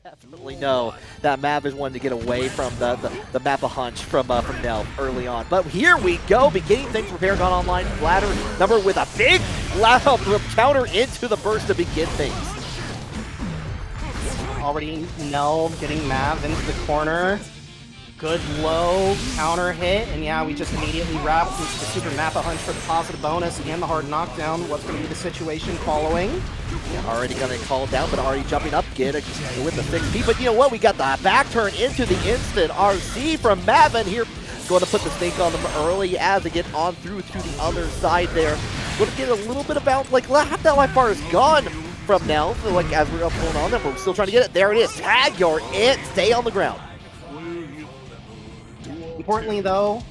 Definitely know that Mav is wanting to get away from the map of hunch from Nhelv early on. But here we go, beginning things for Paragon Online. Ladder number with a big counter into the burst to begin things. Already Nhelv getting Mav into the corner. Good low counter hit, and yeah, we just immediately wrap into the super Mappa Hunch for the positive bonus and the hard knockdown. What's going to be the situation following? Yeah, already going to call down, but already jumping up, get it with the 6P. But you know what? We got the back turn into the instant RC from Mavin here. Going to put the snake on them early as they get on through to the other side there. Going to get a little bit about, like, half that life bar is gone from now. So, like, as we're up pulling on them, but we're still trying to get it. There it is. Tag your it. Stay on the ground. Importantly, though,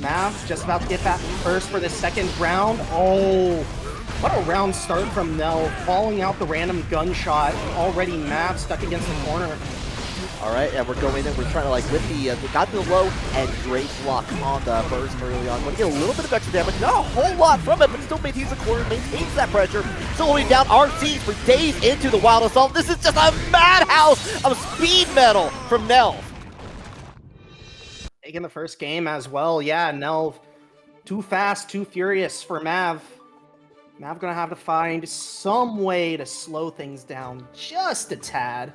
Mav just about to get that first for the second round. Oh, what a round start from Nhelv, calling out the random gunshot. Already Mav stuck against the corner. All right, and we're going in. We're trying to, like, with the got the low and great block on the burst early on. Going to get a little bit of extra damage. Not a whole lot from it, but still maintains the corner, maintains that pressure. Still holding down RCs for days into the Wild Assault. This is just a madhouse of speed metal from Nhelv. In the first game as well. Yeah, Nhelv, too fast, too furious for Mav. Mav gonna have to find some way to slow things down just a tad.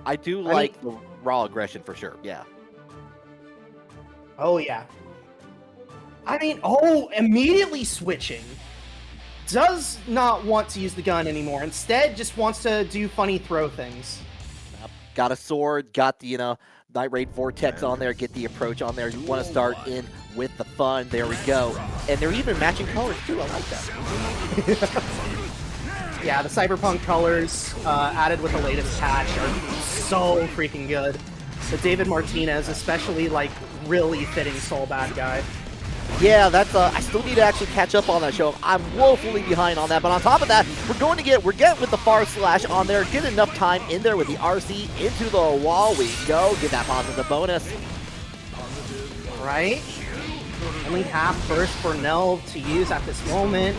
I do like the raw aggression for sure, yeah. Oh, yeah. I mean, oh, immediately switching. Does not want to use the gun anymore. Instead, just wants to do funny throw things. Got a sword, got the, Night Raid Vortex on there, get the approach on there. You want to start in with the fun. There we go. And they're even matching colors too. I like that. Yeah, the Cyberpunk colors added with the latest patch are so freaking good. The David Martinez, especially, like, really fitting Soul Bad Guy. Yeah, that's I still need to actually catch up on that show. I'm woefully behind on that, but on top of that, we're getting with the far slash on there, get enough time in there with the RC into the wall. We go, get that positive bonus. Right? Only half burst for Nhelv to use at this moment.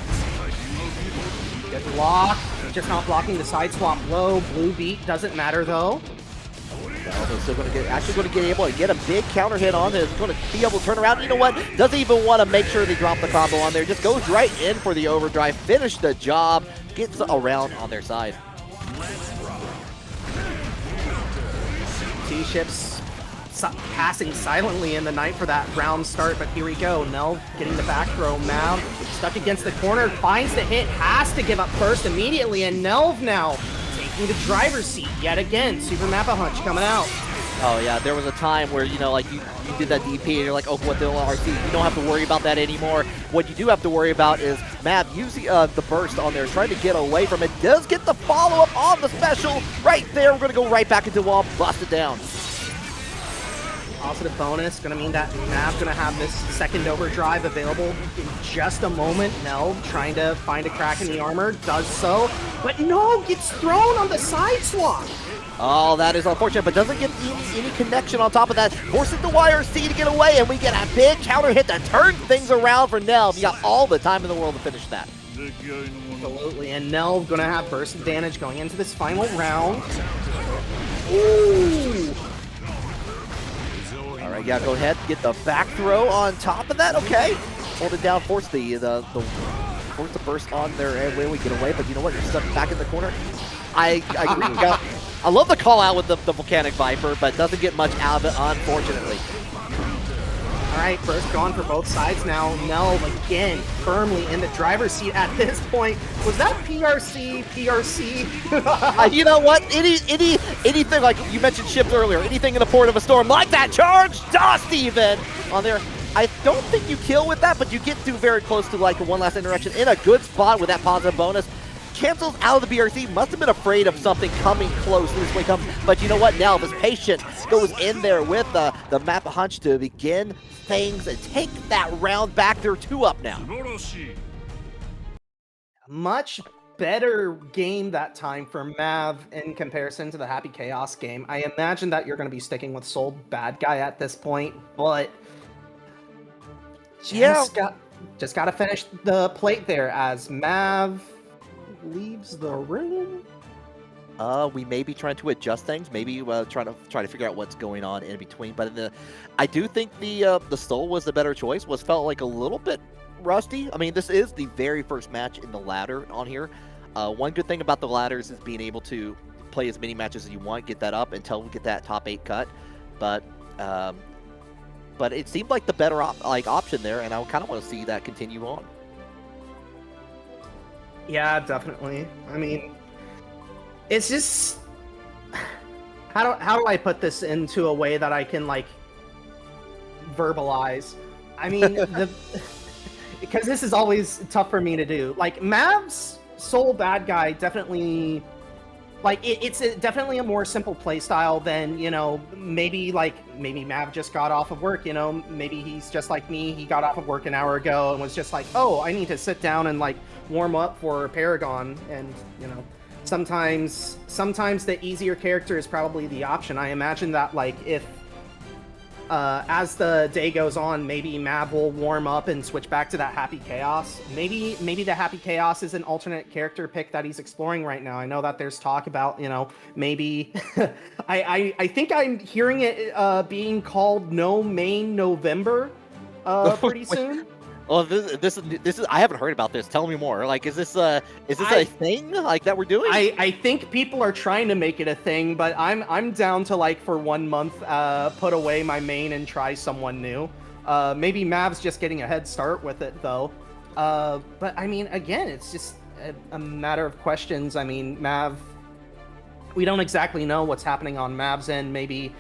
Good block. Just not blocking the side swap low. Blue beat doesn't matter though. They're still going to get able to get a big counter hit on this. Going to be able to turn around. You know what? Doesn't even want to make sure they drop the combo on there. Just goes right in for the overdrive. Finish the job. Gets around on their side. Two ships passing silently in the night for that round start, but here we go. Nhelv getting the back throw. Mav stuck against the corner, finds the hit, has to give up first immediately, and Nhelv now taking the driver's seat yet again. Super Mappa Hunch coming out. Oh yeah, there was a time where, you did that DP and you're like, oh, what the RC? You don't have to worry about that anymore. What you do have to worry about is Mav using the burst on there, trying to get away from it. Does get the follow-up on the special right there. We're going to go right back into the wall, bust it down. Positive bonus, gonna mean that Mav's gonna have this second overdrive available in just a moment. Nhelv trying to find a crack in the armor, does so, but no, gets thrown on the side swap. Oh, that is unfortunate, but doesn't get any connection on top of that. Forces the YRC to get away, and we get a big counter hit to turn things around for Nhelv. You got all the time in the world to finish that. Absolutely, and Nhelv gonna have burst advantage going into this final round. Ooh! All right, yeah, go ahead, get the back throw on top of that. Okay, hold it down, force the burst on there, and when we get away. But you know what? You're stuck back in the corner. I love the call out with the Volcanic Viper, but doesn't get much out of it, unfortunately. All right, first gone for both sides now. Nhelv again firmly in the driver's seat at this point. Was that PRC? You know what? Anything, like you mentioned ships earlier, anything in the port of a storm, like that charge dust even on there. I don't think you kill with that, but you get through very close to like one last interaction in a good spot with that positive bonus. Cancels out of the BRC, must have been afraid of something coming close this way comes, but you know what, now is patient, goes in there with the Mappa Hunch to begin things and take that round back. They're 2 up now. Much better game that time for Mav in comparison to the Happy Chaos game. I imagine that you're going to be sticking with Soul Bad Guy at this point, but just got to finish the plate there as Mav leaves the room. We may be trying to adjust things, maybe trying to figure out what's going on in between. But I do think the Soul was the better choice. Felt like a little bit rusty. I mean, this is the very first match in the ladder on here. One good thing about the ladders is being able to play as many matches as you want, get that up until we get that top 8 cut. But it seemed like the better option there, and I kind of want to see that continue on. Yeah, definitely. I mean, it's just how do I put this into a way that I can like verbalize? I mean, because this is always tough for me to do. Like Mav's Soul bad guy definitely, like it's definitely a more simple play style than, you know, maybe Mav just got off of work, you know, maybe he's just like me, he got off of work an hour ago and was just like, oh, I need to sit down and like warm up for Paragon, and you know, sometimes the easier character is probably the option. I imagine that like if as the day goes on, maybe Mav will warm up and switch back to that Happy Chaos. Maybe the Happy Chaos is an alternate character pick that he's exploring right now. I know that there's talk about, you know, maybe I think I'm hearing it being called No Main November pretty soon. Oh, this is I haven't heard about this. Tell me more. Like, is this a thing like that we're doing? I think people are trying to make it a thing, but I'm down to like for 1 month put away my main and try someone new. Maybe Mav's just getting a head start with it though. But I mean, again, it's just a matter of questions. I mean, Mav, we don't exactly know what's happening on Mav's end. Maybe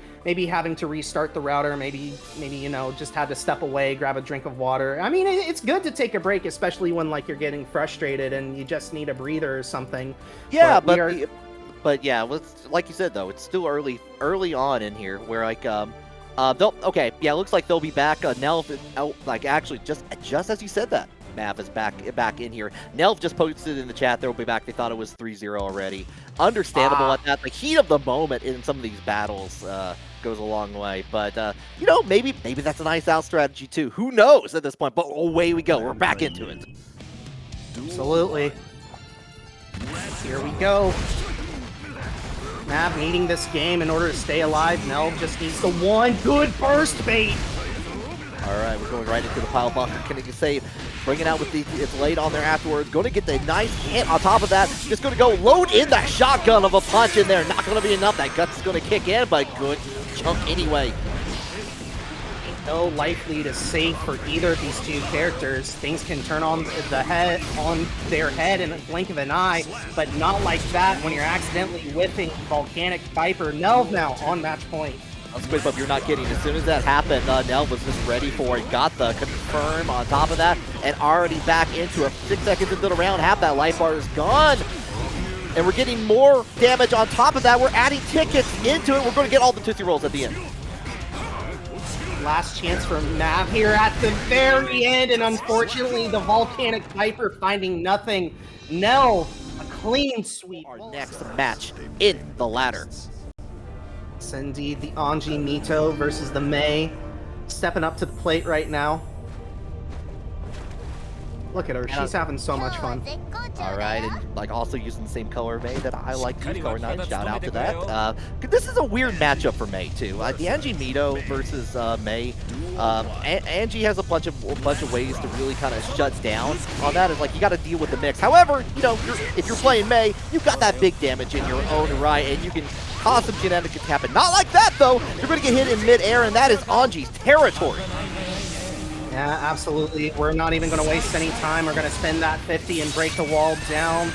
having to restart the router, maybe you know, just had to step away, grab a drink of water. I mean, it's good to take a break, especially when like you're getting frustrated and you just need a breather or something. Yeah, but yeah, like you said though, it's still early on in here where like okay, yeah, it looks like they'll be back. Nhelv, like actually just as you said that, Mav is back in here. Nhelv just posted in the chat they'll be back. They thought it was 3-0 already. Understandable at that. The heat of the moment in some of these battles goes a long way. But you know, maybe that's a nice out strategy too. Who knows at this point? But away we go. We're back into it. Absolutely. Here we go. Mav needing this game in order to stay alive. Nhelv just needs the one good burst bait. All right, we're going right into the pile bucket. Kensei bringing out with it's late on there afterwards. Going to get the nice hit on top of that. Just going to go load in that shotgun of a punch in there. Not going to be enough. That guts is going to kick in, but good chunk anyway. No life lead is safe for either of these two characters. Things can turn on their head in a blink of an eye, but not like that when you're accidentally whipping Volcanic Viper. Nhelv now on match point. Squid Bub, you're not kidding. As soon as that happened, Nhelv was just ready for it. Got the confirm on top of that, and already back into it. 6 seconds into the round, half that life bar is gone. And we're getting more damage on top of that. We're adding tickets into it. We're going to get all the Tootsie Rolls at the end. Last chance for Mav here at the very end, and unfortunately the Volcanic Viper finding nothing. Nhelv, a clean sweep. Our next match in the ladder. It's indeed the Anji Mito versus the a.b.a. Stepping up to the plate right now. Look at her, she's having so much fun. All right, and like also using the same color of a.b.a. that I like to use, color 9. Shout out to that. This is a weird matchup for a.b.a. too. The Anji Mito versus a.b.a. Anji has a bunch of ways to really kind of shut down on that. It's like you got to deal with the mix. However, you know, if you're playing a.b.a., you've got that big damage in your own right, and you can cause some shenanigans to happen. Not like that though. You're going to get hit in mid-air, and that is Anji's territory. Yeah, absolutely. We're not even going to waste any time. We're going to spend that 50 and break the wall down.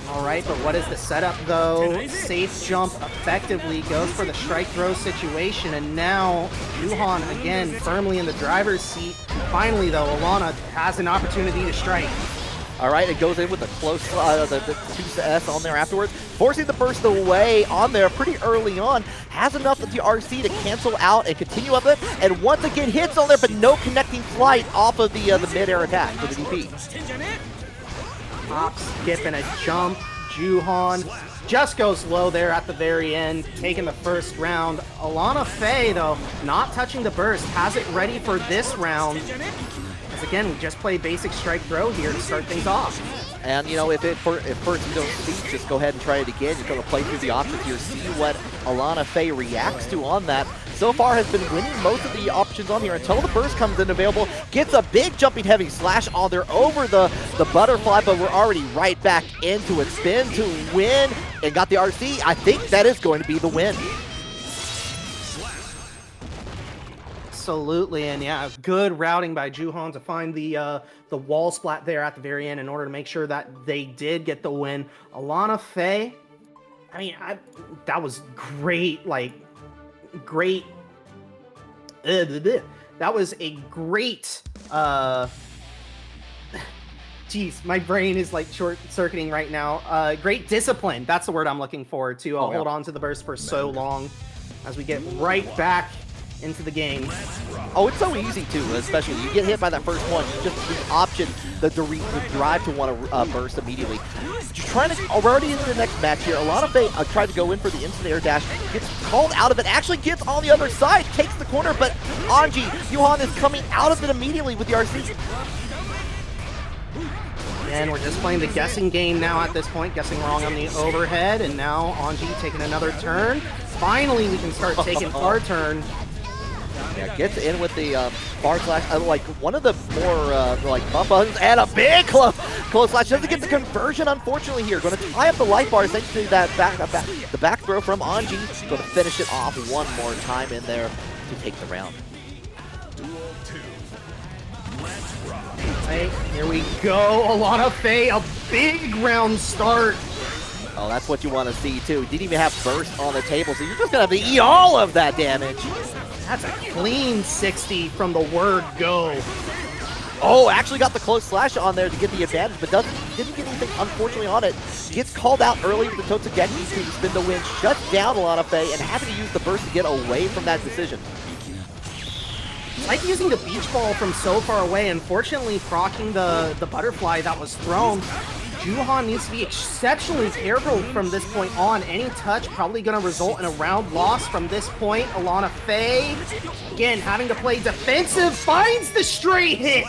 All right, but what is the setup, though? Safe jump effectively goes for the strike throw situation, and now Joohan, again, firmly in the driver's seat. Finally, though, Alanna has an opportunity to strike. All right, it goes in with the close, the 2S on there afterwards, forcing the burst away on there pretty early on. Has enough of the RC to cancel out and continue up it, and once again hits on there, but no connecting flight off of the mid-air attack for the DP. Hop, skip, and a jump. Joohan just goes low there at the very end, taking the first round. AlannaFey, though, not touching the burst, has it ready for this round. As again, we just play basic strike throw here to start things off. And, you know, if first you don't see, just go ahead and try it again. You're going to play through the options here, see what AlannaFey reacts to on that. So far has been winning most of the options on here until the burst comes in available. Gets a big jumping heavy slash on there over the butterfly, but we're already right back into it. Spin to win and got the RC. I think that is going to be the win. Absolutely, and yeah, good routing by Joohan to find the wall splat there at the very end in order to make sure that they did get the win. AlannaFey, I mean, that was great, like, great. That was a great, geez, my brain is like short-circuiting right now. Great discipline, that's the word I'm looking for, to hold on to the burst for so long as we get right back into the game. Oh, it's so easy too, especially you get hit by that first one, you just the option, the drive to want to burst immediately. Just trying to, already into the next match here, AlannaFey tried to go in for the instant air dash, gets called out of it, actually gets on the other side, takes the corner, but Anji, Joohan is coming out of it immediately with the RC. And we're just playing the guessing game now at this point, guessing wrong on the overhead, and now Anji taking another turn. Finally, we can start taking our turn. Yeah, gets in with the bar slash, like one of the more like buff buttons, and a big close slash. Doesn't get the conversion, unfortunately here. Going to tie up the life bar, essentially that the back throw from Anji. Going to finish it off one more time in there to take the round. Hey, here we go, AlannaFey, a big round start. Oh, that's what you want to see too. Didn't even have burst on the table, so you're just going to have to eat all of that damage. That's a clean 60 from the word go. Oh, actually got the close slash on there to get the advantage, but didn't get anything, unfortunately, on it. Gets called out early with the Totsugeki to spin the win, shuts down AlannaFey, and having to use the burst to get away from that decision. Like using the beach ball from so far away, unfortunately proccing the butterfly that was thrown. Joohan needs to be exceptionally careful from this point on. Any touch probably going to result in a round loss from this point. AlannaFey, again, having to play defensive, finds the straight hit.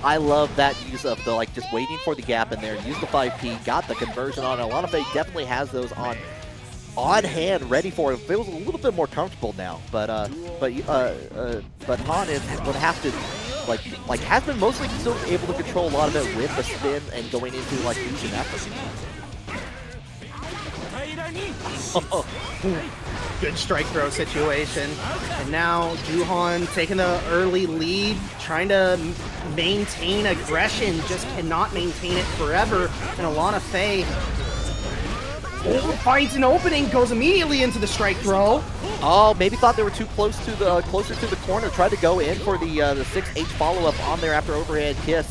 I love that use of the, like, just waiting for the gap in there. Use the 5P, got the conversion on. AlannaFey definitely has those on hand, ready for it. Feels a little bit more comfortable now, but Han is going to have to, like has been mostly still able to control a lot of it with the spin and going into like fusion effort. Good strike throw situation, and now Joohan taking the early lead, trying to maintain aggression, just cannot maintain it forever. And AlannaFey finds an opening, goes immediately into the strike throw. Oh, maybe thought they were too closer to the corner. Tried to go in for the 6H follow-up on there after overhead kiss.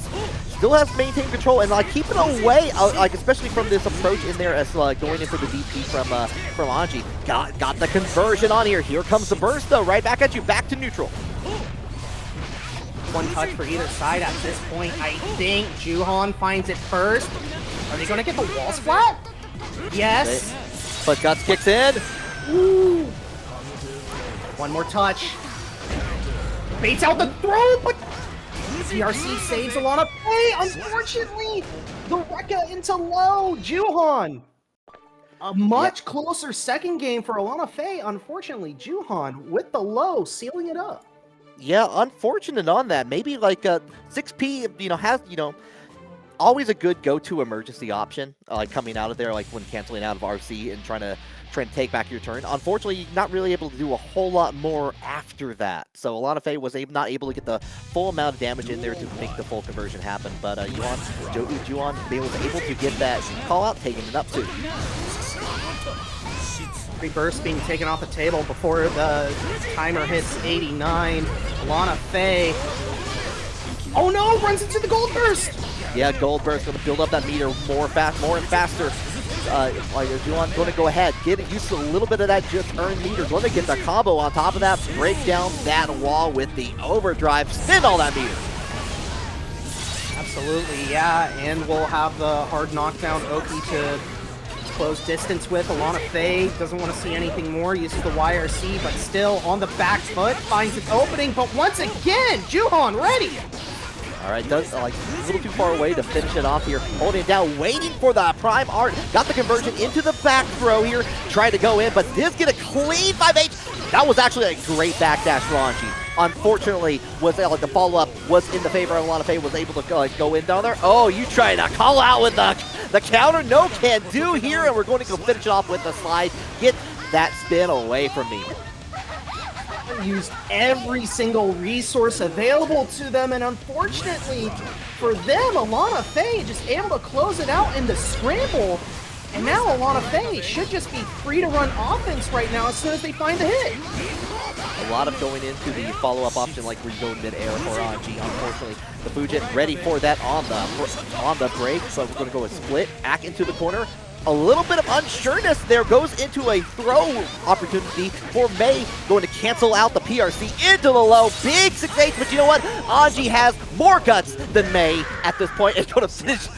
Still has maintained control and like keeping away, like especially from this approach in there as going in for the DP from Anji. Got the conversion on here. Here comes the burst though, right back at you, back to neutral. One touch for either side at this point. I think Joohan finds it first. Are they going to get the wall splat? Yes. But Guts kicks in. Ooh. One more touch. Baits out the throw, but CRC saves AlannaFey. Unfortunately, the Rekka into low. Joohan. A much closer second game for AlannaFey. Unfortunately, Joohan with the low, sealing it up. Yeah, unfortunate on that. Maybe like 6P, has, always a good go-to emergency option, like coming out of there, like when canceling out of RC and trying to take back your turn. Unfortunately, not really able to do a whole lot more after that. So AlannaFey was not able to get the full amount of damage in there to make the full conversion happen. But Joohan was able to get that call out, taking it up too. Burst being taken off the table before the timer hits 89. AlannaFey. Oh no! Runs into the gold burst. Yeah, gold burst going to build up that meter more and faster. Joohan going to go ahead, get used to a little bit of that just earned meter. Going to get the combo on top of that, break down that wall with the overdrive, spin all that meter. Absolutely, yeah, and we'll have the hard knockdown Oki to close distance with. AlannaFey doesn't want to see anything more, uses the YRC, but still on the back foot, finds an opening, but once again, Joohan ready! All right, does like a little too far away to finish it off here. Holding it down, waiting for the prime art. Got the conversion into the back throw here. Trying to go in, but does get a clean 5H. That was actually a great backdash for Anji. Unfortunately, was the follow-up was in the favor of AlannaFey, was able to go in down there. Oh, you trying to call out with the counter? No can do here, and we're going to go finish it off with the slide. Get that spin away from me. Used every single resource available to them, and unfortunately for them, AlannaFey just able to close it out in the scramble. And now AlannaFey should just be free to run offense right now as soon as they find the hit. A lot of going into the follow-up option like where you go mid-air for Anji. Unfortunately, the Fujit ready for that on the break, so we're going to go a split back into the corner. A little bit of unsureness there, goes into a throw opportunity for Mei, going to cancel out the PRC into the low. Big 6H, but you know what? Anji has more guts than Mei at this point. It's going to finish.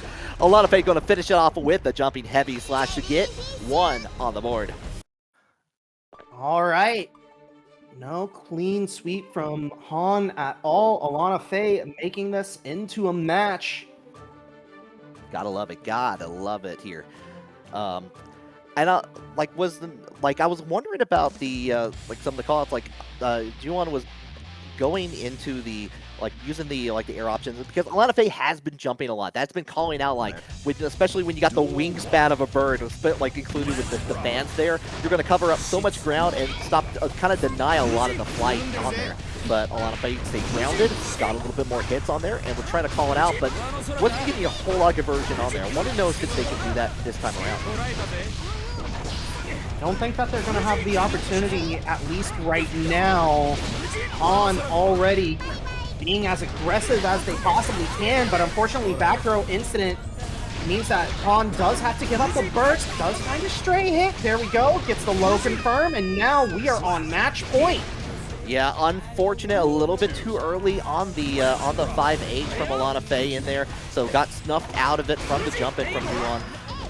AlannaFey going to finish it off with the jumping heavy slash to get one on the board. All right. No clean sweep from Han at all. AlannaFey making this into a match. Gotta love it. Gotta love it here. And I was wondering about the some of the calls. Joohan was going into the using the air options because AlannaFey has been jumping a lot. That's been calling out especially when you got the wingspan of a bird, included with the fans there. You're going to cover up so much ground and stop kind of deny a lot of the flight on there. But AlannaFey stayed grounded, got a little bit more hits on there, and we're trying to call it out, but wasn't getting a whole lot of conversion on there. I want to know if they can do that this time around. I don't think that they're going to have the opportunity, at least right now, on already being as aggressive as they possibly can, but unfortunately back throw incident means that Han does have to give up the burst, does kind of stray hit. There we go, gets the low confirm, and now we are on match point. Yeah, unfortunate, a little bit too early on the 5H from AlannaFey in there, so got snuffed out of it from the jump in from Joohan.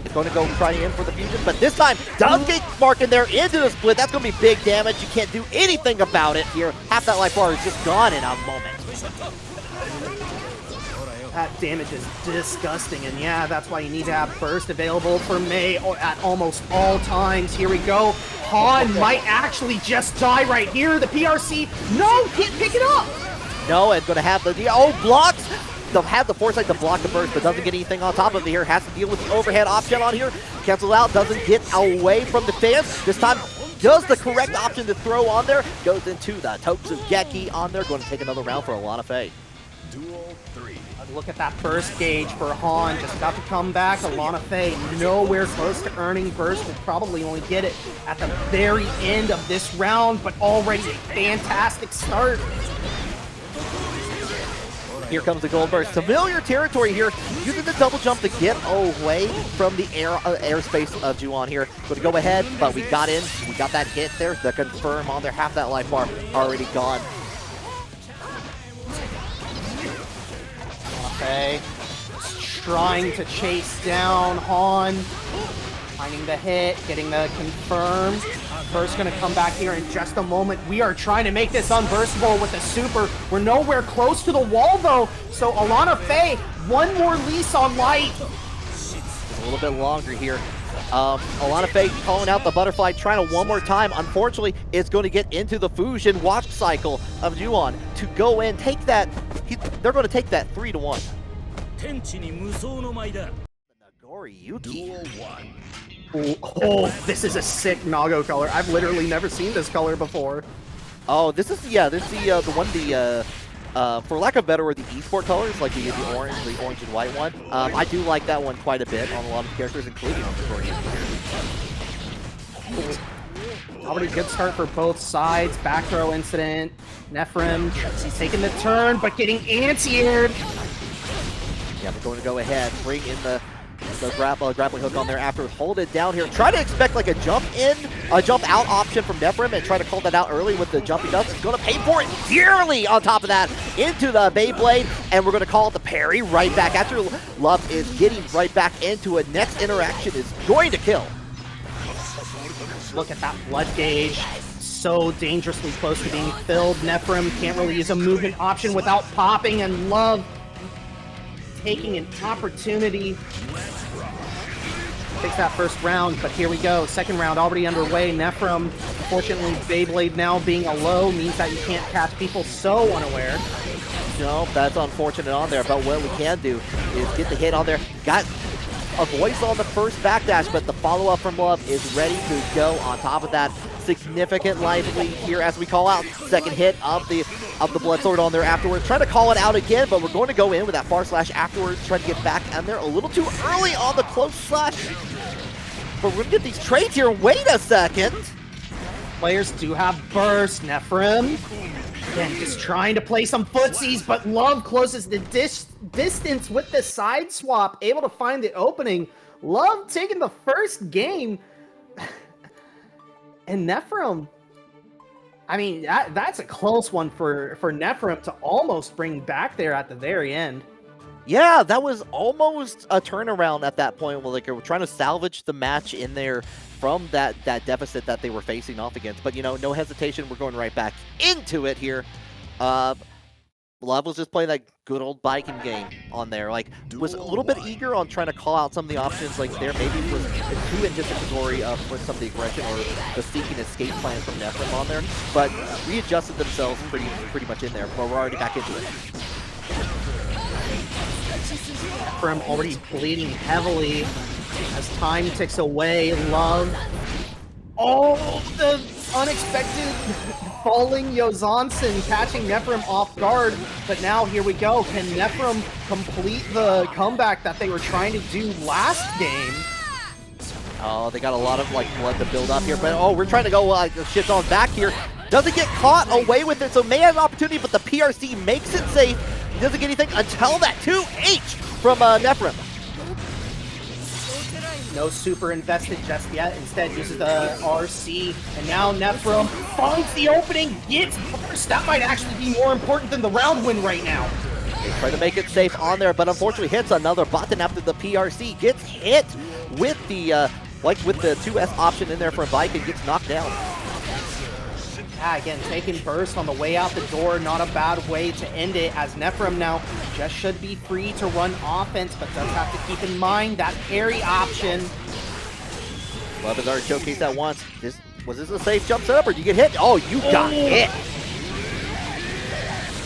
It's going to go try in for the fusion, but this time does get Mark in there into the split. That's going to be big damage. You can't do anything about it here. Half that life bar is just gone in a moment. That damage is disgusting, and yeah, that's why you need to have burst available for Mei at almost all times. Here we go. Han might actually just die right here. The PRC, no, can't pick it up. No, and going to have the, blocks. They'll have the foresight to block the burst, but doesn't get anything on top of it here. Has to deal with the overhead option on here. Cancels out, doesn't get away from the fans. This time does the correct option to throw on there. Goes into the Totsugeki on there. Going to take another round for AlannaFey. Duel 3. Look at that burst gauge for Han, just about to come back. AlannaFey nowhere close to earning burst. Will probably only get it at the very end of this round, but already a fantastic start. Here comes the gold burst. Familiar territory here. Using the double jump to get away from the airspace of Joohan here. Going to go ahead, but we got in. We got that hit there. The confirm on there. Half that life bar already gone. Okay, trying to chase down Han, finding the hit, getting the confirm. Burst gonna come back here in just a moment. We are trying to make this unburstable with the super. We're nowhere close to the wall though, so AlannaFey, one more lease on light. A little bit longer here. AlannaFey calling out the butterfly, trying to one more time. Unfortunately, it's going to get into the fusion watch cycle of Joohan to go in, take that. They're going to take that 3-1. Nagoriyuki. Duel 1. Oh, this is a sick Nago color. I've literally never seen this color before. Oh, this is the one, for lack of better word, the esport colors, like the orange and white one. I do like that one quite a bit on a lot of the characters, including on the Nagoriyuki. Already good start for both sides. Back throw incident. Nefirim, he's taking the turn, but getting anti-aired. Yeah, they're going to go ahead, bring in the grappling hook on there after, hold it down here. Try to expect like a jump out option from Nefirim and try to call that out early with the jumping nuts. He's going to pay for it dearly on top of that into the Beyblade, and we're going to call it the parry right back after Love is getting right back into it. Next interaction is going to kill. Look at that blood gauge. So dangerously close to being filled. Nefirim can't really use a movement option without popping, and Love taking an opportunity. Takes that first round, but here we go. Second round already underway. Nefirim, unfortunately, Beyblade now being a low means that you can't catch people so unaware. No, that's unfortunate on there, but what we can do is get the hit on there. Got a voice on the first backdash, but the follow-up from Love is ready to go. On top of that, significant life lead here as we call out. Second hit of the Blood Sword on there afterwards. Trying to call it out again, but we're going to go in with that far slash afterwards. Try to get back on there a little too early on the close slash. But we're going to get these trades here. Wait a second. Players do have burst. Nefirim, again, just trying to play some footsies, but Love closes the distance with the side swap, able to find the opening. Love taking the first game. And Nefirim, I mean, that's a close one for Nefirim to almost bring back there at the very end. Yeah, that was almost a turnaround at that point. Where, like, we're trying to salvage the match in there from that deficit that they were facing off against. But, you know, no hesitation. We're going right back into it here. Love was just playing that good old Baiken game on there. Like, was a little bit eager on trying to call out some of the options. Like, there maybe was too anticipatory of some of the aggression or the seeking escape plan from Nefirim on there. But readjusted themselves pretty much in there. But we're already back into it. Nefirim already bleeding heavily as time ticks away. Love. Oh, the unexpected falling Yozansen catching Nefirim off guard. But now here we go. Can Nefirim complete the comeback that they were trying to do last game? Oh, they got a lot of like blood to build up here. But oh, we're trying to go shift on back here. Doesn't get caught away with it, so may have an opportunity, but the PRC makes it safe. He doesn't get anything until that 2H from Nefirim. No super invested just yet. Instead, uses the RC. And now Nefirim finds the opening, gets first. That might actually be more important than the round win right now. They try to make it safe on there, but unfortunately hits another button after the PRC. Gets hit with the, with the 2S option in there for Baiken, gets knocked down. Yeah, again, taking burst on the way out the door. Not a bad way to end it, as Nefirim now just should be free to run offense, but does have to keep in mind that parry option. Love has already showcased that once. Was this a safe jump setup, or did you get hit? Oh, you got hit.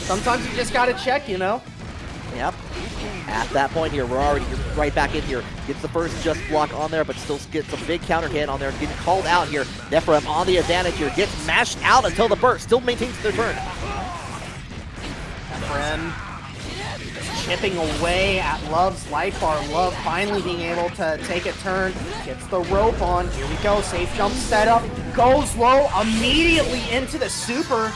Sometimes you just gotta check, you know? Yep. At that point here, we're already right back in here. Gets the first just block on there, but still gets a big counter hit on there. Getting called out here. Nefirim on the advantage here. Gets mashed out until the burst. Still maintains their turn. Nefirim chipping away at Love's life bar. Love finally being able to take a turn. Gets the rope on. Here we go. Safe jump setup. Goes low immediately into the super.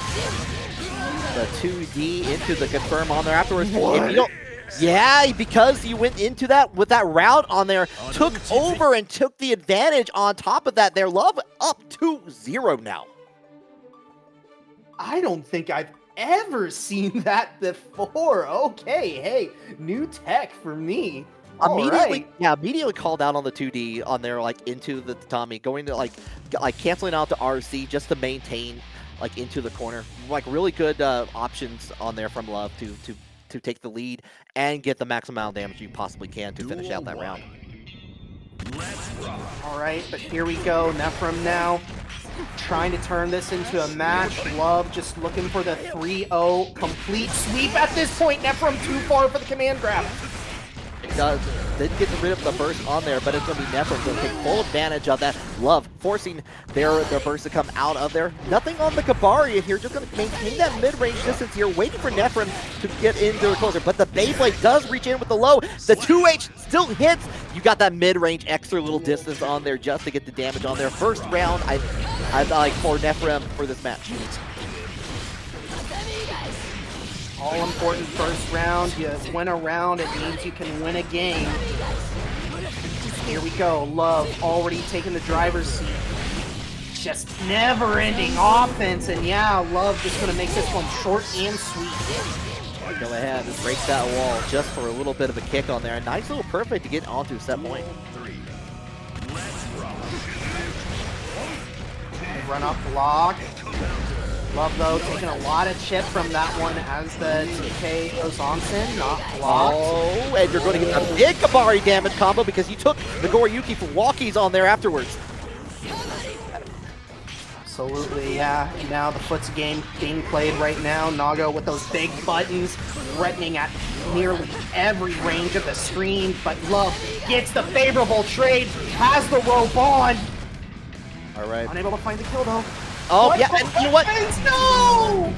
The 2D into the confirm on there afterwards. If you don't, yeah, because you went into that with that route on there, took over and took the advantage on top of that. Their Love up 2-0 now. I don't think I've ever seen that before. Okay, hey, new tech for me. Immediately, yeah, immediately called out on the 2D on there, like into the Tommy, going to like canceling out to RC just to maintain like into the corner. Like really good options on there from Love to take the lead and get the maximum amount of damage you possibly can to finish out that round. All right, but here we go. Nefirim now trying to turn this into a match. Love just looking for the 3-0 complete sweep at this point. Nefirim too far for the command grab. It does. Did get rid of the burst on there, but it's going to be Nefirim to take full advantage of that. Love forcing their burst to come out of there. Nothing on the Kabaria here, just going to maintain that mid-range distance here, waiting for Nefirim to get into a closer. But the Beyblade does reach in with the low. The 2H still hits. You got that mid-range extra little distance on there just to get the damage on there. First round, I like for Nefirim for this match. All important first round. You win a round, it means you can win a game. Here we go. Love already taking the driver's seat. Just never-ending offense, and yeah, Love just gonna make this one short and sweet. Go ahead and break that wall just for a little bit of a kick on there. A nice little perfect to get onto a set point. Run up block. Love, though, taking a lot of chip from that one as the TK goes on sin, not blocked. Oh, and you're going to get a big Kabari damage combo because you took Nagoriyuki for walkies on there afterwards. Absolutely, yeah. And now the foot's game being played right now. Nago with those big buttons, threatening at nearly every range of the screen. But Love gets the favorable trade, has the rope on. All right. Unable to find the kill, though. Oh, yeah, and you know what? No!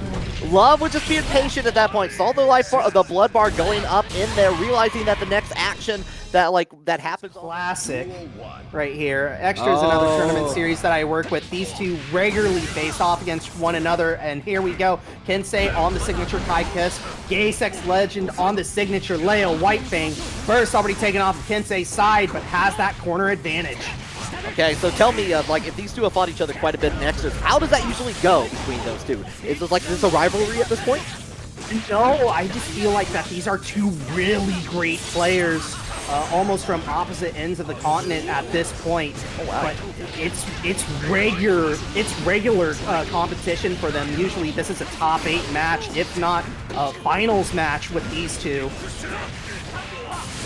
Love was just being patient at that point. Saw the life bar, the blood bar going up in there, realizing that the next action that happens. Classic right here. Extra is another tournament series that I work with. These two regularly face off against one another, and here we go. Kensei on the signature Kai Kiss, gaysexlegend on the signature Leo Whitefang. First already taken off Kensei's side, but has that corner advantage. Okay, so tell me, like, if these two have fought each other quite a bit in extras, how does that usually go between those two? Is this a rivalry at this point? No, I just feel like that these are two really great players, almost from opposite ends of the continent at this point. Oh, wow. But it's regular competition for them. Usually this is a top 8 match, if not a finals match with these two.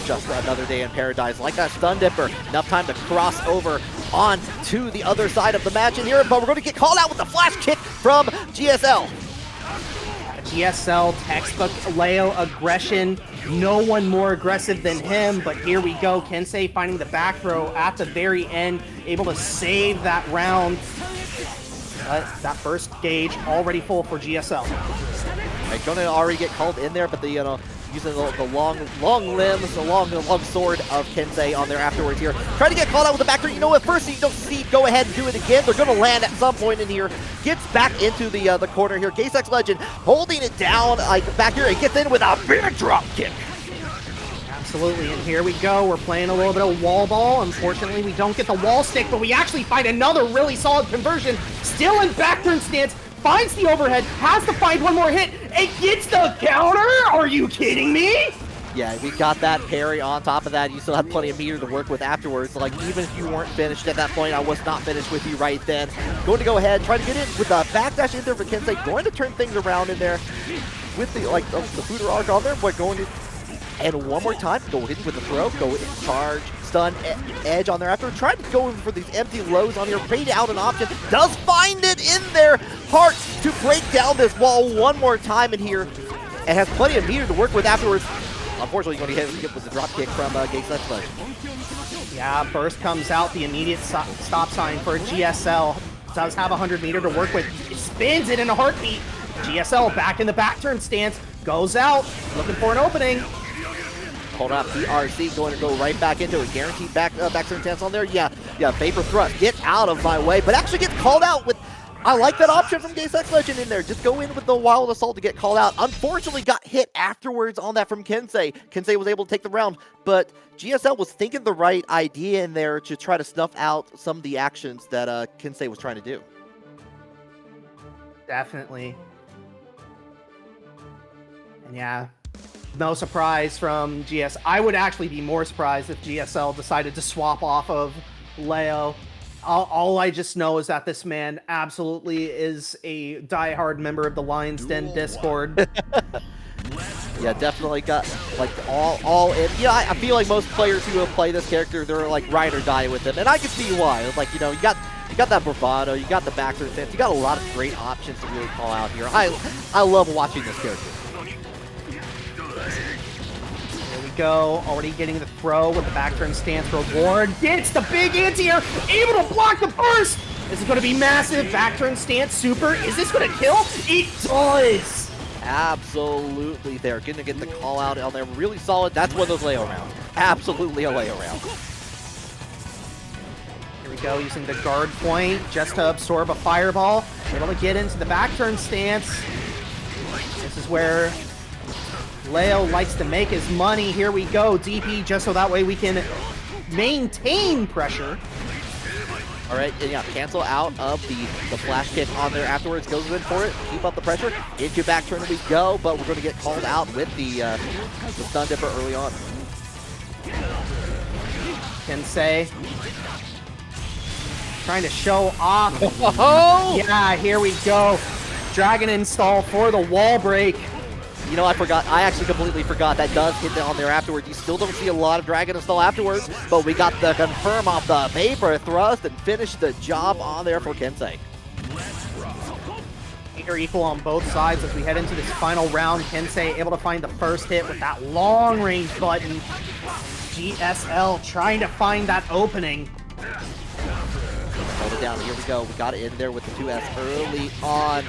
Just another day in paradise, like that stun dipper. Enough time to cross over on to the other side of the match in here, but we're going to get called out with the flash kick from GSL. GSL, textbook Leo aggression. No one more aggressive than him, but here we go. Kensei finding the back throw at the very end, able to save that round. That first gauge already full for GSL. Right, going to already get called in there, but the using the long limbs, the long sword of Kensei on there afterwards here. Trying to get called out with the back throw. You know what? First, you don't see. Go ahead and do it again. They're going to land at some point in here. Gets back into the corner here. gaysexlegend holding it down like back here and gets in with a big drop kick. Absolutely, and here we go. We're playing a little bit of wall ball. Unfortunately, we don't get the wall stick, but we actually find another really solid conversion. Still in back turn stance. Finds the overhead, has to find one more hit, and gets the counter? Are you kidding me? Yeah, we got that parry on top of that. You still have plenty of meter to work with afterwards. Like, even if you weren't finished at that point, I was not finished with you right then. Going to go ahead, try to get in with the backdash in there for Kensei. Going to turn things around in there with the, like, the Fooder arc on there, but going to, and one more time, go in with the throw, go in, charge, stun, edge on there after. Trying to go for these empty lows on here, fade out an option, does find it in there. Heart to break down this wall one more time in here, and has plenty of meter to work with afterwards. Unfortunately, going to hit with the drop kick from gaysexlegend. Yeah, burst comes out, the immediate stop sign for GSL. Does have 100 meter to work with. It spins it in a heartbeat. GSL back in the back turn stance, goes out, looking for an opening. Hold up, PRC going to go right back into it. Guaranteed back turn stance on there. Yeah, vapor thrust. Get out of my way, but actually gets called out with. I like that option from gaysexlegend in there. Just go in with the wild assault to get called out. Unfortunately, got hit afterwards on that from Kensei. Kensei was able to take the round, but GSL was thinking the right idea in there to try to snuff out some of the actions that Kensei was trying to do. Definitely. And yeah. No surprise from GS. I would actually be more surprised if GSL decided to swap off of Leo. All I just know is that this man absolutely is a diehard member of the Lions Den Discord. Yeah, definitely got like all in. Yeah, I feel like most players who have played this character, they're like ride or die with him, and I can see why. It's like, you know, you got that bravado, you got the back turn stance, you got a lot of great options to really call out here. I love watching this character. Go, already getting the throw with the back turn stance reward. Gets the big anti-air, able to block the burst. This is going to be massive. Back turn stance super. Is this going to kill? It does. Absolutely, they're going to get the call out on there. Really solid. That's one of those Leo rounds. Absolutely a Leo round. Here we go, using the guard point just to absorb a fireball. Able to get into the back turn stance. This is where Leo likes to make his money. Here we go, DP, just so that way we can maintain pressure. All right, and yeah, cancel out of the flash kick on there afterwards. Goes in for it, keep up the pressure. Into back turn we go, but we're going to get called out with the stun dipper early on. Kensei trying to show off. Oh! Yeah, here we go. Dragon install for the wall break. You know, I forgot. I actually completely forgot. That does hit on there afterwards. You still don't see a lot of Dragon install afterwards, but we got the confirm off the vapor thrust and finish the job on there for Kensei. Are equal on both sides as we head into this final round. Kensei able to find the first hit with that long range button. GSL trying to find that opening. Hold it down. Here we go. We got it in there with the 2S early on.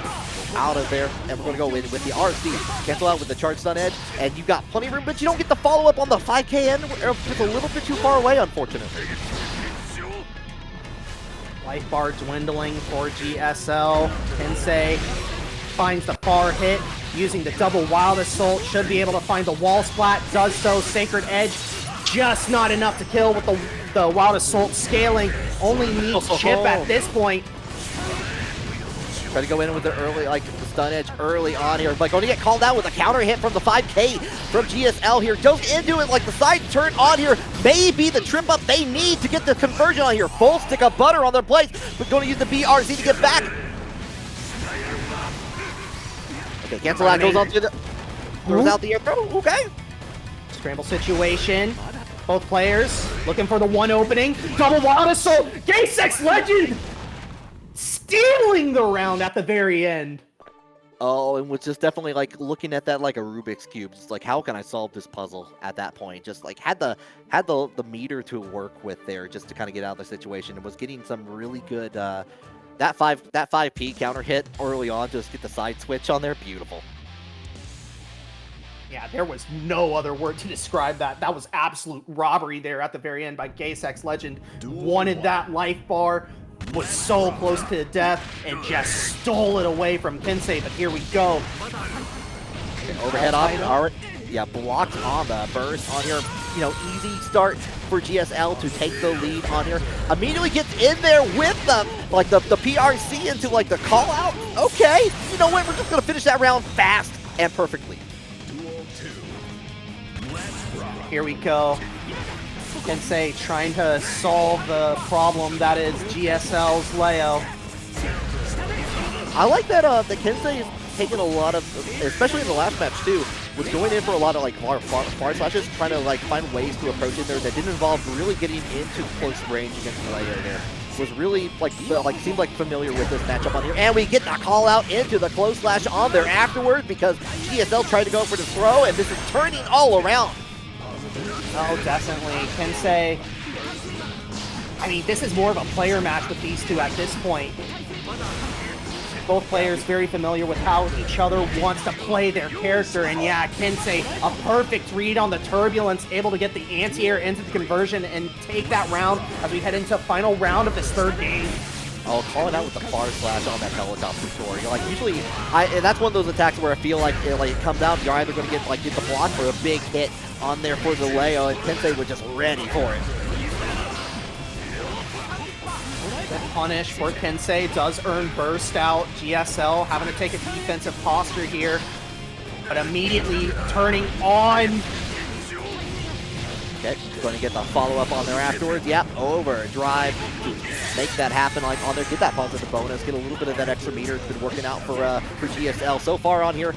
Out of there. And we're going to go in with the RC. Cancel out with the charge stun edge. And you've got plenty of room, but you don't get the follow-up on the 5K end. It's a little bit too far away, unfortunately. Life bar dwindling for GSL. Kensei finds the far hit using the double wild assault. Should be able to find the wall splat. Does so. Sacred edge. Just not enough to kill with the wild assault scaling. Only needs chip at this point. Try to go in with the early, like the stun edge early on here. But going to get called out with a counter hit from the 5K from GSL here. Goes into it like the side turn on here. Maybe the trip up they need to get the conversion on here. Full stick of butter on their place. But going to use the BRZ to get back. Okay, cancel out. Goes on to the... Throws out the air throw. Okay. Scramble situation. Both players looking for the one opening. Double wild assault. gaysexlegend stealing the round at the very end. Oh, and was just definitely like looking at that like a Rubik's Cube. It's like, how can I solve this puzzle at that point? Just like had the meter to work with there just to kind of get out of the situation. And was getting some really good that 5P counter hit early on, just get the side switch on there. Beautiful. Yeah, there was no other word to describe that. That was absolute robbery there at the very end by gaysexlegend. Wanted that life bar, was so close to death, and just stole it away from Kensei, but here we go. Okay, overhead off, alright. Yeah, blocked on the burst on here. You know, easy start for GSL to take the lead on here. Immediately gets in there with the PRC into like the call out. Okay, you know what? We're just gonna finish that round fast and perfectly. Here we go. Kensei trying to solve the problem that is GSL's Leo. I like that the Kensei is taking a lot of, especially in the last match too, was going in for a lot of like far slashes, trying to like find ways to approach in there that didn't involve really getting into close range against Leo there. Was really like seemed like familiar with this matchup on here, and we get the call out into the close slash on there afterward because GSL tried to go for the throw, and this is turning all around. Oh, definitely. Kensei, I mean, this is more of a player match with these two at this point. Both players very familiar with how each other wants to play their character, and yeah, Kensei, a perfect read on the turbulence, able to get the anti-air into the conversion and take that round as we head into the final round of this third game. Oh, calling out with the far slash on that helicopter story. Like usually, and that's one of those attacks where I feel like it comes out, you're either going to get the block or a big hit on there for the Leo, and Kensei was just ready for it. The punish for Kensei does earn burst out. GSL having to take a defensive posture here, but immediately turning on. Okay, going to get the follow-up on there afterwards. Yep, overdrive to make that happen like on there. Get that positive bonus, get a little bit of that extra meter. It's been working out for GSL so far on here.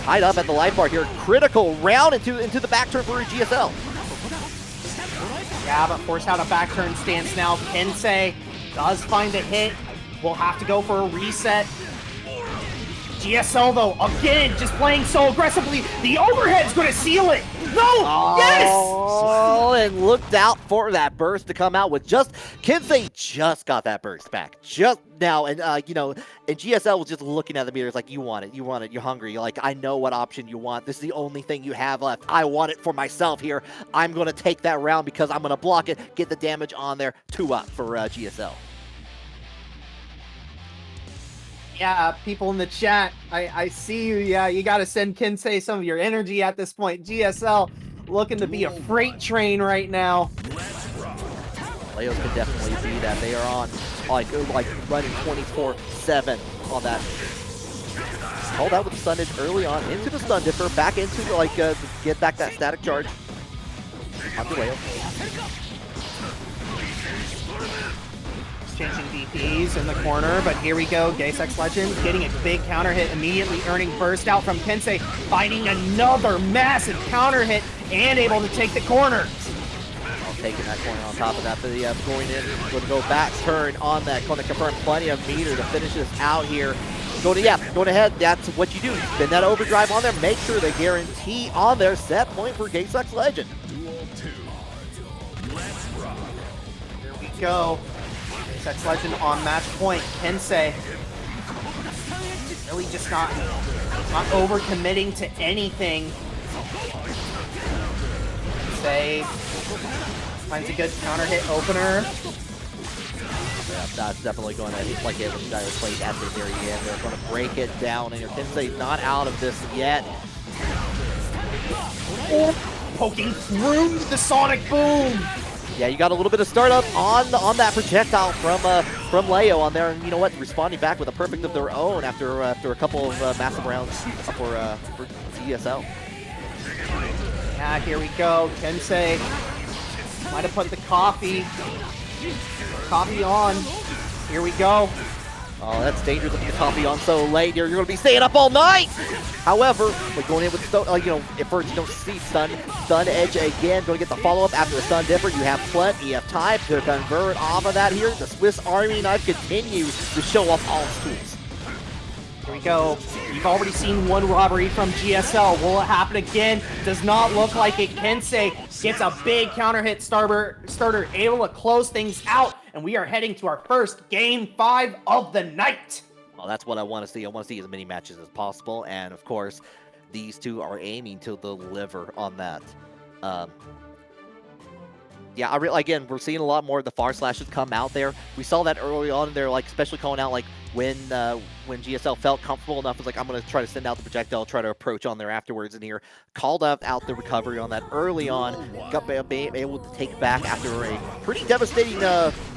Tied up at the life bar here. Critical round into the back turn for GSL. Yeah, but forced out a back turn stance now. Kensei does find a hit. We'll have to go for a reset. GSL, though, again, just playing so aggressively. The overhead's going to seal it. No! Oh, Yes! And looked out for that burst to come out with just... Kensei just got that burst back. Just now. And, you know, and GSL was just looking at the meters like, you want it. You're hungry. You're like, I know what option you want. This is the only thing you have left. I want it for myself here. I'm going to take that round because I'm going to block it, get the damage on there. 2-up for GSL. Yeah, people in the chat, I see you. Yeah, you got to send Kensei some of your energy at this point. GSL looking to be a freight train right now. Leos can definitely see that. They are on, like running 24/7 on that. Called out with the stun edge early on into the stun differ, back into get back that static charge. Onto Leo. exchanging DPs in the corner, but here we go. gaysexlegend getting a big counter hit, immediately earning burst out from Kensei, finding another massive counter hit, and able to take the corner. Taking that corner on top of that, but going in, going to go back turn on that, going to confirm plenty of meter to finish this out here. Going ahead, that's what you do. Spin that overdrive on there, make sure they guarantee on their set point for gaysexlegend. Duel 2. Let's rock. Here we go. gaysexlegend on match point. Kensei really just not over-committing to anything. Kensei finds a good counter hit opener. Yeah, that's definitely going to hit like it was dire plate at the very end. They're going to break it down, and your Kensei's not out of this yet. Poking through the sonic boom. Yeah, you got a little bit of startup on that projectile from Leo on there, and you know what? Responding back with a perfect of their own after a couple of massive rounds for GSL. Yeah, here we go. Kensei might have put the coffee on. Here we go. Oh, that's dangerous to put the coffee on so late. You're going to be staying up all night. However, we're going in with at first you don't see stun edge again. Going to get the follow-up after a stun dipper. You have plenty of time to convert off of that here. The Swiss Army knife continues to show off all its tools. Here we go. You've already seen one robbery from GSL. Will it happen again? Does not look like it. Kensei gets a big counter hit starter, able to close things out, and we are heading to our first Game 5 of the night. Well, that's what I want to see. I want to see as many matches as possible, and of course, these two are aiming to deliver on that. Yeah, again, we're seeing a lot more of the far slashes come out there. We saw that early on. They're like especially calling out like when GSL felt comfortable enough, was like, I'm going to try to send out the projectile, try to approach on there afterwards. And here, called out the recovery on that early on, got able to take back after a pretty devastating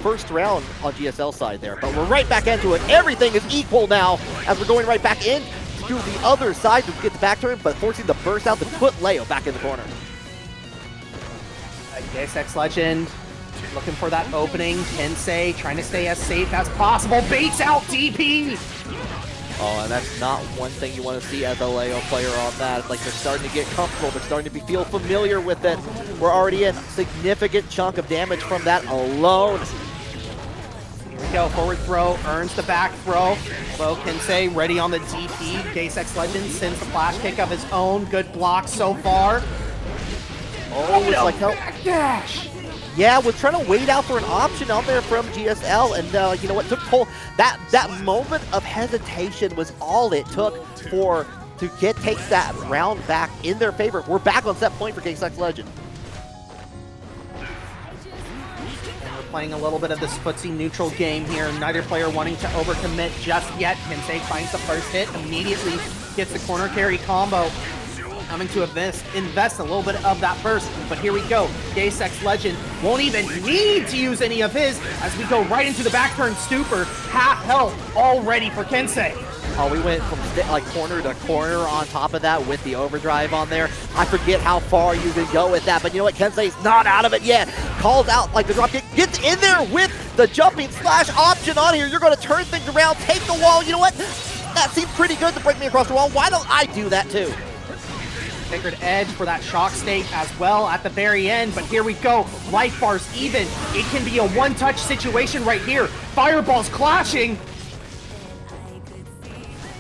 first round on GSL side there. But we're right back into it. Everything is equal now as we're going right back in to the other side to get the back turn, but forcing the burst out to put Leo back in the corner. gaysexlegend looking for that opening. Kensei trying to stay as safe as possible. Baits out DP. Oh, and that's not one thing you want to see as a Leo player on that. It's like they're starting to get comfortable. They're starting to feel familiar with it. We're already in a significant chunk of damage from that alone. Here we go. Forward throw earns the back throw. Although Kensei ready on the DP. gaysexlegend sends the flash kick of his own. Good block so far. Oh, it's like help. Backdash. Yeah, we're trying to wait out for an option out there from GSL, and you know what? Took that moment of hesitation was all it took to take that round back in their favor. We're back on set point for gaysexlegend. And we're playing a little bit of this footsie neutral game here. Neither player wanting to overcommit just yet. Kensei finds the first hit, immediately gets the corner carry combo. Coming to invest a little bit of that burst, but here we go. gaysexlegend won't even need to use any of his as we go right into the back turn stupor. Half health already for Kensei. Oh, we went from corner to corner on top of that with the overdrive on there. I forget how far you can go with that, but you know what? Kensei's not out of it yet. Calls out like the drop kick, gets in there with the jumping slash option on here. You're going to turn things around, take the wall. You know what? That seemed pretty good to break me across the wall. Why don't I do that too? Sacred Edge for that shock state as well at the very end, but here we go. Life bars even. It can be a one-touch situation right here. Fireballs clashing.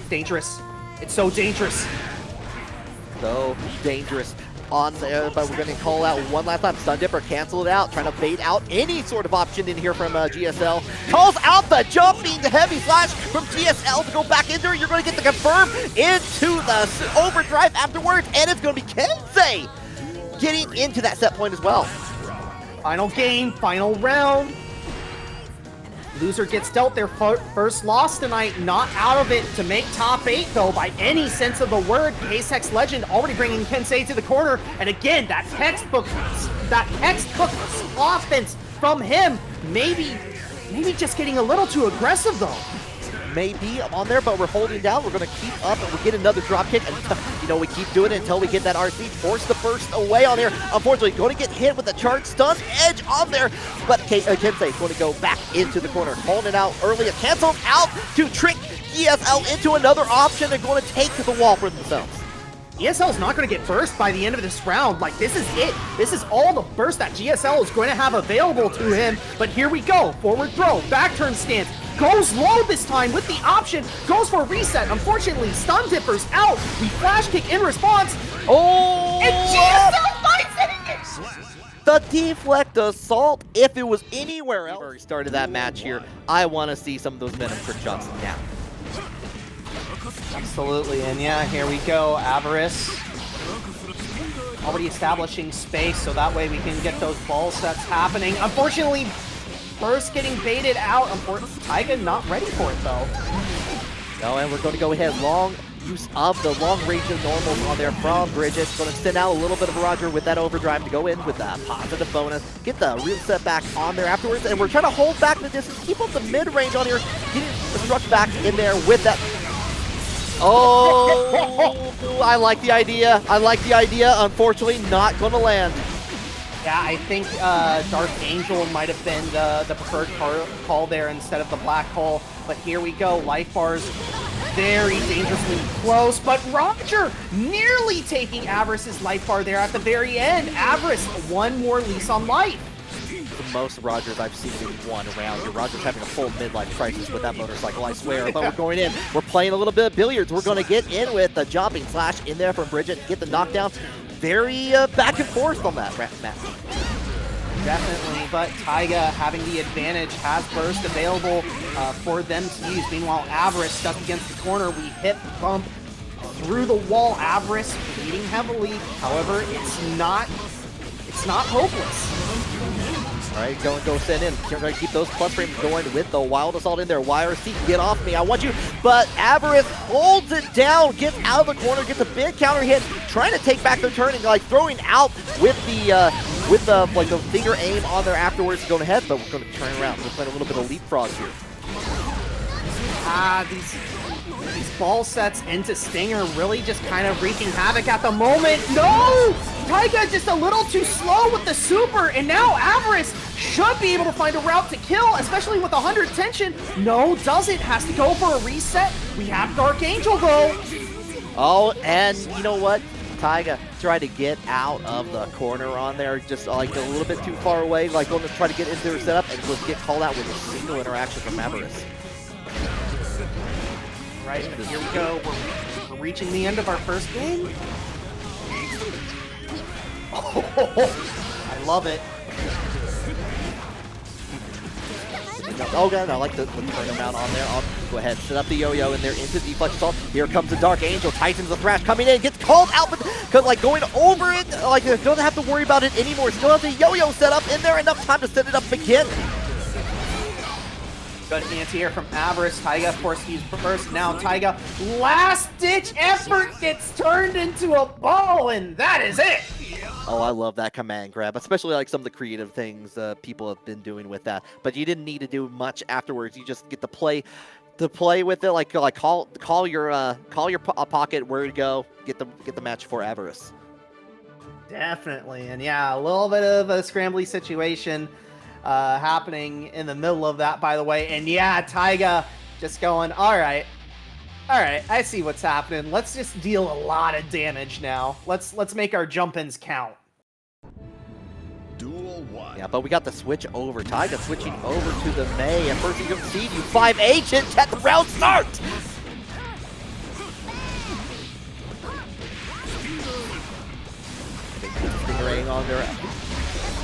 Dangerous. It's so dangerous. So dangerous on there, but we're going to call out one last time. Stun Dipper, cancel it out, trying to bait out any sort of option in here from GSL. Calls out the jumping heavy slash from GSL to go back in there. You're going to get the confirm into the overdrive afterwards, and it's going to be Kensei getting into that set point as well. Final game, final round. Loser gets dealt their first loss tonight, not out of it to make top 8 though by any sense of the word. gaysexlegend already bringing Kensei to the corner, and again that textbook offense from him. Maybe just getting a little too aggressive though. may be on there, but we're holding down. We're going to keep up, and we get another drop kick. And, you know, we keep doing it until we get that RC. Force the burst away on there. Unfortunately, going to get hit with the charge stun edge on there. But Kensei is going to go back into the corner. Holding it out early. It cancels out to trick ESL into another option and going to take the wall for themselves. ESL is not going to get burst by the end of this round. Like, this is it. This is all the burst that GSL is going to have available to him. But here we go. Forward throw, back turn stance. Goes low this time with the option. Goes for a reset. Unfortunately, stun dipper's out. We flash kick in response. Oh! And GSL fights it! The deflect assault, if it was anywhere else. We started that match here. I want to see some of those Venom trick shots now. Absolutely, and yeah, here we go. Avarice already establishing space, so that way we can get those ball sets happening. Unfortunately, burst getting baited out. Unfortunately, Taiga not ready for it though. No, and we're going to go ahead. Long use of the long range of normals on there from Bridget. Going to send out a little bit of Roger with that overdrive to go in with that positive bonus. Get the real set back on there afterwards, and we're trying to hold back the distance. Keep up the mid-range on here. Getting the struck back in there with that. Oh, I like the idea. I like the idea. Unfortunately, not going to land. Yeah, I think Dark Angel might have been the preferred call there instead of the black hole. But here we go. Life bars very dangerously close. But Roger nearly taking Avarice's life bar there at the very end. Avarice, one more lease on life. The most Rogers I've seen in one round. Your Rogers having a full midlife crisis with that motorcycle, I swear. But we're going in. We're playing a little bit of billiards. We're going to get in with the jumping slash in there from Bridget. Get the knockdown. Very back and forth on that match. Definitely, but Taiga having the advantage, has burst available for them to use. Meanwhile, Avarice stuck against the corner. We hit bump through the wall. Avarice bleeding heavily. However, it's not hopeless. All right, go send in. You're going to keep those plus frames going with the Wild Assault in there. YRC, get off me. I want you. But Avarice holds it down, gets out of the corner, gets a big counter hit, trying to take back their turn and like throwing out with the like the finger aim on there afterwards going ahead. But we're going to turn around. We're playing a little bit of leapfrog here. These ball sets into Stinger really just kind of wreaking havoc at the moment. No! Taiga just a little too slow with the super, and now Avarice should be able to find a route to kill, especially with 100 tension. No, doesn't. Has to go for a reset. We have Dark Angel though. Oh, and you know what? Taiga tried to get out of the corner on there, just like a little bit too far away, like going to try to get into their setup and was get called out with a single interaction from Avarice. Right, but here we go. We're reaching the end of our first game. Oh, I love it. Oh god, I like the turnaround on there. I'll go ahead, set up the yo-yo in there into deflect assault. Here comes the Dark Angel, tightens the thrash coming in, gets called out, but cause like going over it, like don't have to worry about it anymore. Still have the yo-yo set up in there, enough time to set it up again. Good anti-air from Avarice. Taiga forced to use burst. Now Taiga, last-ditch effort gets turned into a ball, and that is it. Oh, I love that command grab, especially like some of the creative things people have been doing with that. But you didn't need to do much afterwards. You just get to play with it, like call your pocket where to go, get the match for Avarice. Definitely, and yeah, a little bit of a scrambly situation happening in the middle of that, by the way. And yeah, Taiga just going, all right, I see what's happening. Let's just deal a lot of damage now. Let's make our jump-ins count. Duel 1. Yeah, but we got the switch over. Taiga switching over to the Mei, and first you can see you 5H and let the round start. Stingerang on there.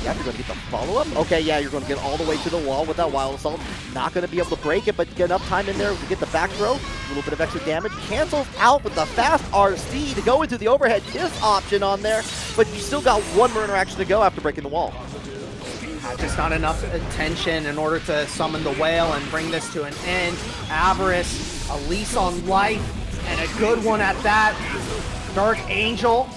Yeah, you're going to get the follow-up. Okay, yeah, you're going to get all the way to the wall with that Wild Assault. Not going to be able to break it, but get enough time in there to get the back throw. A little bit of extra damage. Cancels out with the fast RC to go into the overhead kiss option on there, but you still got one more interaction to go after breaking the wall. Just not enough attention in order to summon the whale and bring this to an end. Avarice, a lease on life, and a good one at that. Dark Angel.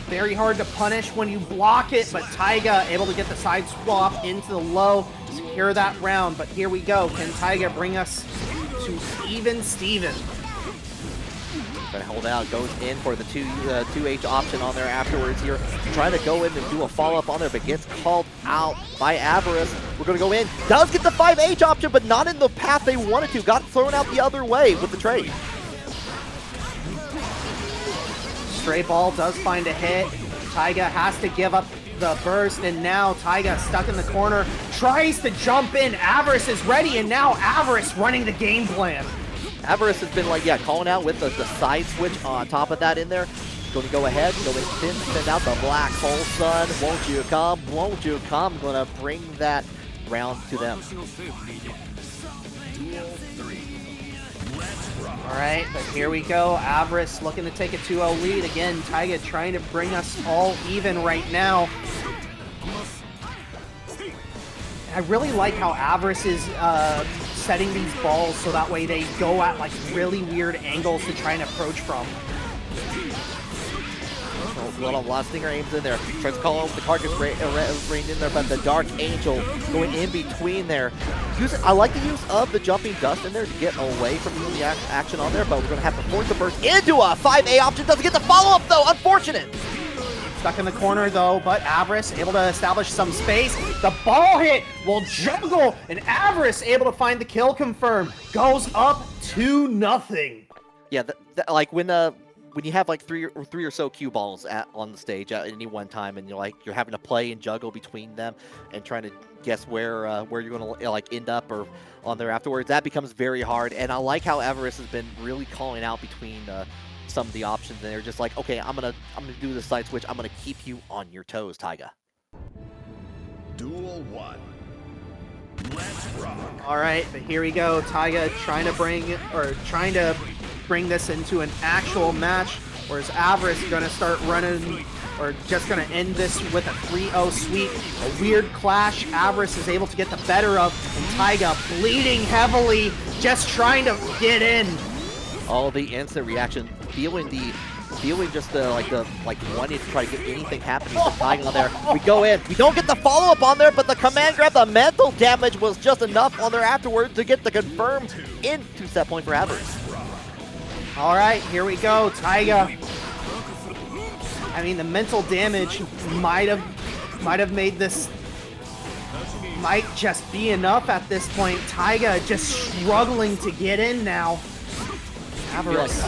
Very hard to punish when you block it, but Taiga able to get the side swap into the low to secure that round. But here we go. Can Taiga bring us to even Steven. Trying to hold out, goes in for the 2H option on there afterwards here. Trying to go in and do a follow-up on there, but gets called out by Avarice. We're going to go in. Does get the 5H option, but not in the path they wanted to. Got thrown out the other way with the trade. Stray ball does find a hit. Taiga has to give up the burst, and now Taiga stuck in the corner. Tries to jump in. Avarice is ready, and now Avarice running the game plan. Avarice has been like, yeah, calling out with the side switch on top of that in there. Going to go ahead, go in, send out the black hole, son. Won't you come? Won't you come? Going to bring that round to them. All right, but here we go. Avarice looking to take a 2-0 lead. Again, Taiga trying to bring us all even right now. I really like how Avarice is setting these balls so that way they go at like really weird angles to try and approach from. A lot of Stinger aims in there. Tries to call out the carcass rain in there, but the Dark Angel going in between there. I like the use of the jumping dust in there to get away from the action on there, but we're going to have to force the burst into a 5A option. Doesn't get the follow-up though, unfortunate. Stuck in the corner though, but Avarice able to establish some space. The ball hit will juggle, and Avarice able to find the kill confirm. Goes up 2-0. Yeah, like when you have like three or so cue balls on the stage at any one time, and you're having to play and juggle between them and trying to guess where you're going to like end up or on there afterwards, that becomes very hard. And I like how Avarice has been really calling out between some of the options, and they're just like, okay, I'm gonna do the side switch. I'm gonna keep you on your toes, Taiga. Duel 1. Let's rock. All right, but here we go. Taiga trying to bring this into an actual match, whereas Avarice gonna start running, or just gonna end this with a 3-0 sweep. A weird clash. Avarice is able to get the better of, and Taiga bleeding heavily, just trying to get in. All the instant reaction, feeling just the wanting to try to get anything happening to Taiga on there. We go in, we don't get the follow-up on there, but the command grab, the mental damage was just enough on there afterwards to get the confirm into set point for Avarice. All right, here we go, Taiga. I mean, the mental damage might have made this, might just be enough at this point. Taiga just struggling to get in now. Avarice.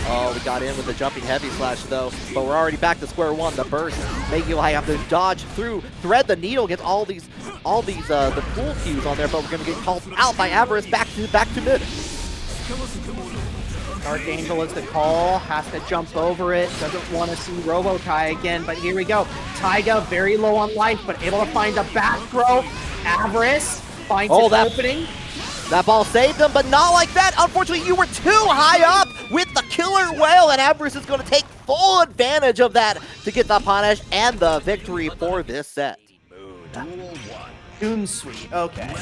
Oh, we got in with the jumping heavy slash though, but we're already back to square one. The burst, making you have to dodge through, thread the needle, get all these the pool cues on there, but we're gonna get called out by Avarice back to mid. Dark Angel is the call, has to jump over it, doesn't want to see Robotai again, but here we go. Taiga very low on life, but able to find the back throw. Avarice finds an opening. That ball saved him, but not like that. Unfortunately, you were too high up with the killer whale, and Avarice is going to take full advantage of that to get the punish and the victory for this set. Shunsui, okay.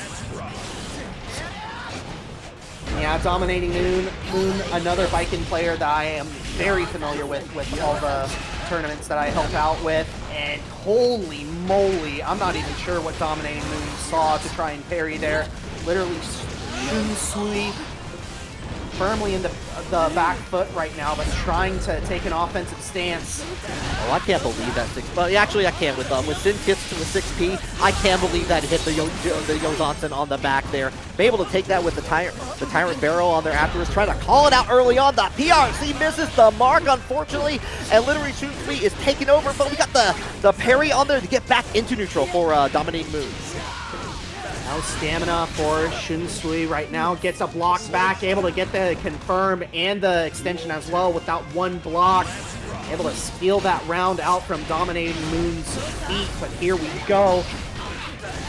Yeah, dominating Moon, another Baiken player that I am very familiar with all the tournaments that I help out with, and holy moly, I'm not even sure what dominating Moon saw to try and parry there. Literally Shunsui firmly in the back foot right now, but trying to take an offensive stance. Oh, I can't believe that but actually I can with Sin gets to the 6P. I can't believe that hit the Yozansen on the back there. Be able to take that with the Tyrant Barrel on there afterwards, trying to call it out early on. The PRC misses the mark, unfortunately, and LiterallyShunsui is taking over, but we got the parry on there to get back into neutral for Dominating Moon. No stamina for Shunsui right now. Gets a block back, able to get the confirm and the extension as well without one block. Able to steal that round out from Dominating Moon's feet, but here we go.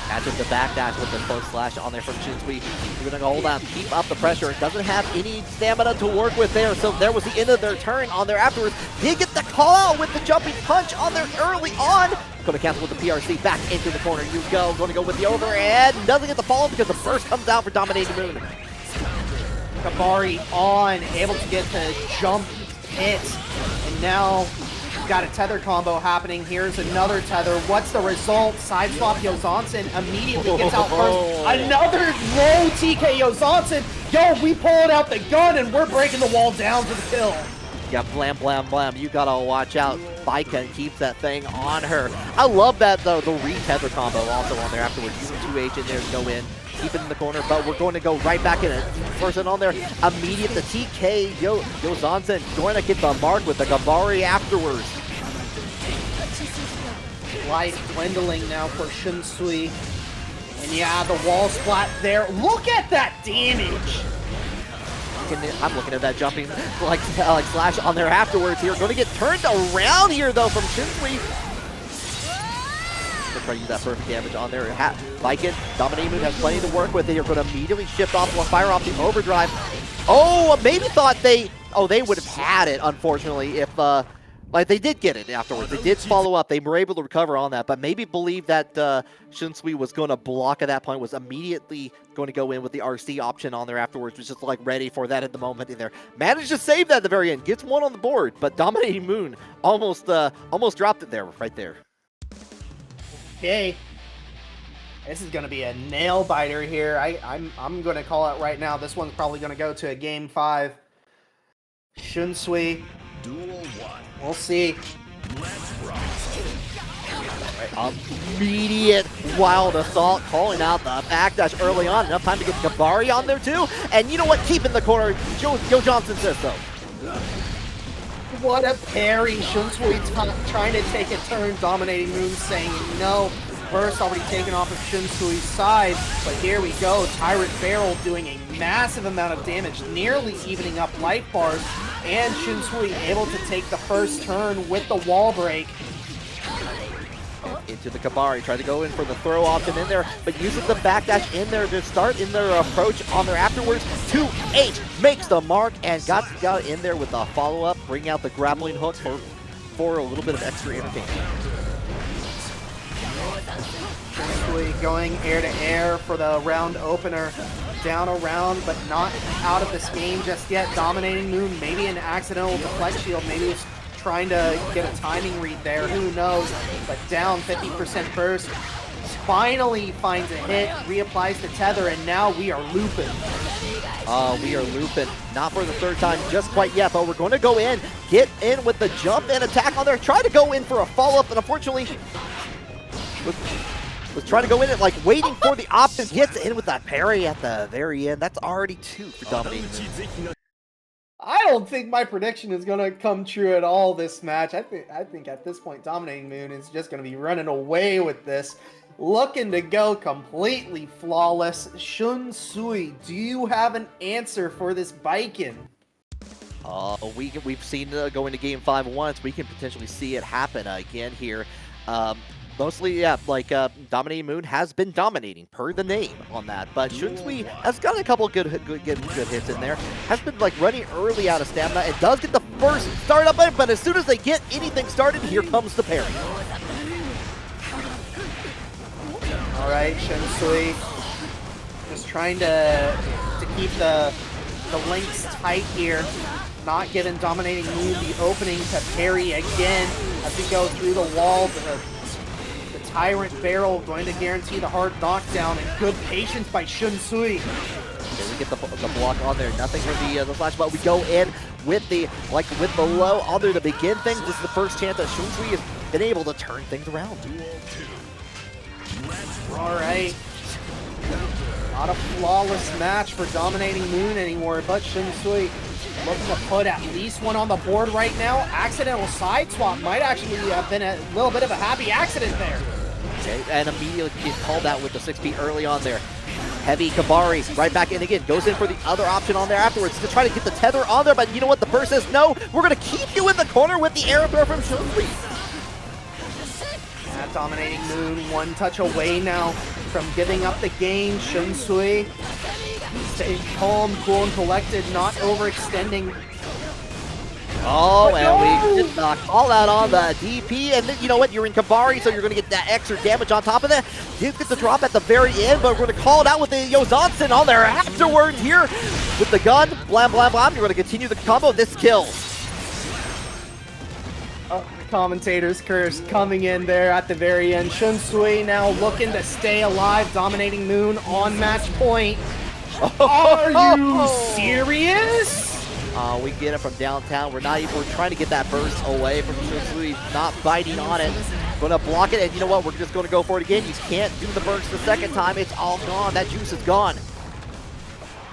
Catches the backdash with the close slash on there from Shunsui. We're going to hold on, keep up the pressure. It doesn't have any stamina to work with there, so there was the end of their turn on there afterwards. Did get the call out with the jumping punch on there early on. Going to cancel with the PRC back into the corner. You go. Going to go with the overhead. Doesn't get the follow because the burst comes out for Dominating Moon. Kabari on, able to get the jump hit, and now got a tether combo happening. Here's another tether. What's the result? Side swap Yozansen immediately gets out first. Another low TK Yozansen yo, we pulled out the gun and we're breaking the wall down for the kill. Yeah, blam, blam, blam. You gotta watch out. Baiken keeps that thing on her. I love that, though, the re-tether combo also on there afterwards. Using 2H in there to go in, keep it in the corner, but we're going to go right back in it. Person on there, immediate, the TK, Yo Zonson going to get the mark with the Gabari afterwards. Life dwindling now for Shunsui. And yeah, the wall splat there. Look at that damage! I'm looking at that jumping like slash on there afterwards here. Going to get turned around here though from Shunsui. They're trying to use that perfect damage on there. Baiken, Dominating Moon has plenty to work with. They are going to immediately shift off, fire off the overdrive. Oh, maybe thought they would have had it, unfortunately, if like they did get it afterwards. They did follow up. They were able to recover on that, but maybe believe that Shunsui was going to block at that point, was immediately going to go in with the RC option on there afterwards, was just like ready for that at the moment in there. Managed to save that at the very end, gets one on the board, but Dominating Moon almost dropped it there, right there. Okay. This is going to be a nail biter here. I'm going to call it right now. This one's probably going to go to a game 5. Shunsui. Duel 1. We'll see. Let's rock. Right, immediate wild assault, calling out the backdash early on. Enough time to get Gabari on there too. And you know what? Keep in the corner. Joe Johnson says so. What a parry. Shunsui trying to take a turn. Dominating Moon saying no. Burst already taken off of Shunsui's side, but here we go. Tyrant Barrel doing a massive amount of damage, nearly evening up life bars, and Shunsui able to take the first turn with the wall break. Into the Gabari, tried to go in for the throw option in there, but using the backdash in there to start in their approach on there afterwards. 2H makes the mark and got in there with the follow-up, bring out the grappling hook for a little bit of extra entertainment. Shunsui going air to air for the round opener. Down around, but not out of this game just yet. Dominating Moon, maybe an accidental deflect shield, maybe was trying to get a timing read there, who knows, but down 50% burst. Finally finds a hit, reapplies the tether, and now we are looping. We are looping, not for the third time just quite yet, but we're going to go in, get in with the jump and attack on there, try to go in for a follow-up, and unfortunately, was trying to go in and like waiting for the option, gets in with that parry at the very end. That's already 2 for Dominating Moon. I don't think my prediction is going to come true at all this match. I think at this point, Dominating Moon is just going to be running away with this. Looking to go completely flawless. Shunsui, do you have an answer for this Baiken? We've seen go into game 5 once. We can potentially see it happen again here. Mostly, yeah, like Dominating Moon has been dominating per the name on that, but Shunsui has got a couple good hits in there. Has been like running early out of stamina. It does get the first start up, but as soon as they get anything started, here comes the parry. All right, Shunsui just trying to keep the links tight here. Not giving Dominating Moon the opening to parry again as we go through the wall. The Tyrant Barrel going to guarantee the hard knockdown, and good patience by Shunsui. Okay, we get the block on there. Nothing for the flash, but we go in with the low on there to begin things. This is the first chance that Shunsui has been able to turn things around. All right. Not a flawless match for Dominating Moon anymore, but Shunsui looking to put at least one on the board right now. Accidental side swap might actually have been a little bit of a happy accident there. Okay, and immediately get called out with the 6B early on there. Heavy Kabari right back in again. Goes in for the other option on there afterwards to try to get the tether on there, but you know what? The burst says, no, we're going to keep you in the corner with the arrow throw from Shunsui. Dominating Moon one touch away now from giving up the game. Shunsui staying calm, cool, and collected, not overextending. Oh, and we did not call out on the DP, and then you know what? You're in Kabari, so you're going to get that extra damage on top of that. Did get the drop at the very end, but we're going to call it out with the Yozansen on there afterwards here with the gun. Blam, blam, blam. You're going to continue the combo. This kills. Commentators curse coming in there at the very end. Shunsui now looking to stay alive. Dominating Moon on match point. Are you serious? We get it from downtown. We're trying to get that burst away from Shunsui, not biting on it. Gonna block it, and you know what? We're just gonna go for it again. You can't do the burst the second time. It's all gone. That juice is gone.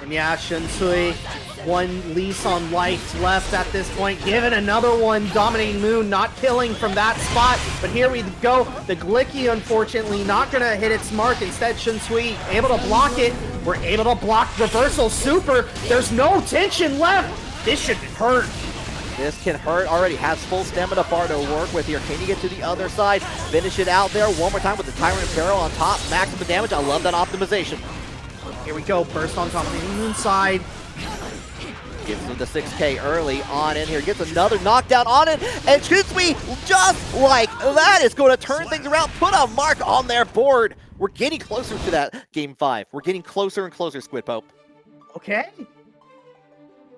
And yeah, Shunsui, one lease on life left at this point. Given another one, Dominating Moon not killing from that spot. But here we go. The Glicky, unfortunately, not going to hit its mark. Instead, Shunsui able to block it. We're able to block reversal super. There's no tension left. This should hurt. This can hurt already. Has full stamina bar to work with here. Can you get to the other side? Finish it out there one more time with the Tyrant Pharaoh on top. Maximum damage. I love that optimization. Here we go. Burst on Dominating Moon side. Gives him the 6K early on in here. Gets another knockdown on it. And Shunsui, just like that, is going to turn things around. Put a mark on their board. We're getting closer to that Game 5. We're getting closer and closer, Squid Pope. Okay.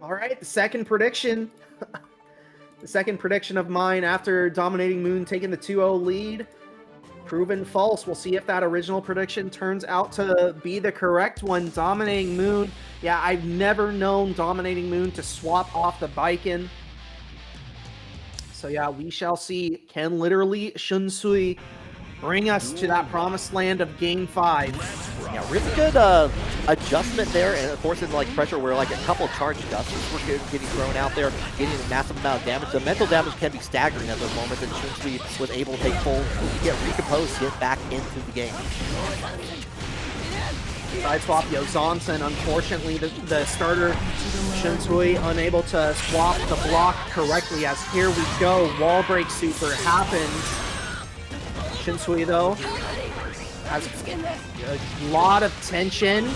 All right. The second prediction. The second prediction of mine after Dominating Moon taking the 2-0 lead. Proven false. We'll see if that original prediction turns out to be the correct one. Dominating Moon. Yeah, I've never known Dominating Moon to swap off the Baiken. So yeah, we shall see. Can LiterallyShunsui bring us to that promised land of Game 5? Yeah, really good adjustment there, and of course in like pressure where like a couple charge adjustments were getting thrown out there, getting a massive amount of damage. The mental damage can be staggering at those moments, and Shunsui was able to take full, get recomposed, get back into the game. Side swap Yozansen, unfortunately the starter Shunsui unable to swap the block correctly, as here we go, wall break super happens. Shunsui though has a lot of tension.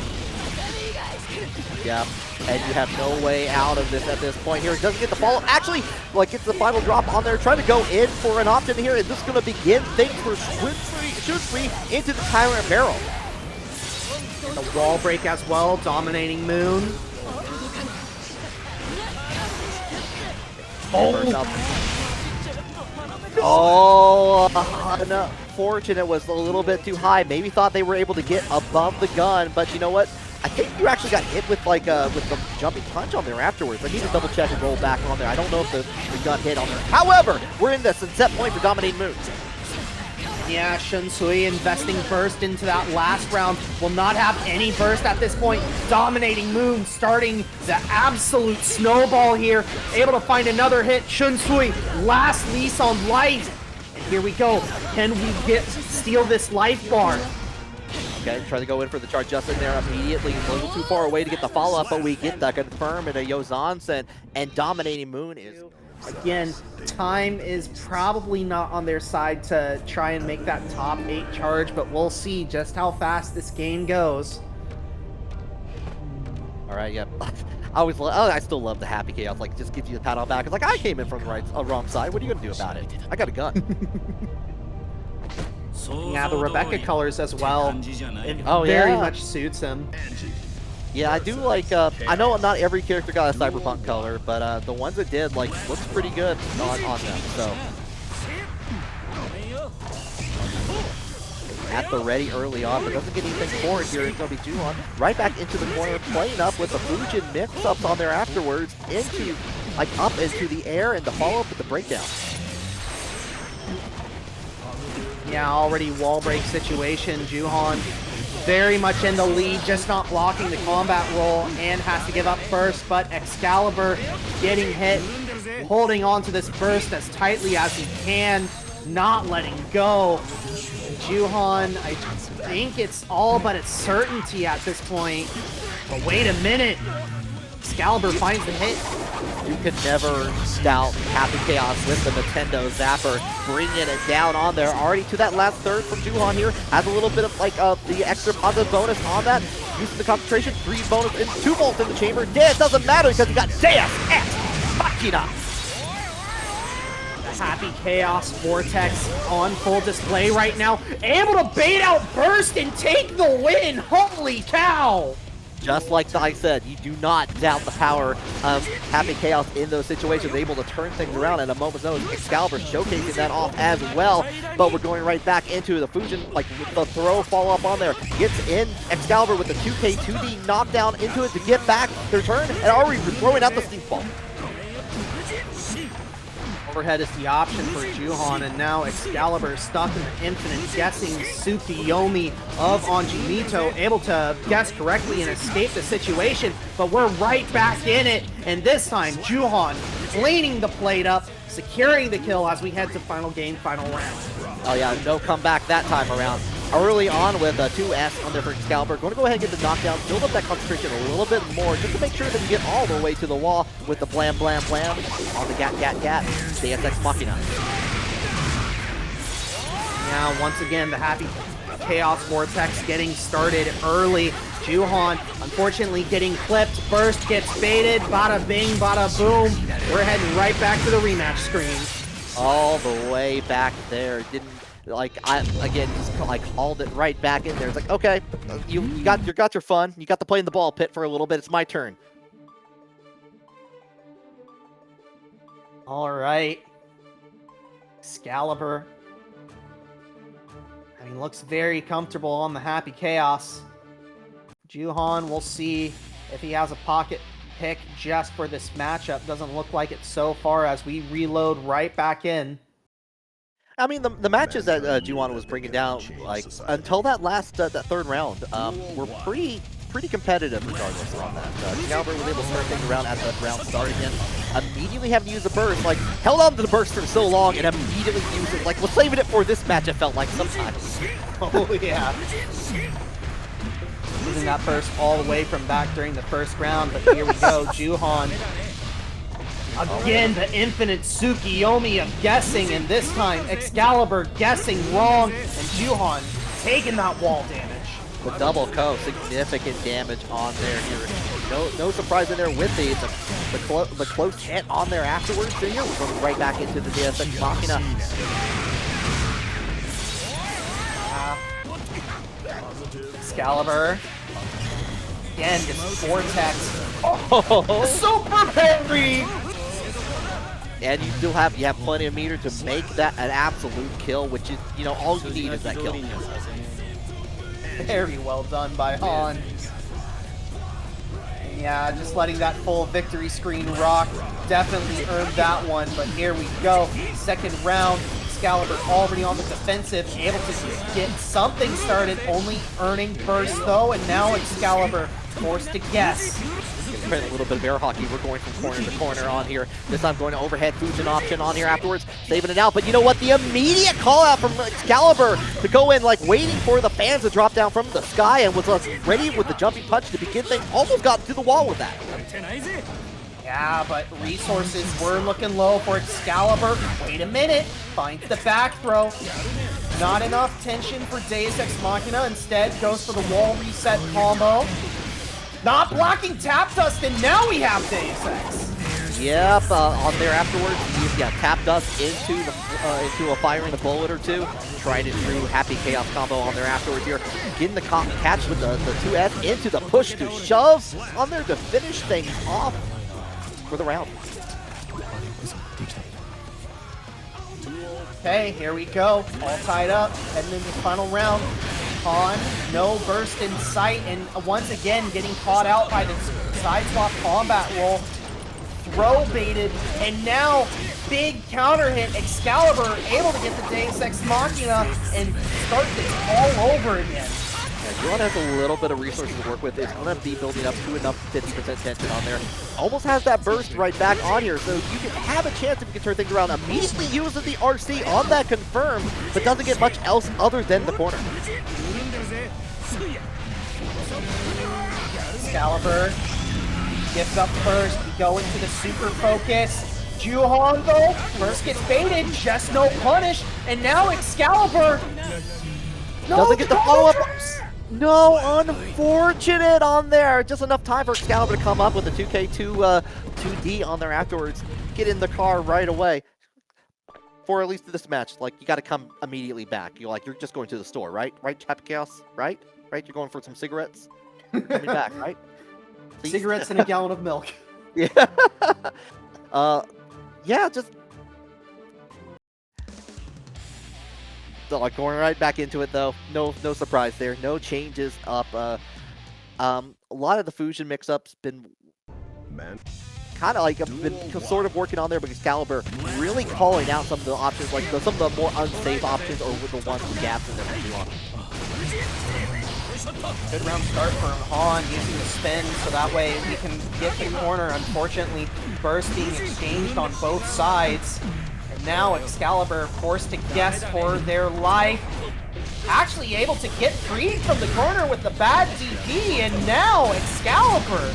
Yeah, and you have no way out of this at this point here. It doesn't get the follow. Actually, like gets the final drop on there, trying to go in for an option here. Is this going to begin things for Shunsui into the Tyrant Barrel? The wall break as well, Dominating Moon. Oh, unfortunate, was a little bit too high. Maybe thought they were able to get above the gun, but you know what? I think you actually got hit with like with the jumping punch on there afterwards. I need to double check and roll back on there. I don't know if the gun hit on there. However, we're in this and set point for Dominating Moon. Yeah, Shunsui investing burst into that last round. Will not have any burst at this point. Dominating Moon starting the absolute snowball here. Able to find another hit. Shunsui, last lease on life. And here we go. Can we steal this life bar? Okay, try to go in for the charge just in there immediately. A little too far away to get the follow-up, but we get the confirm and a Yozansen, and Dominating Moon is... Again, time is probably not on their side to try and make that top 8 charge, but we'll see just how fast this game goes. All right, yeah. I still love the happy chaos. Like, just gives you a pat on the back. It's like, I came in from the wrong side. What are you gonna do about it? I got a gun. Yeah, the Rebecca colors as well. It very much suits him. Yeah, I do like, I know not every character got a cyberpunk color, but the ones that did, like, looks pretty good on them, so. At the ready early on, but doesn't get anything forward here. It's going to be Joohan right back into the corner, playing up with the Fujin mix-ups on there afterwards, into, like, up into the air, and the follow-up with the breakdown. Yeah, already wall break situation. Joohan very much in the lead, just not blocking the combat roll, and has to give up first, but Excalibur getting hit, holding on to this burst as tightly as he can, not letting go. Joohan, I think it's all but it's certainty at this point, but wait a minute, Excalibur finds the hit. You could never stout Happy Chaos with the Nintendo Zapper, bringing it down on there. Already to that last third from Joohan here. Has a little bit of like the extra positive bonus on that. Using the concentration, 3 bonus and 2 bolts in the chamber. Dead doesn't matter because he got Deus Ex Machina. The Happy Chaos Vortex on full display right now. Able to bait out Burst and take the win. Holy cow! just like I said, you do not doubt the power of Happy Chaos in those situations, able to turn things around at a moment's notice. Excalibur showcasing that off as well, but we're going right back into the Fujin, like the throw follow-up on there. Gets in Excalibur with the 2K, 2D knockdown into it to get back their turn, and Ari throwing out the Stink Ball. Overhead is the option for Joohan, and now Excalibur stuck in the infinite, guessing Tsukiyomi of Anji Mito, able to guess correctly and escape the situation, but we're right back in it, and this time Joohan cleaning the plate up, securing the kill as we head to final game, final round. Oh yeah, no comeback that time around. Early on with a 2S on there for Excalibur. Going to go ahead and get the knockdown, build up that concentration a little bit more, just to make sure that we get all the way to the wall with the blam, blam, blam on the gat, Deus Ex Machina. Now, once again, the Happy Chaos Vortex getting started early. Joohan, unfortunately, getting clipped. Burst gets baited. Bada bing, bada boom. We're heading right back to the rematch screen. All the way back there. Didn't, like, I, again, just like hauled it right back in there. It's like, okay, you got your fun. You got to play in the ball pit for a little bit. It's my turn. All right. Excalibur. I mean, looks very comfortable on the Happy Chaos. Joohan, we'll see if he has a pocket pick just for this matchup. Doesn't look like it so far as we reload right back in. I mean, the matches that Joohan was bringing down, like, until that last, that third round, were pretty competitive regardless on that. Excalibur was able to start things around as that round started again. Immediately having to use the burst, like, held on to the burst for so long and immediately used it. Like, was saving it for this match, it felt like sometimes. Oh, yeah. Using that burst all the way from back during the first round, but here we go, Joohan. Again, the infinite Tsukiyomi of guessing, and this time Excalibur guessing wrong, and Joohan taking that wall damage. The double co, significant damage on there here. No surprise in there with the close hit on there afterwards. So here we're going right back into the Deus Ex Machina. Excalibur. Again, just Vortex. Oh, super parry! And you still have plenty of meter to make that an absolute kill, which is, you know, all you need is that kill. Very well done by Han. Yeah, just letting that full victory screen rock definitely earned that one, but here we go. Second round, Excalibur already on the defensive, able to get something started, only earning burst though, and now Excalibur forced to guess. A little bit of air hockey. We're going from corner to corner on here. This time going to overhead Fujin option on here afterwards, saving it out. But you know what? The immediate call out from Excalibur to go in, like waiting for the fans to drop down from the sky, and was ready with the jumping punch to begin things. Almost got to the wall with that. Yeah, but resources were looking low for Excalibur. Wait a minute. Finds the back throw. Not enough tension for Deus Ex Machina. Instead, goes for the wall reset combo. Not blocking Tap Dust, and now we have Deus Ex. Yep, on there afterwards, Tap Dust into a firing the bullet or two. Tried and true Happy Chaos combo on there afterwards here. Getting the catch with the 2S into the push to shove on there to finish things off for the round. Okay, here we go. All tied up, heading into the final round. Han, no burst in sight, and once again getting caught out by the side swap combat roll. Throw baited, and now big counter hit. Excalibur able to get the Deus Ex Machina and start this all over again. Joohan has a little bit of resources to work with. It's going to be building up to enough 50% tension on there. Almost has that burst right back on here, so you can have a chance if you can turn things around. Immediately uses the RC on that confirm, but doesn't get much else other than the corner. Excalibur gets up first. We go into the super focus. Joohan though, first gets baited, just no punish, and now Excalibur doesn't get the follow-up. No, unfortunate on there. Just enough time for Excalibur to come up with the 2K, 2D on there afterwards. Get in the car right away. For at least this match, like, you got to come immediately back. You're just going to the store, right? Right, Happy Chaos? Right? You're going for some cigarettes? Coming back, right? Please. Cigarettes and a gallon of milk. Yeah. Yeah, just like going right back into it though. No surprise there. No changes up. A lot of the fusion mix-ups been kind of like been sort of working on there, but Excalibur really calling out some of the options, like some of the more unsafe options, or with the ones with gaps in them that you want. Good round start for Han, using the spin so that way we can get the corner. Unfortunately, burst being exchanged on both sides. And now Excalibur forced to guess for their life. Actually able to get free from the corner with the bad DP, and now Excalibur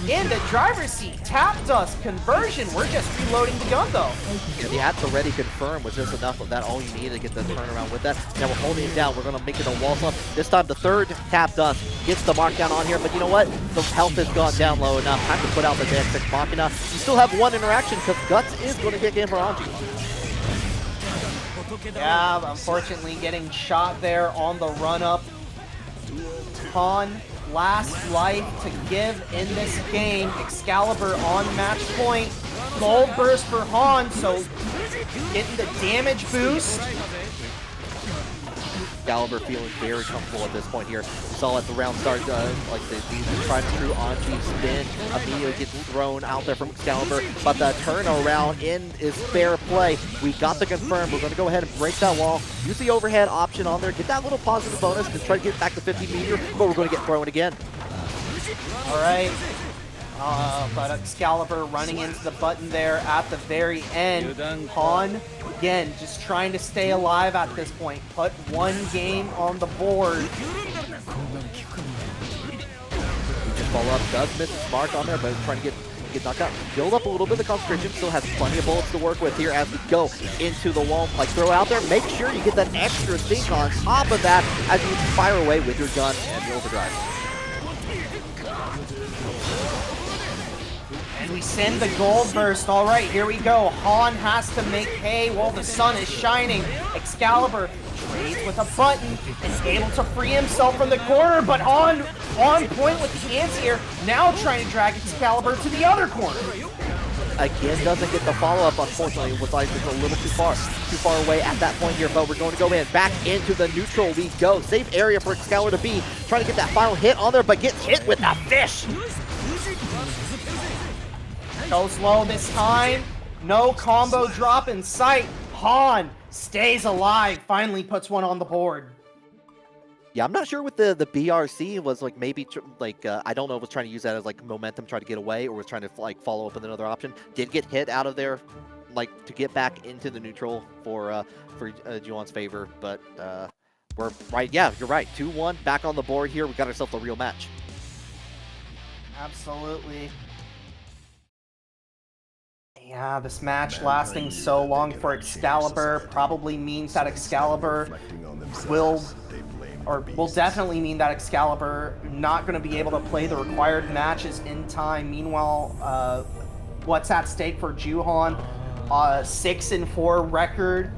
in the driver's seat. Tap dust conversion. We're just reloading the gun though. Yeah, the at the ready confirm was just enough of that. All you needed to get the turnaround with that. Now we're holding it down. We're going to make it a wall slump. This time the third tap dust gets the markdown on here, but you know what? The health has gone down low enough. Time to put out the Dex Ex Machina. You still have one interaction because Guts is going to get in for Anji. Yeah, unfortunately getting shot there on the run up. Han, last life to give in this game. Excalibur on match point. Gold burst for Han, so getting the damage boost. Excalibur feeling very comfortable at this point here. We saw at the round start, like these tried and true Anji spin immediately gets thrown out there from Excalibur, but the turnaround in is fair play. We got the confirm. We're going to go ahead and break that wall, use the overhead option on there, get that little positive bonus to try to get back to 50 meter, but we're going to get thrown again. All right. But Excalibur running into the button there at the very end. Han, again, just trying to stay alive at this point. Put one game on the board. Follow up does miss its mark on there, but trying to get knocked out. Build up a little bit of the concentration. Still has plenty of bullets to work with here as we go into the wall. Like throw out there. Make sure you get that extra sync on top of that as you fire away with your gun and the overdrive. And we send the gold burst. All right, here we go. Han has to make hay while the sun is shining. Excalibur trades with a button and is able to free himself from the corner, but Han on point with the anti-air, now trying to drag Excalibur to the other corner. Again, doesn't get the follow-up, unfortunately. It was like it's a little too far away at that point here, but we're going to go in. Back into the neutral we go. Safe area for Excalibur to be. Trying to get that final hit on there, but gets hit with the fish. Goes low this time. No combo drop in sight. Han stays alive. Finally puts one on the board. Yeah, I'm not sure what the BRC was like. Maybe I don't know if it was trying to use that as like momentum, try to get away, or was trying to like follow up with another option. Did get hit out of there, like to get back into the neutral for Joohan's favor. But we're right. Yeah, you're right. 2-1 back on the board here. We got ourselves a real match. Absolutely. Yeah, this match lasting so long for Excalibur probably means that Excalibur will definitely mean that Excalibur not going to be able to play the required matches in time. Meanwhile, what's at stake for Joohan? 6-4 record.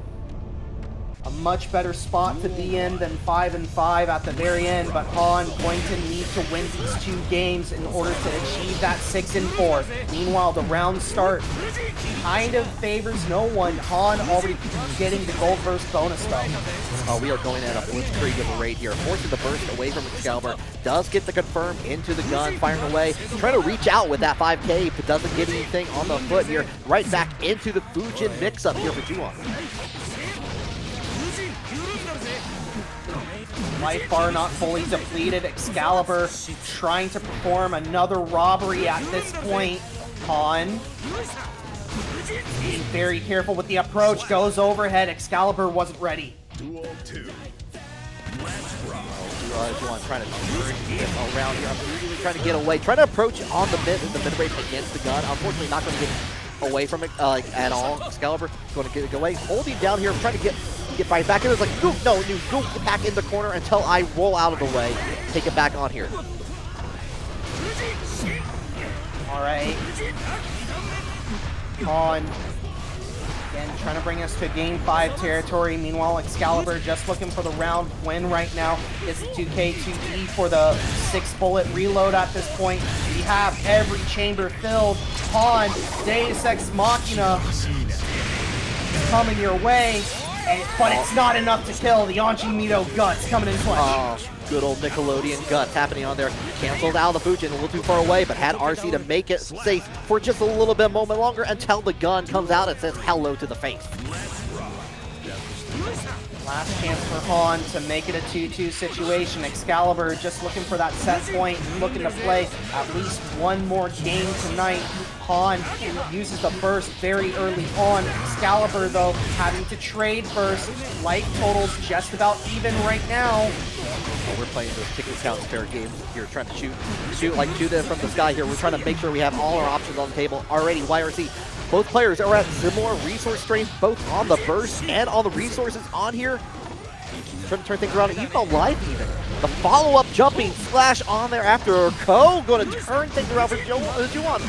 A much better spot to be in than 5-5 at the very end, but Han going to need to win these 2 games in order to achieve that 6-4. Meanwhile, the round start kind of favors no one. Han already getting the gold burst bonus though. We are going at a blitzkrieg of a rate here. Forcing the burst away from Excalibur. Does get the confirm into the gun, firing away. Trying to reach out with that 5K, but doesn't get anything on the foot here. Right back into the Fujin mix-up here for Joohan. Life bar not fully depleted. Excalibur trying to perform another robbery at this point. Han being very careful with the approach. Goes overhead. Excalibur wasn't ready. Duel 2. Joohan trying to turn him around here. Immediately trying to get away. Trying to approach on the mid-range against the gun. Unfortunately, not going to get away from it at all. Excalibur going to get away. Holding down here, trying to get right back in. It's like, go get back in the corner until I roll out of the way. Take it back on here. All right. Han and trying to bring us to game 5 territory. Meanwhile, Excalibur just looking for the round win right now. It's 2K, 2E for the 6-bullet reload at this point. We have every chamber filled. Han, Deus Ex Machina coming your way, but it's not enough to kill. The Anji Mito guts coming in clutch. Oh, good old Nickelodeon guts happening on there. Canceled out of the Fujin, a little too far away, but had RC to make it safe for just a little bit moment longer until the gun comes out and says hello to the face. Last chance for Han to make it a 2-2 situation. Excalibur just looking for that set point, looking to play at least one more game tonight. Han uses the burst very early on. Excalibur, though, having to trade first. Life totals just about even right now. Well, we're playing those ticket count fair games here, trying to shoot it from the sky here. We're trying to make sure we have all our options on the table already. YRC, both players are at similar resource strength, both on the burst and on the resources on here. Trying to turn things around, even on life even. The follow-up jumping slash on there after Ko, going to turn things around for Joohan.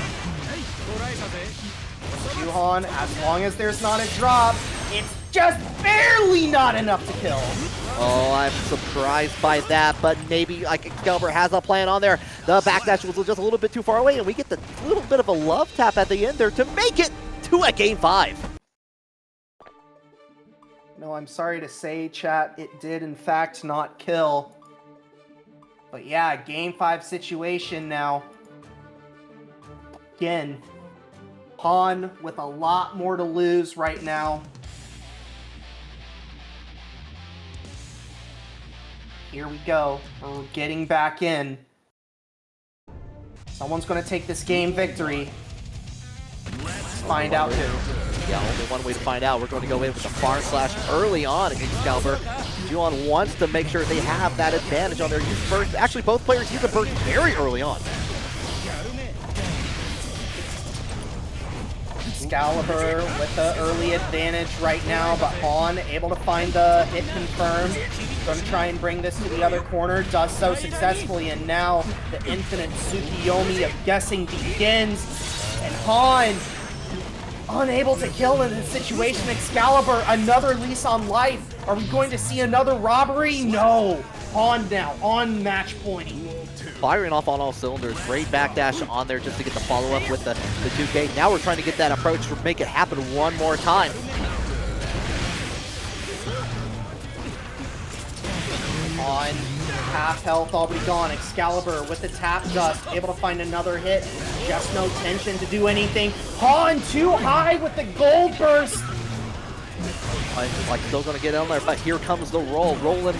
Joohan, as long as there's not a drop, it's just barely not enough to kill. Oh, I'm surprised by that, but maybe like Excalibur has a plan on there. The backdash was just a little bit too far away, and we get the little bit of a love tap at the end there to make it to a game 5. No, I'm sorry to say, chat, it did in fact not kill. But yeah, game 5 situation now. Again, Han with a lot more to lose right now. Here we go. We're getting back in. Someone's going to take this game victory. Let's find out who. Yeah, only one way to find out. We're going to go in with the far slash early on against Excalibur. Joohan wants to make sure they have that advantage on their use burst. Actually, both players use a burst very early on. Excalibur with the early advantage right now, but Han able to find the hit confirmed. Going to try and bring this to the other corner, does so successfully, and now the infinite Tsukiyomi of guessing begins. And Han unable to kill in this situation. Excalibur, another lease on life. Are we going to see another robbery? No. Han now on match point. Firing off on all cylinders. Great backdash on there just to get the follow-up with the 2K. Now we're trying to get that approach to make it happen one more time. On half health already gone. Excalibur with the tap dust, able to find another hit. Just no tension to do anything. Han too high with the gold burst. Like still gonna get on there, but here comes the roll. Rolling. With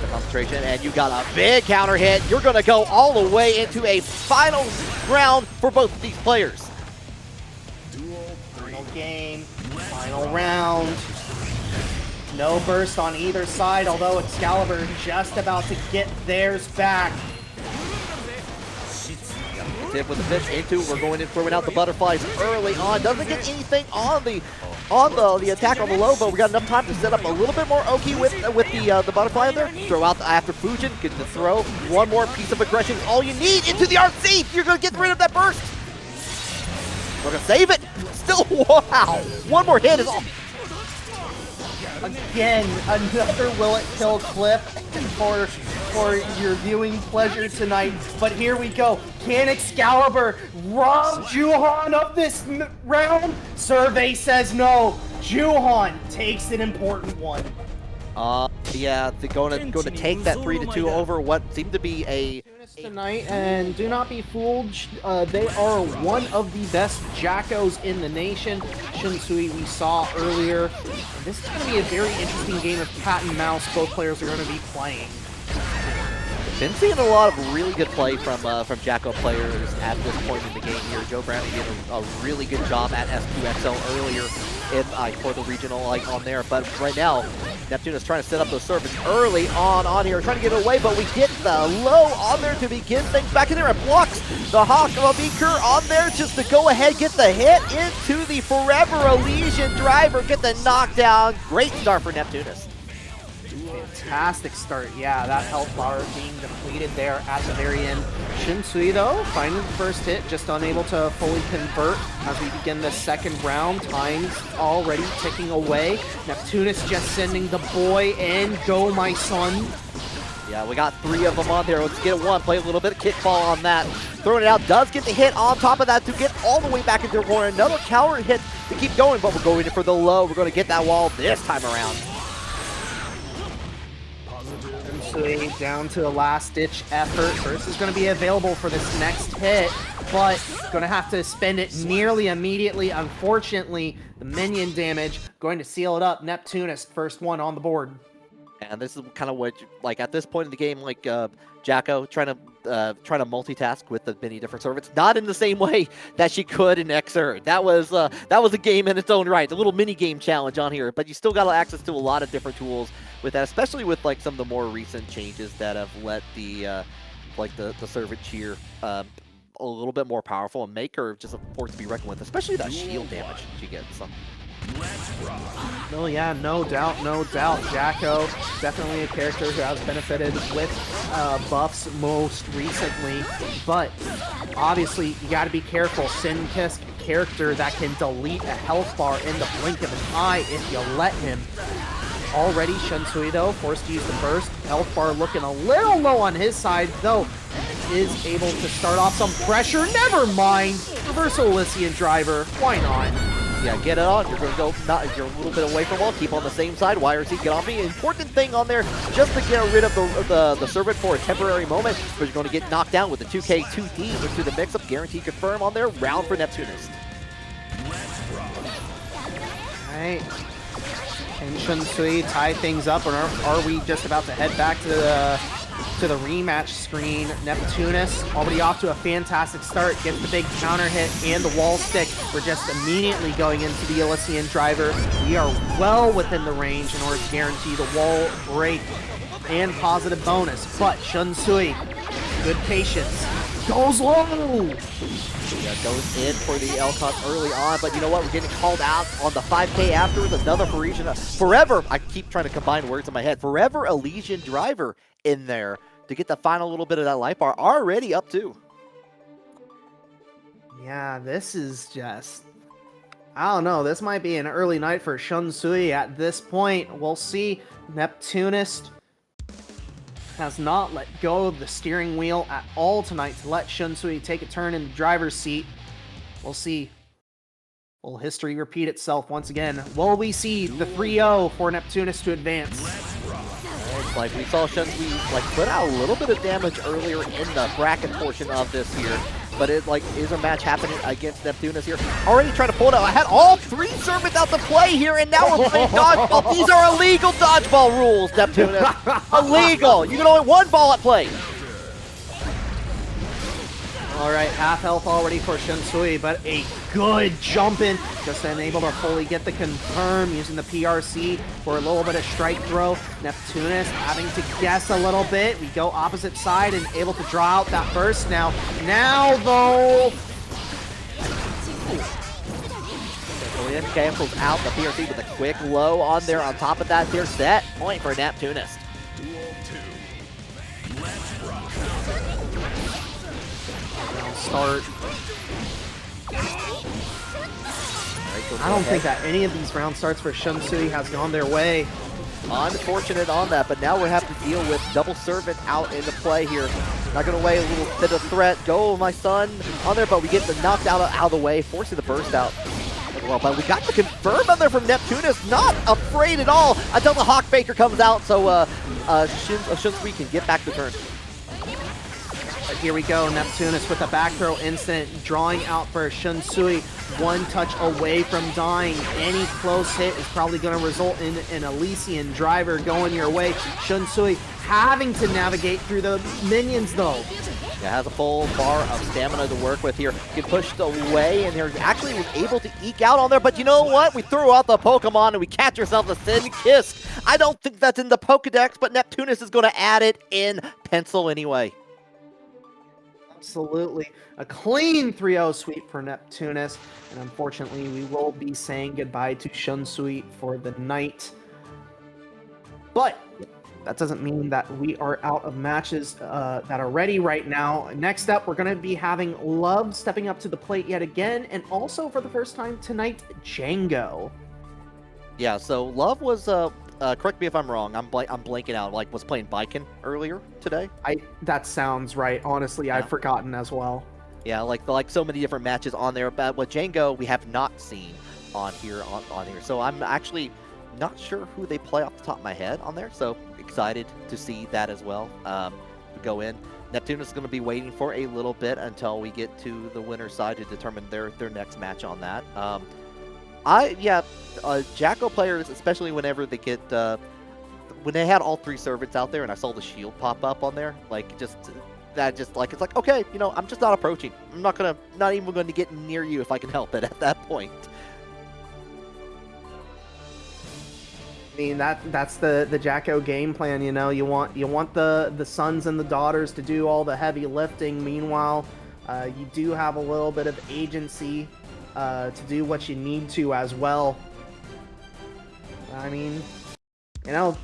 the concentration, and you got a big counter hit. You're gonna go all the way into a final round for both of these players. Final game, final round. No burst on either side, although Excalibur just about to get theirs back. Tip with the fist into, we're going in, throwing out the butterflies early on. Doesn't get anything on the attack on the low, but we got enough time to set up a little bit more Oki with the butterfly in there. Throw out after Fujin, get the throw. One more piece of aggression is all you need into the RC. You're gonna get rid of that burst. We're gonna save it. Still, wow. One more hit is all. Again, another will it kill clip for your viewing pleasure tonight. But here we go. Can Excalibur rob Joohan of this round? Survey says no. Joohan takes an important one. Yeah, they're going to take that 3-2 over what seemed to be a tonight, and do not be fooled. They are one of the best Jackos in the nation. Shunsui we saw earlier. This is going to be a very interesting game of cat and mouse. Both players are going to be playing. Been seeing a lot of really good play from Jacko players at this point in the game here. Joe Brown did a really good job at S2XL earlier for the regional on there, but right now Neptune is trying to set up those servers early on here, trying to get away, but we get the low on there to begin things back in there and blocks the Hawk of Abikur on there just to go ahead, get the hit into the Forever Elysian driver, get the knockdown. Great start for Neptunest. fantastic start. Yeah, that health bar being depleted there at the very end. Shunsui, though, finding the first hit, just unable to fully convert as we begin the second round. Time's already ticking away. Neptunest just sending the boy in. Go, my son. Yeah, we got 3 of them on there. Let's get one. Play a little bit of kickball on that. Throwing it out. Does get the hit on top of that to get all the way back into the corner. Another counter hit to keep going, but we're going for the low. We're going to get that wall this time around. Shunsui down to a last-ditch effort. First is going to be available for this next hit, but going to have to spend it nearly immediately. Unfortunately, the minion damage going to seal it up. Neptunest, first one on the board. And this is kind of what, like, at this point in the game, like Jacko trying to multitask with the many different servants, not in the same way that she could in XR. That was a game in its own right, a little mini game challenge on here. But you still got access to a lot of different tools with that, especially with like some of the more recent changes that have let the the servant cheer a little bit more powerful and make her just a force to be reckoned with, especially that shield damage she gets. No, yeah, no doubt, no doubt. Jacko, definitely a character who has benefited with buffs most recently, but obviously you got to be careful. Kiske, a character that can delete a health bar in the blink of an eye if you let him. Already, Shunsui, though, forced to use the burst. Health bar looking a little low on his side, though, is able to start off some pressure. Never mind. Reversal Elysian driver. Why not? Yeah, get it on. You're going to go, you're a little bit away from wall. Keep on the same side. YRC, get off me. Important thing on there, just to get rid of the servant for a temporary moment, but you're going to get knocked down with the 2K, 2D into the mix-up. Guaranteed confirm on there. Round for Neptunest. Alright. Can Shunsui tie things up, or are we just about to head back to the rematch screen? Neptunest already off to a fantastic start, gets the big counter hit and the wall stick. We're just immediately going into the Elysian driver. We are well within the range in order to guarantee the wall break and positive bonus, but Shunsui, good patience, goes low. Yeah, goes in for the Elcon early on, but you know what? We're getting called out on the 5K afterwards. Another Parisian, forever, I keep trying to combine words in my head, forever Elysian driver in there to get the final little bit of that life bar. Already up 2. Yeah, this is just, I don't know, this might be an early night for Shunsui at this point. We'll see. Neptunest has not let go of the steering wheel at all tonight to let Shunsui take a turn in the driver's seat. We'll see. Will history repeat itself once again? Will we see the 3-0 for Neptunest to advance? Like we saw Shunsui like put out a little bit of damage earlier in the bracket portion of this here, but it like is a match happening against Neptunest here. Already trying to pull it out. I had all 3 servants out to play here, and now we're playing dodgeball. These are illegal dodgeball rules, Neptunest. Illegal. You can only 1 ball at play. Alright, half health already for Shunsui, but a good jump in. Just unable to fully get the confirm using the PRC for a little bit of strike throw. Neptunest having to guess a little bit. We go opposite side and able to draw out that burst now. Now, though... So it cancels out the PRC with a quick low on there. On top of that, they're set. Point for Neptunest. Start. I don't think that any of these round starts for Shunsui has gone their way. Unfortunate on that, but now we have to deal with double servant out into play here. Not going to weigh a little bit of threat. Go, my son, on there, but we get the knocked out of the way, forcing the burst out as well. But we got the confirm on there from Neptunest, not afraid at all until the Hawk Baker comes out, so Shunsui can get back the turn. But here we go, Neptunest with a back throw incident, drawing out for Shunsui. 1 touch away from dying. Any close hit is probably going to result in an Elysian driver going your way. Shunsui having to navigate through the minions, though. Yeah, has a full bar of stamina to work with here. Get pushed away, and they're actually was able to eke out on there. But you know what? We threw out the Pokemon, and we catch ourselves a Thin Kiske. I don't think that's in the Pokedex, but Neptunest is going to add it in pencil anyway. Absolutely. A clean 3-0 sweep for Neptunest. And unfortunately, we will be saying goodbye to Shunsui for the night. But that doesn't mean that we are out of matches that are ready right now. Next up, we're going to be having Love stepping up to the plate yet again, and also for the first time tonight, Django. Yeah, so Love was, correct me if I'm wrong, I'm blanking out, like, was playing Baiken earlier today? That sounds right. Honestly, yeah. I've forgotten as well. Yeah, like so many different matches on there, but with Django, we have not seen on here. So I'm actually not sure who they play off the top of my head on there, so excited to see that as well. Go in. Neptunest is going to be waiting for a little bit until we get to the winner's side to determine their next match on that. Jacko players, especially whenever they get when they had all 3 servants out there and I saw the shield pop up on there, like it's like, okay, you know, I'm just not approaching. I'm not even going to get near you if I can help it at that point. I mean, that's the Jacko game plan, you know. You want the sons and the daughters to do all the heavy lifting. Meanwhile, you do have a little bit of agency to do what you need to as well. I mean, you know,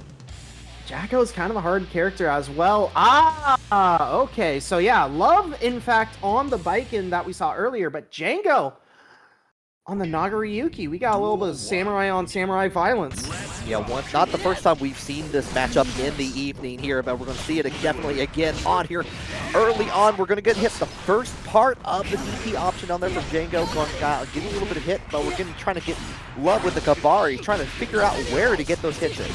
Jacko's kind of a hard character as well. Okay. So yeah, Love, in fact, on the Baiken that we saw earlier, but Django on the Nagoriyuki. We got a little bit of samurai on samurai violence. Yeah, not the first time we've seen this matchup in the evening here, but we're going to see it definitely again on here. Early on, we're going to hit the first part of the DP option on there for Django, getting a little bit of hit, but we're trying to get Love with the Kabari, trying to figure out where to get those hits in.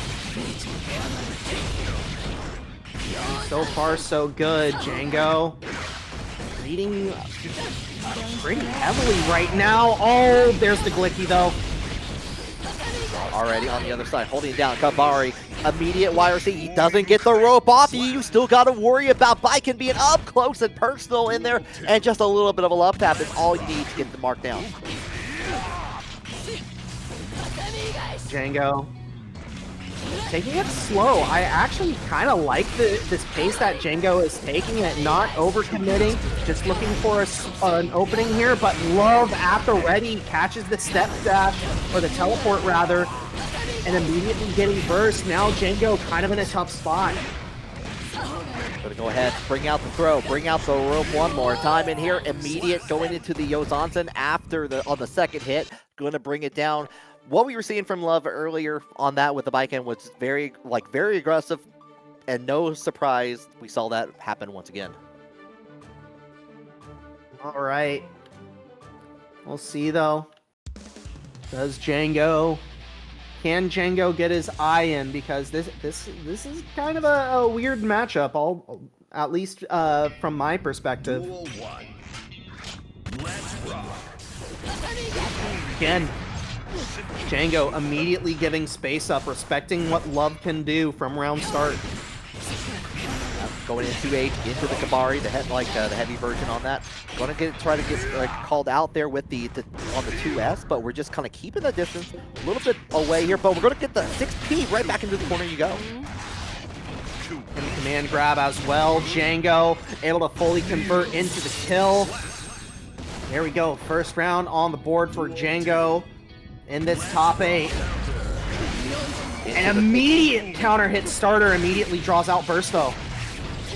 So far, so good. Django leading pretty heavily right now. Oh, there's the Glicky, though. Already on the other side, holding down Kabari. Immediate YRC. He doesn't get the rope off. You still got to worry about Baiken being up close and personal in there. And just a little bit of a love tap is all you need to get the mark down. Django taking it slow. I actually kind of like this pace that Django is taking it, not overcommitting, just looking for an opening here, but Love at the ready catches the step dash, or the teleport rather, and immediately getting burst. Now Django kind of in a tough spot. Gonna go ahead, bring out the throw, bring out the rope one more time in here. Immediate going into the Yozansen after on the second hit, gonna bring it down. What we were seeing from Love earlier on that with the Baiken was very aggressive, and no surprise, we saw that happen once again. All right. We'll see, though. Can Django get his eye in? Because this is kind of a weird matchup, at least from my perspective. Duel 1. Let's rock. Again, Django immediately giving space up, respecting what Love can do from round start. Going into the Kabari, the heavy version on that. Going to try to get called out there with on the 2S, but we're just kind of keeping the distance a little bit away here. But we're going to get the 6P right back into the corner. You go. And command grab as well. Django able to fully convert into the kill. There we go. First round on the board for Django in this top 8. An immediate counter hit starter immediately draws out Bursto.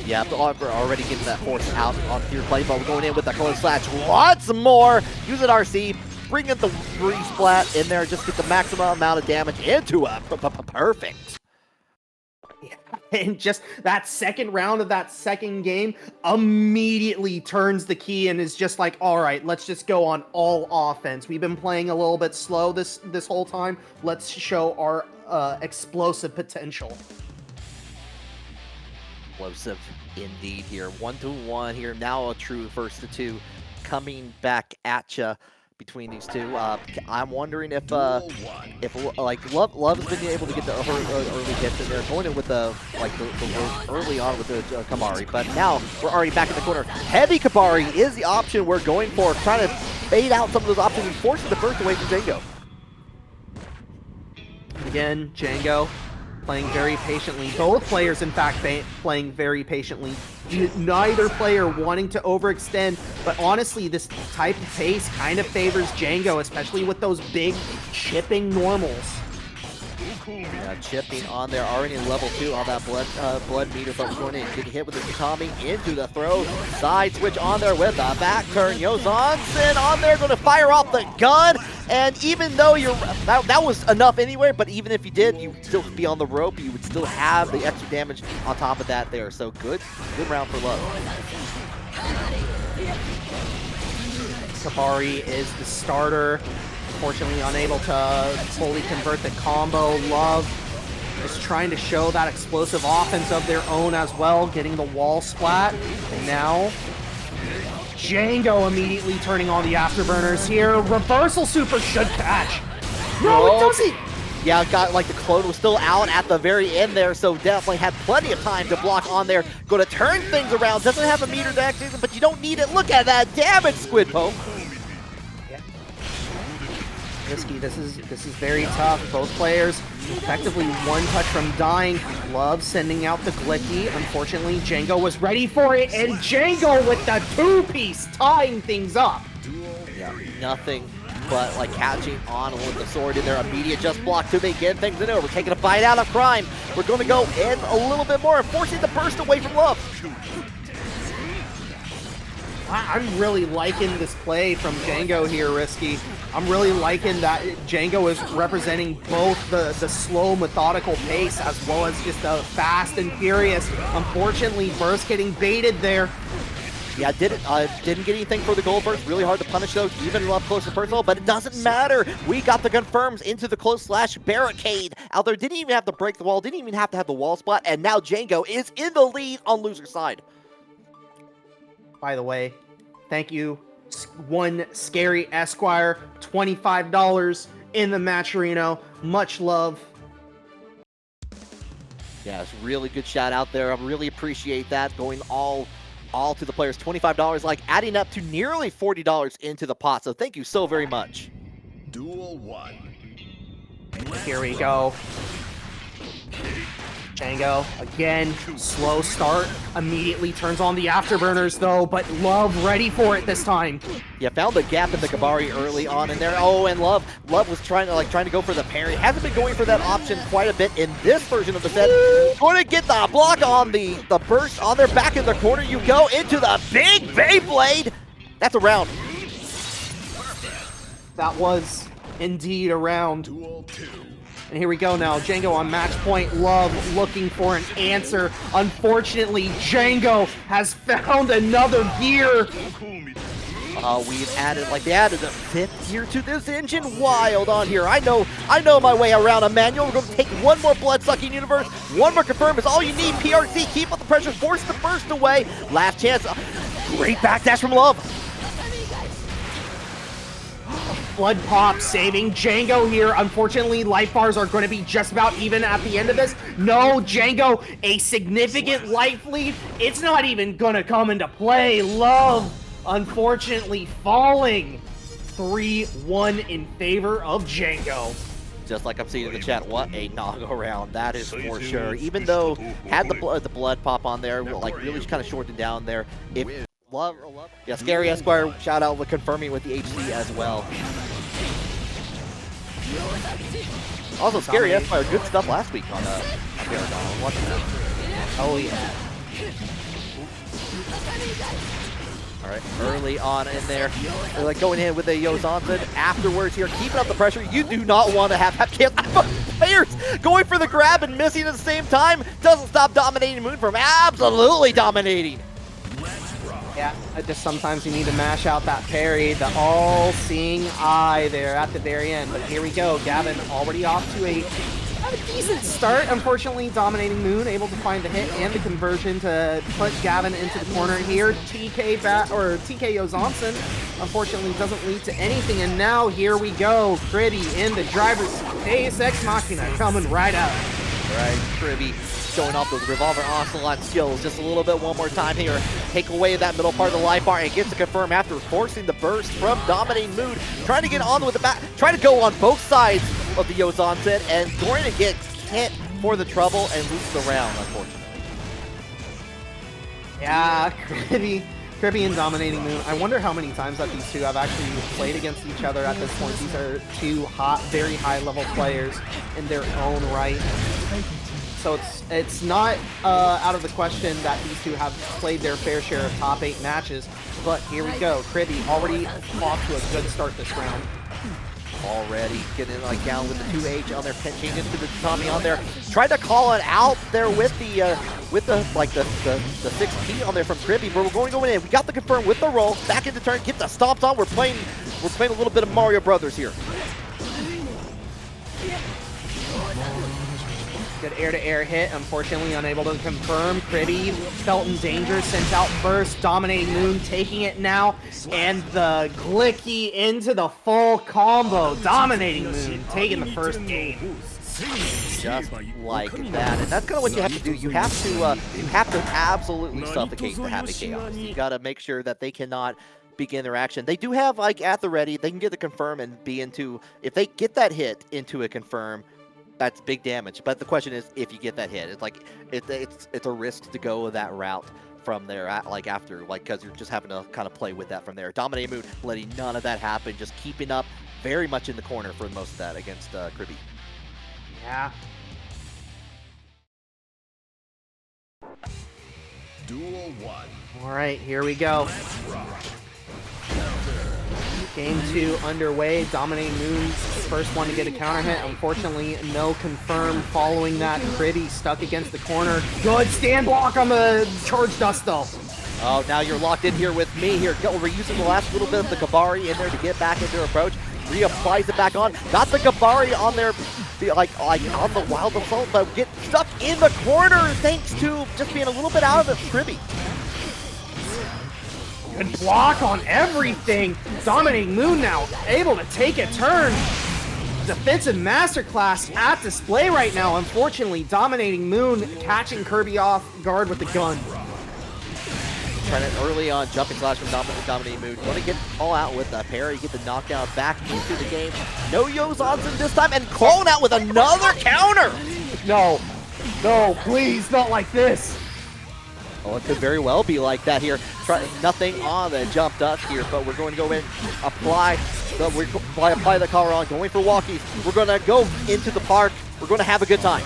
Yeah, we're already getting that force out on your play, but we're going in with the close slash once more. Using RC, bringing the re-splat in there, just get the maximum amount of damage into a perfect. Yeah. And just that second round of that second game immediately turns the key and is just like, all right, let's just go on all offense. We've been playing a little bit slow this whole time. Let's show our explosive potential. Explosive indeed here. 1-1 here. Now a true 1-2 coming back at you between these two. I'm wondering if Love has been able to get the early hits in there, going in with the early on with the Kabari, but now we're already back in the corner. Heavy Kabari is the option we're going for, trying to fade out some of those options and forcing the burst away from Django. Again, Django playing very patiently. Both players, in fact, playing very patiently. Neither player wanting to overextend, but honestly, this type of pace kind of favors Django, especially with those big chipping normals. Chipping on there, already in level 2 on that blood meter from Tourney. Getting hit with the Kami into the throw. Side switch on there with the back turn. Joohan on there, going to fire off the gun. And even though that was enough anyway, but even if you did, you would still be on the rope. You would still have the extra damage on top of that there. So good round for Love. Kabari is the starter. Unfortunately unable to fully convert the combo. Love is trying to show that explosive offense of their own as well, getting the wall splat. And now Django immediately turning on the afterburners here. Reversal super should catch. No, it doesn't. Yeah, got like the clone was still out at the very end there, so definitely had plenty of time to block on there. Going to turn things around. Doesn't have a meter deck, but you don't need it. Look at that damage, Squid Poke. Risky. This is very tough. Both players effectively one touch from dying. Love sending out the Glicky. Unfortunately, Django was ready for it, and Django with the two-piece tying things up. Yeah, nothing but like catching on with the sword in there. Immediate just block to begin things in over. Taking a bite out of Crime. We're going to go in a little bit more, forcing the burst away from Love. I'm really liking this play from Django here, Risky. I'm really liking that Django is representing both the slow, methodical pace as well as just the fast and furious. Unfortunately, Burst getting baited there. Yeah, didn't get anything for the gold burst. Really hard to punish those, even up close and personal, but it doesn't matter. We got the confirms into the close slash barricade out there. Didn't even have to break the wall, didn't even have to have the wall spot, and now Django is in the lead on loser side. By the way, thank you, one Scary Esquire, $25 in the Matcherino. Much love. Yeah, it's really good shout out there. I really appreciate that, going all to the players. $25, like adding up to nearly $40 into the pot. So thank you so very much. Duel 1. Here we go. Django, again, slow start, immediately turns on the afterburners though, but Love ready for it this time. Yeah, found the gap in the Kabari early on in there. Oh, and Love was trying to go for the parry. Hasn't been going for that option quite a bit in this version of the set. Going to get the block on the burst on their back in the corner. You go into the big Beyblade. That's a round. That was indeed a round. Duel 2. And here we go now, Django on match point. Love looking for an answer. Unfortunately, Django has found another gear. We've added, they added a 5th gear to this engine. Wild on here. I know my way around a manual. We're going to take one more blood-sucking universe. One more confirm is all you need. PRC, keep up the pressure, force the burst away. Last chance. Great backdash from Love. Blood pop saving Django here. Unfortunately, life bars are going to be just about even at the end of this. No, Django, a significant life lead. It's not even going to come into play. Love, unfortunately, falling 3-1 in favor of Django. Just like I'm seeing in the chat, what a Nago round. That is for sure. Even though had the blood pop on there, really kind of shortened down there. Love. Yeah, Scary Esquire, shout out with confirming with the HC as well. Also, Scary Esquire, good stuff last week on Paragon. Watching that. Oh, yeah. All right, early on in there. They're going in with a Joohan afterwards here, keeping up the pressure. You do not want to have players going for the grab and missing at the same time. Doesn't stop Dominating Moon from absolutely dominating. Yeah, just sometimes you need to mash out that parry, the all-seeing eye there at the very end. But here we go, Gavin already off to a decent start. Unfortunately, Dominating Moon able to find the hit and the conversion to put Gavin into the corner here. TK Joohan, unfortunately, doesn't lead to anything. And now here we go, Kriby in the driver's Deus Ex Machina coming right out. Right, Kriby showing off those Revolver Ocelot skills just a little bit one more time here. Take away that middle part of the life bar and gets to confirm after forcing the burst from Dominating Mood. Trying to get on with the back, trying to go on both sides of the Joohan and going to get hit for the trouble and lose the round, unfortunately. Yeah, Kriby Kriby and Dominating Moon. I wonder how many times that these two have actually played against each other at this point. These are two very high-level players in their own right. So it's not out of the question that these two have played their fair share of top 8 matches. But here we go. Kriby already off to a good start this round. Already getting like down with the 2H on there, pinching into the Tommy on there. Tried to call it out there with the 6P on there from Kriby, but we're going to go in. We got the confirm with the roll, back into turn, get the stomps on. We're playing a little bit of Mario Brothers here. Good air-to-air hit, unfortunately unable to confirm. Kriby felt in danger, sent out first. Dominating Moon taking it now, and the Glicky into the full combo. Dominating Moon taking the first game. Just like that, and that's kind of what you have to do. You have to absolutely suffocate the Happy Chaos. You got to make sure that they cannot begin their action. They do have like at the ready, they can get the confirm and be into, if they get that hit into a confirm, that's big damage. But the question is, if you get that hit, it's like it's a risk to go that route from there, because you're just having to kind of play with that from there. Dominating Moon letting none of that happen, just keeping up very much in the corner for most of that against Kriby. Yeah. Duel 1. All right, here we go. Game 2 underway. Dominating Moon's first one to get a counter hit. Unfortunately, no confirm following that. Kriby stuck against the corner. Good stand block on the charge dust though. Oh, now you're locked in here with me here. We're using the last little bit of the Kabari in there to get back into approach. Reapplies it back on. Got the Kabari on there, like on the Wild Assault, but get stuck in the corner thanks to just being a little bit out of it, Kriby. Good block on everything. Dominating Moon now able to take a turn. Defensive masterclass at display right now. Unfortunately, Dominating Moon catching Kriby off guard with the gun. Trying it early on, jumping slash from Dominating Moon. Want to get all out with a parry, get the knockdown back into the game. No Yozansen this time, and calling out with another counter. No, please, not like this. Oh, it could very well be like that here. Nothing on the jump dust here, but we're going to go in, apply the collar on, going for walkies. We're going to go into the park. We're going to have a good time.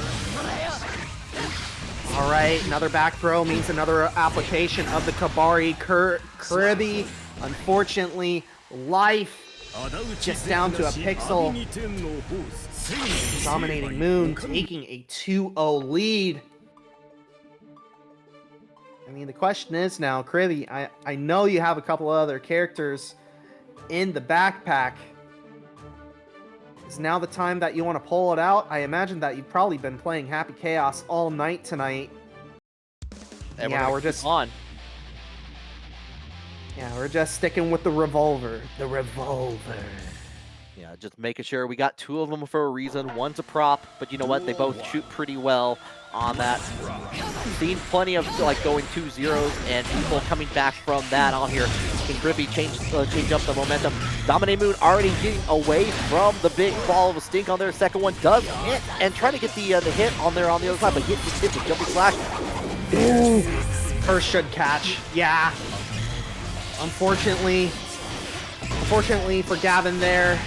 All right, another back throw means another application of the Kabari. Kriby, unfortunately, life just down to a pixel. Dominating Moon taking a 2-0 lead. I mean, the question is now, Kriby, I know you have a couple other characters in the backpack. Is now the time that you want to pull it out? I imagine that you've probably been playing Happy Chaos all night tonight. And yeah, we're just on. Yeah, we're just sticking with the revolver. The revolver. Yeah, just making sure we got 2 of them for a reason. One's a prop, but you know what? They both shoot pretty well on that. Seen plenty of going 2-0s and people coming back from that on here. Can Kriby change up the momentum? Dominating Moon already getting away from the big ball of a stink on their second one. Does hit and trying to get the hit on there on the other side, but gets hit with jumping slash. Ooh, first should catch. Yeah. Unfortunately for Gavin there,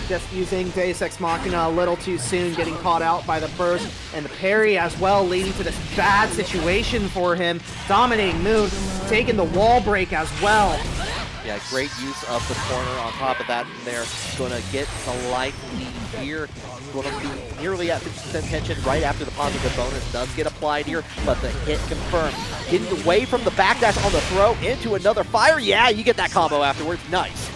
just using Deus Ex Machina a little too soon, getting caught out by the burst and the parry as well, leading to this bad situation for him. Dominating Moon taking the wall break as well. Yeah, great use of the corner on top of that. They're going to get the life lead here. Going to be nearly at 50% tension right after the positive bonus does get applied here, but the hit confirmed. Getting away from the backdash on the throw into another fire. Yeah, you get that combo afterwards. Nice.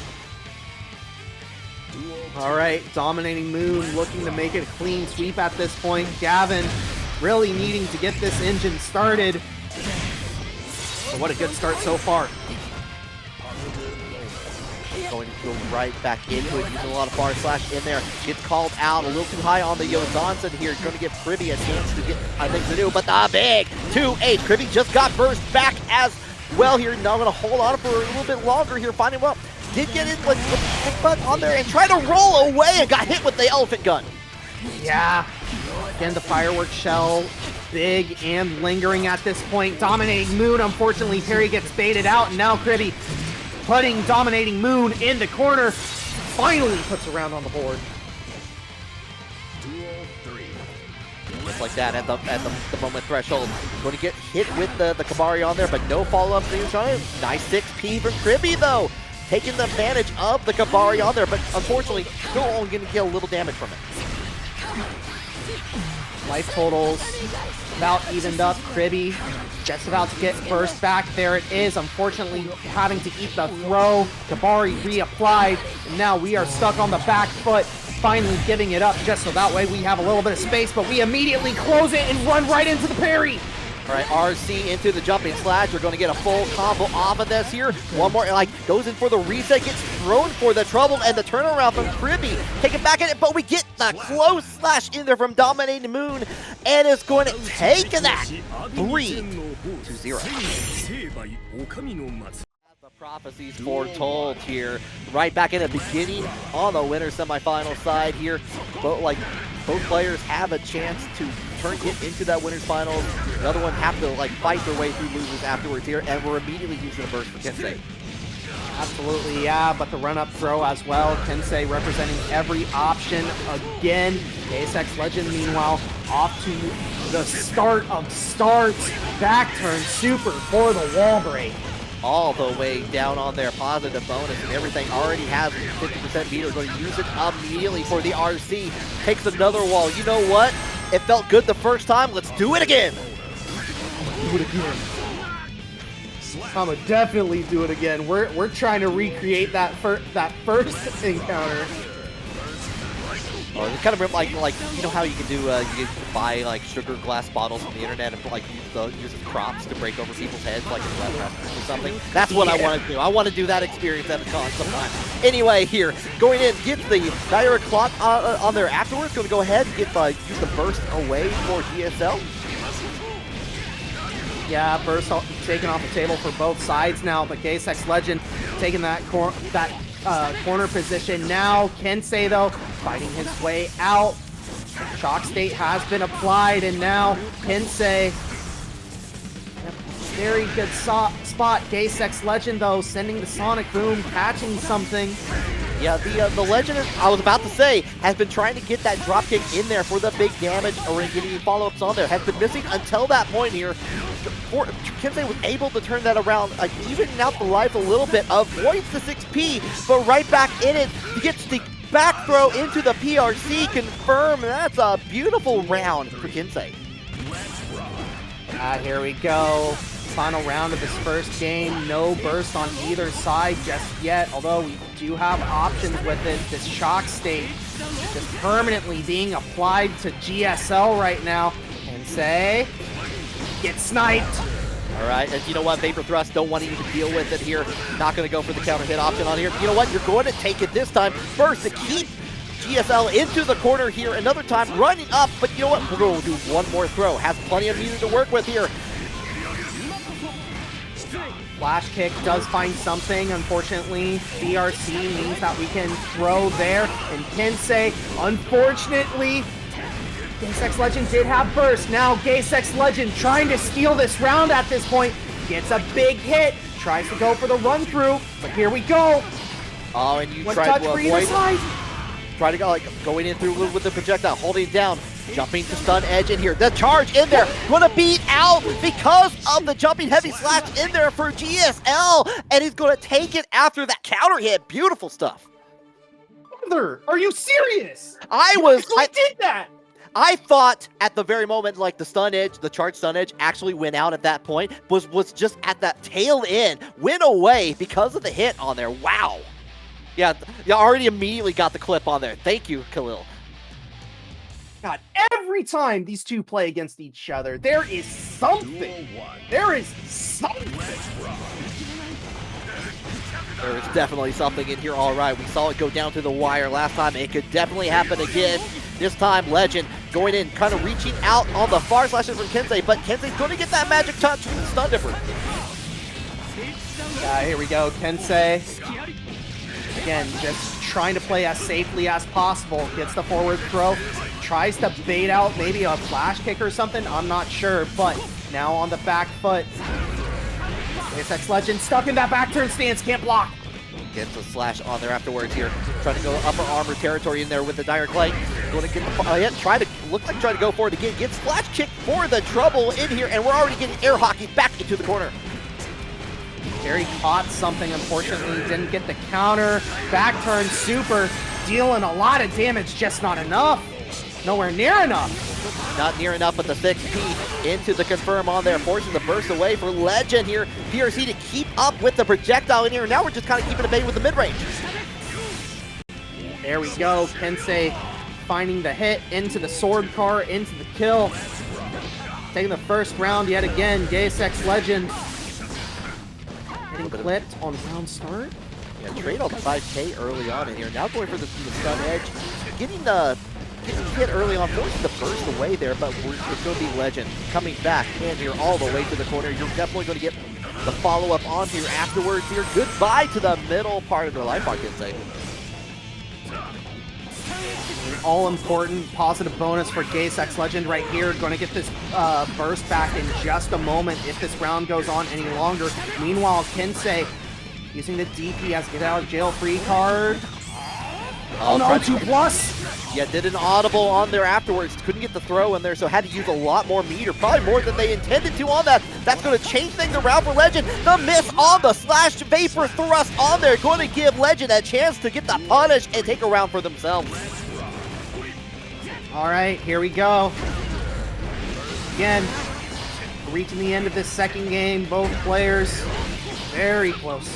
All right, Dominating Moon looking to make it a clean sweep at this point. Gavin really needing to get this engine started. But what a good start so far. Going to go right back into it, using a lot of far slash in there. Gets called out a little too high on the Yozansen here. Going to give Kriby a chance to get things to do, but the big 2-8. Kriby just got burst back as well here. Now going to hold on for a little bit longer here, finding well. Did get in with the big butt on there and try to roll away and got hit with the elephant gun. Yeah. Again, the firework shell big and lingering at this point. Dominating Moon, unfortunately, Perry gets baited out, and now Kriby putting Dominating Moon in the corner. Finally puts a round on the board. Just like that at the moment threshold. Going to get hit with the Kabari on there, but no follow-up to Joohan. Nice 6P from Kriby though. Taking the advantage of the Kabari on there, but unfortunately still only going to get a little damage from it. Life totals about evened up. Kriby just about to get burst back. There it is. Unfortunately, having to eat the throw. Kabari reapplied, and now we are stuck on the back foot. Finally giving it up just so that way we have a little bit of space, but we immediately close it and run right into the parry. All right, RC into the jumping slash. We're going to get a full combo off of this here. One more, like, goes in for the reset, gets thrown for the trouble, and the turnaround from Kriby. Take it back at it, but we get the close slash in there from Dominating Moon, and it's going to take that 3-0. The prophecies foretold here, right back in the beginning on the winner semifinal side here. Both players have a chance to get into that winner's finals. The other one have to fight their way through losers afterwards here, and we're immediately using a burst for Kensei. Absolutely, yeah, but the run-up throw as well. Kensei representing every option again. gaysexlegend, meanwhile, off to the start of starts. Back turn super for the wall break. All the way down on their positive bonus and everything. Already has 50% meter. Going to use it immediately for the RC. Takes another wall. You know what? It felt good the first time. Let's do it again. Do it again. I'ma definitely do it again. We're trying to recreate that first encounter. Or it's kind of like you know how you can do you can buy sugar glass bottles on the internet and use props to break over people's heads like in restaurants or something. That's what I want to do. I want to do that experience at a con sometime. Anyway, here going in, get the direct clock on there afterwards. Going to go ahead and get use the burst away for GSL. Yeah, burst taken off the table for both sides now, but gaysexlegend taking that corner position now. Kensei though fighting his way out. Shock state has been applied, and now Kensei, very good spot. gaysexlegend though sending the sonic boom, catching something. Yeah, the legend, I was about to say, has been trying to get that dropkick in there for the big damage or getting follow-ups on there. Has been missing until that point here. Kensei was able to turn that around, evening out the life a little bit, avoids the 6P, but right back in it, gets the back throw into the PRC, confirm. That's a beautiful round for Kensei. Here we go. Final round of this first game. No burst on either side just yet, although we do have options with it. This shock state just permanently being applied to GSL right now. Kensei gets sniped. All right, and you know what? Vapor Thrust don't want to even deal with it here. Not going to go for the counter hit option on here. You know what? You're going to take it this time. First, to keep GSL into the corner here. Another time running up, but you know what? We're going to do one more throw. Has plenty of meter to work with here. Flash kick does find something. Unfortunately, BRC means that we can throw there. And Kensei, unfortunately, gaysexlegend did have burst. Now gaysexlegend trying to steal this round at this point. Gets a big hit. Tries to go for the run through, but here we go. Oh, and you One tried touch to for either avoid. side. Try to go going in through with the projectile, holding it down. Jumping to stun edge in here. The charge in there. Going to beat out because of the jumping heavy slash in there for GSL. And he's going to take it after that counter hit. Beautiful stuff. Brother, are you serious? I did that. I thought at the very moment, the stun edge, the charge stun edge actually went out at that point. Was just at that tail end. Went away because of the hit on there. Wow. Yeah, you already immediately got the clip on there. Thank you, Khalil. God, every time these two play against each other, there is something. There is something. There is definitely something in here. All right, we saw it go down to the wire last time. It could definitely happen again. This time, Legend going in, kind of reaching out on the far slashes from Kensei, but Kensei's going to get that magic touch from the stun dipper. Here we go, Kensei. Again, just trying to play as safely as possible. Gets the forward throw. tries to bait out maybe a flash kick or something, I'm not sure, but now on the back foot. gaysexlegend stuck in that back turn stance, can't block. Gets a slash on there afterwards here. Trying to go upper armor territory in there with the dire clay. Going to get the looks like trying to go for it again. Gets flash kick for the trouble in here, and we're already getting air hockey back into the corner. Gary caught something, unfortunately, didn't get the counter. Back turn super, dealing a lot of damage, just not enough. Nowhere near enough. Not near enough, but the 6P into the confirm on there, forcing the burst away for Legend here. PRC to keep up with the projectile in here. Now we're just kind of keeping it bait with the mid-range. There we go, Kensei finding the hit into the sword car, into the kill. Taking the first round yet again, gaysexlegend. Getting clipped on round start. Yeah, trade on the 5K early on in here. Now going for the stun edge. Getting hit early on, forcing the burst away there, but it's going to be Legend coming back in here all the way to the corner. You're definitely going to get the follow-up on here afterwards here. Goodbye to the middle part of their life, I can say. All-important positive bonus for gaysexlegend right here. Going to get this burst back in just a moment if this round goes on any longer. Meanwhile, Kensei using the DP as get out of jail free card. Oh no, 2+. Yeah, did an audible on there afterwards. Couldn't get the throw in there, so had to use a lot more meter. Probably more than they intended to on that. That's going to change things around for Legend. The miss on the slash vapor thrust on there. Going to give Legend a chance to get the punish and take a round for themselves. All right, here we go. Again, reaching the end of this second game. Both players very close.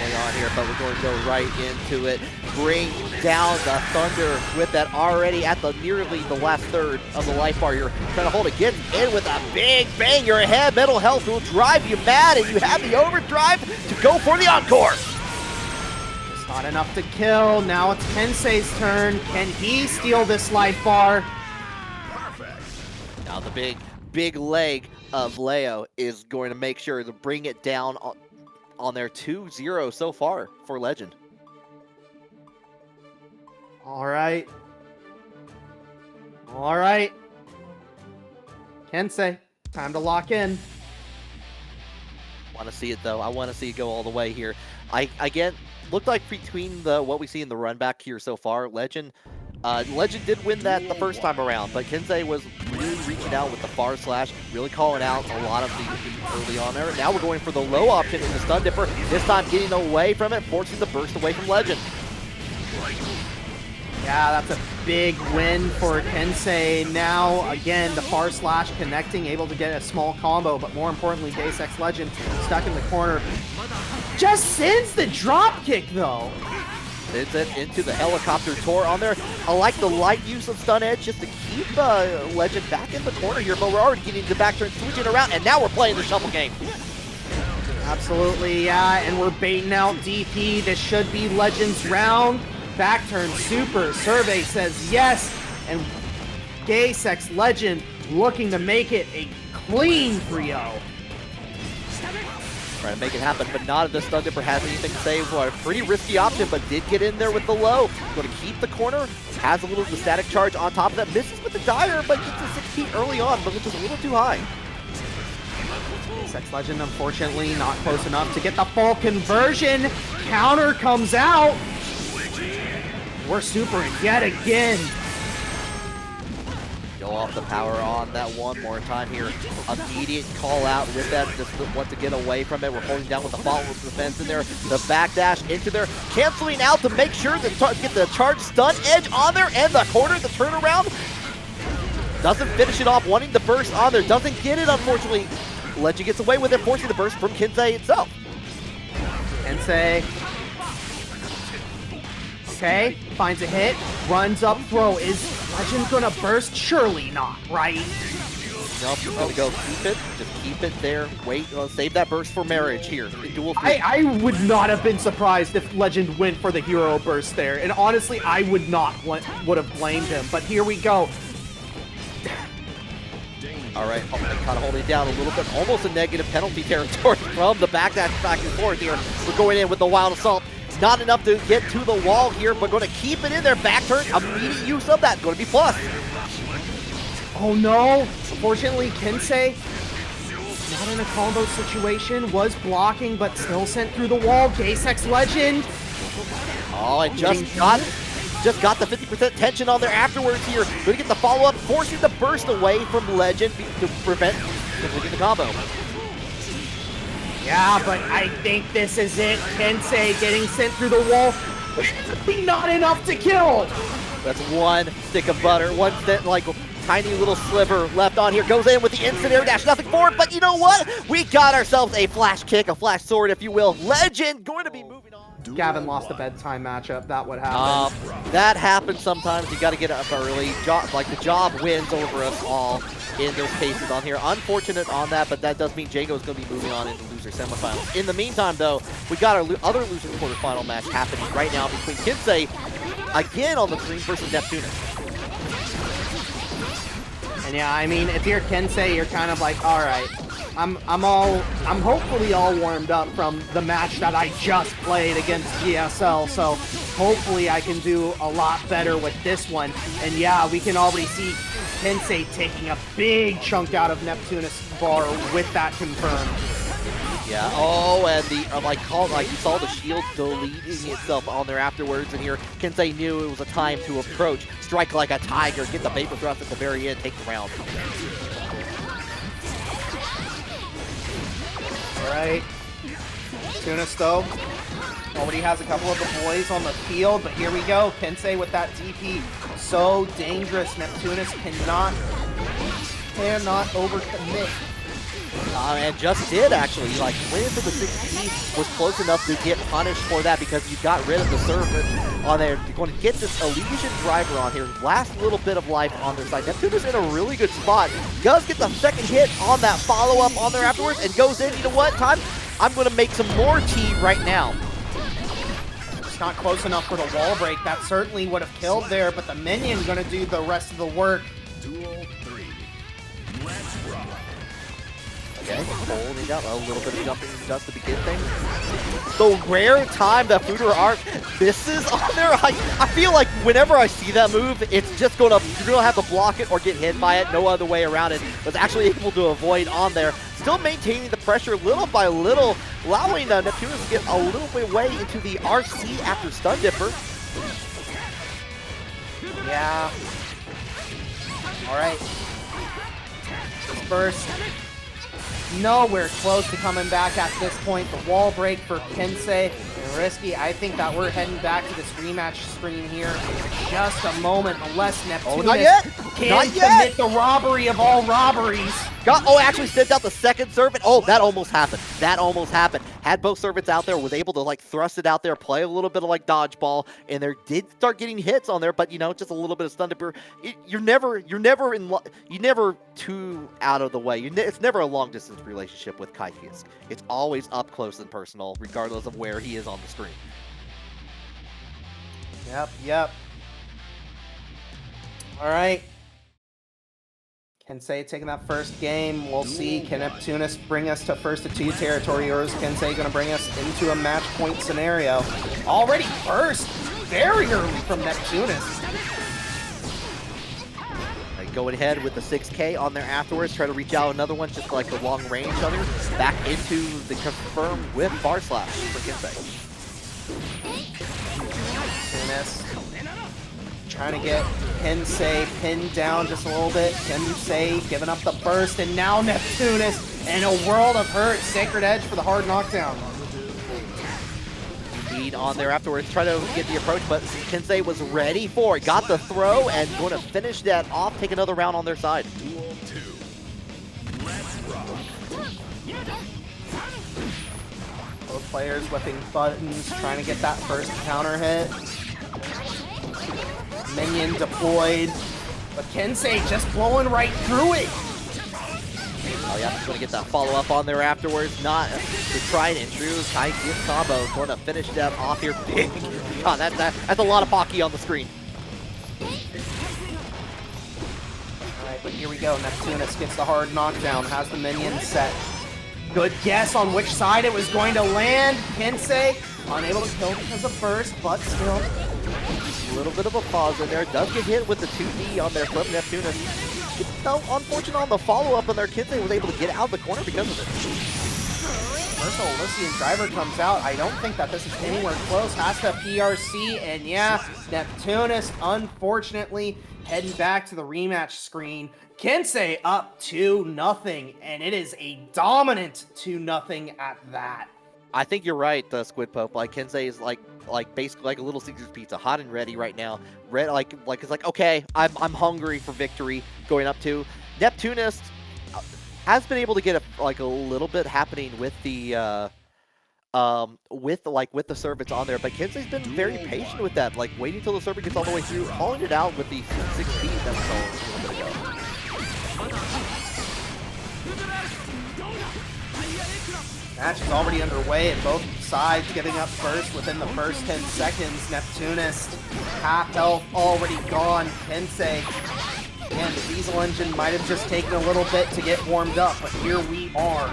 On here, but we're going to go right into it. Bring down the Thunder with that already at nearly the last third of the life bar. You're trying to hold it, get in with a big bang. You're ahead. Mental health will drive you mad, and you have the overdrive to go for the encore. It's not enough to kill. Now it's Kensei's turn. Can he steal this life bar? Now the big leg of Leo is going to make sure to bring it down on their 2-0 so far for Legend. All right. Kensei, time to lock in. Want to see it though. I want to see it go all the way here. Again, looked like between what we see in the run back here so far, Legend did win that the first time around, but Kensei was really reaching out with the far slash, really calling out a lot of the early on there. Now we're going for the low option in the stun dipper, this time getting away from it, forcing the burst away from Legend. Yeah, that's a big win for Kensei. Now, again, the far slash connecting, able to get a small combo, but more importantly, gaysexlegend stuck in the corner. Just sends the drop kick, though. It's it into the helicopter tour on there. I like the light use of stun edge just to keep Legend back in the corner here, but we're already getting the back turn, switching around, and now we're playing the shuffle game. Absolutely, yeah, and we're baiting out DP. This should be Legend's round. Back turn super. Survey says yes, and gaysexlegend looking to make it a clean 3-0. Trying to make it happen, but not if the stun dipper has anything to say. Well, a pretty risky option, but did get in there with the low. Going to keep the corner. Has a little of the static charge on top of that. Misses with the dire, but gets a 6 feet early on, but it's just a little too high. gaysexlegend, unfortunately, not close enough to get the full conversion. Counter comes out. We're super yet again. Go off the power on that one more time here. Immediate call out with that. Just want to get away from it. We're holding down with the follow-up defense in there. The backdash into there. Canceling out to make sure to get the charge stun edge on there and the corner, the turnaround. Doesn't finish it off, wanting the burst on there. Doesn't get it, unfortunately. Legend gets away with it, forcing the burst from Kensei itself. Kensei. Okay, finds a hit, runs up, throw. Is Legend gonna burst? Surely not, right? Nope, you're gonna go keep it. Just keep it there. Wait, save that burst for marriage here. Dual I would not have been surprised if Legend went for the hero burst there. And honestly, I would have blamed him. But here we go. All right, kind of holding down a little bit. Almost a negative penalty territory from the backdash back and forth here. We're going in with the wild assault. Not enough to get to the wall here, but going to keep it in there. Back turn, immediate use of that. Going to be plus. Oh no! Unfortunately, Kensei, not in a combo situation, was blocking, but still sent through the wall. Gaysexlegend. Oh, and just got the 50% tension on there afterwards here. Going to get the follow-up, forcing the burst away from Legend to prevent completing the combo. Yeah, but I think this is it. Kensei getting sent through the wall. Not enough to kill. That's one stick of butter, one like tiny little sliver left on here. Goes in with the instant air dash, nothing for it, but you know what? We got ourselves a flash kick, a flash sword, if you will. Legend going to be moving on. Gavin lost a bedtime matchup. That would happen. That happens sometimes. You got to get up early. Like the job wins over us all in those cases on here. Unfortunate on that, but that does mean Django is going to be moving on into loser semifinals. In the meantime, though, we got our other loser quarterfinal match happening right now between Kiske again on the screen versus Neptunest. And yeah, I mean, if you're Kensei, you're kind of like, all right, I'm hopefully all warmed up from the match that I just played against GSL, so hopefully I can do a lot better with this one. And yeah, we can already see Kensei taking a big chunk out of Neptunest bar with that confirmed. Yeah. Oh, and the like you saw the shield deleting itself on there afterwards, and here Kensei knew it was a time to approach, strike like a tiger, get the vapor thrust at the very end, take the round. All right, Neptunest though already has a couple of the boys on the field, but here we go. Kensei with that DP, so dangerous. Neptunest cannot overcommit. And just did actually, like went into the 6P, was close enough to get punished for that because you got rid of the server on there. You're going to get this Elysian driver on here, last little bit of life on their side. Neptunest in a really good spot, does get the second hit on that follow-up on there afterwards, and goes in, you know what, time? I'm going to make some more tea right now. Just not close enough for the wall break. That certainly would have killed there, but the minion going to do the rest of the work. Duel 3. Let's rock. Okay, holding up a little bit of jumping dust to begin things. The rare time that Fuder Art misses on there, I feel like whenever I see that move, it's just you're gonna have to block it or get hit by it, no other way around it. Was actually able to avoid on there. Still maintaining the pressure little by little, allowing Neptunest to get a little bit way into the RC after Stun Dipper. Yeah. Alright. First. Nowhere close to coming back at this point. The wall break for Kensei and Risky. I think that we're heading back to this rematch screen here in just a moment, unless Neptunest can commit the robbery of all robberies. Actually sent out the second servant. Oh, that almost happened. That almost happened. Had both servants out there, was able to like thrust it out there, play a little bit of like dodgeball, and there did start getting hits on there, but you know, just a little bit of stun dipper. You're never too out of the way. It's never a long distance relationship with Kiske. It's always up close and personal, regardless of where he is on the screen. Yep. All right. Kensei taking that first game. We'll see. Can Neptunest bring us to first to 2 territory, or is Kensei going to bring us into a match point scenario? Already first, very early from Neptunest. Going ahead with the 6K on there afterwards, try to reach out another one, just like the long range on here. Back into the confirm with bar slash for Kensei. Neptunest trying to get Kensei pinned down just a little bit. Kensei giving up the burst, and now Neptunest in a world of hurt. Sacred Edge for the hard knockdown. Indeed, on there afterwards, try to get the approach, but Kensei was ready for it. Got the throw and going to finish that off, take another round on their side. Duel 2. Let's rock. Both players whipping buttons, trying to get that first counter hit. Minion deployed, but Kensei just blowing right through it. Oh yeah, he's going to get that follow-up on there afterwards. Not the tried and true Kiske combo. Going to finish that off here big. God, that's a lot of Pocky on the screen. Alright, but here we go. Neptunest gets the hard knockdown, has the minion set. Good guess on which side it was going to land. Kensei Unable to kill because of burst, but still. A little bit of a pause in there. Does get hit with the 2D on there from Neptunest. It's so unfortunate on the follow-up, and their Kensei was able to get out of the corner because of it. Versal Elysian driver comes out. I don't think that this is anywhere close. Has to PRC, and yeah, Neptunest, unfortunately, heading back to the rematch screen. Kensei up 2-0, and it is a dominant 2-0 at that. I think you're right, Squid Pope. Like Kensei is like basically like a little Caesar's pizza, hot and ready right now. Like it's like, okay, I'm hungry for victory going up to Neptunest. Has been able to get a little bit happening with the with the servants on there, but Kensei's been very patient with that, like waiting till the servant gets all the way through, hauling it out with the 6Ps that we saw a little bit ago. Match is already underway and both sides getting up first within the first 10 seconds. Neptunest, half health already gone. Kensei, and the diesel engine might have just taken a little bit to get warmed up, but here we are.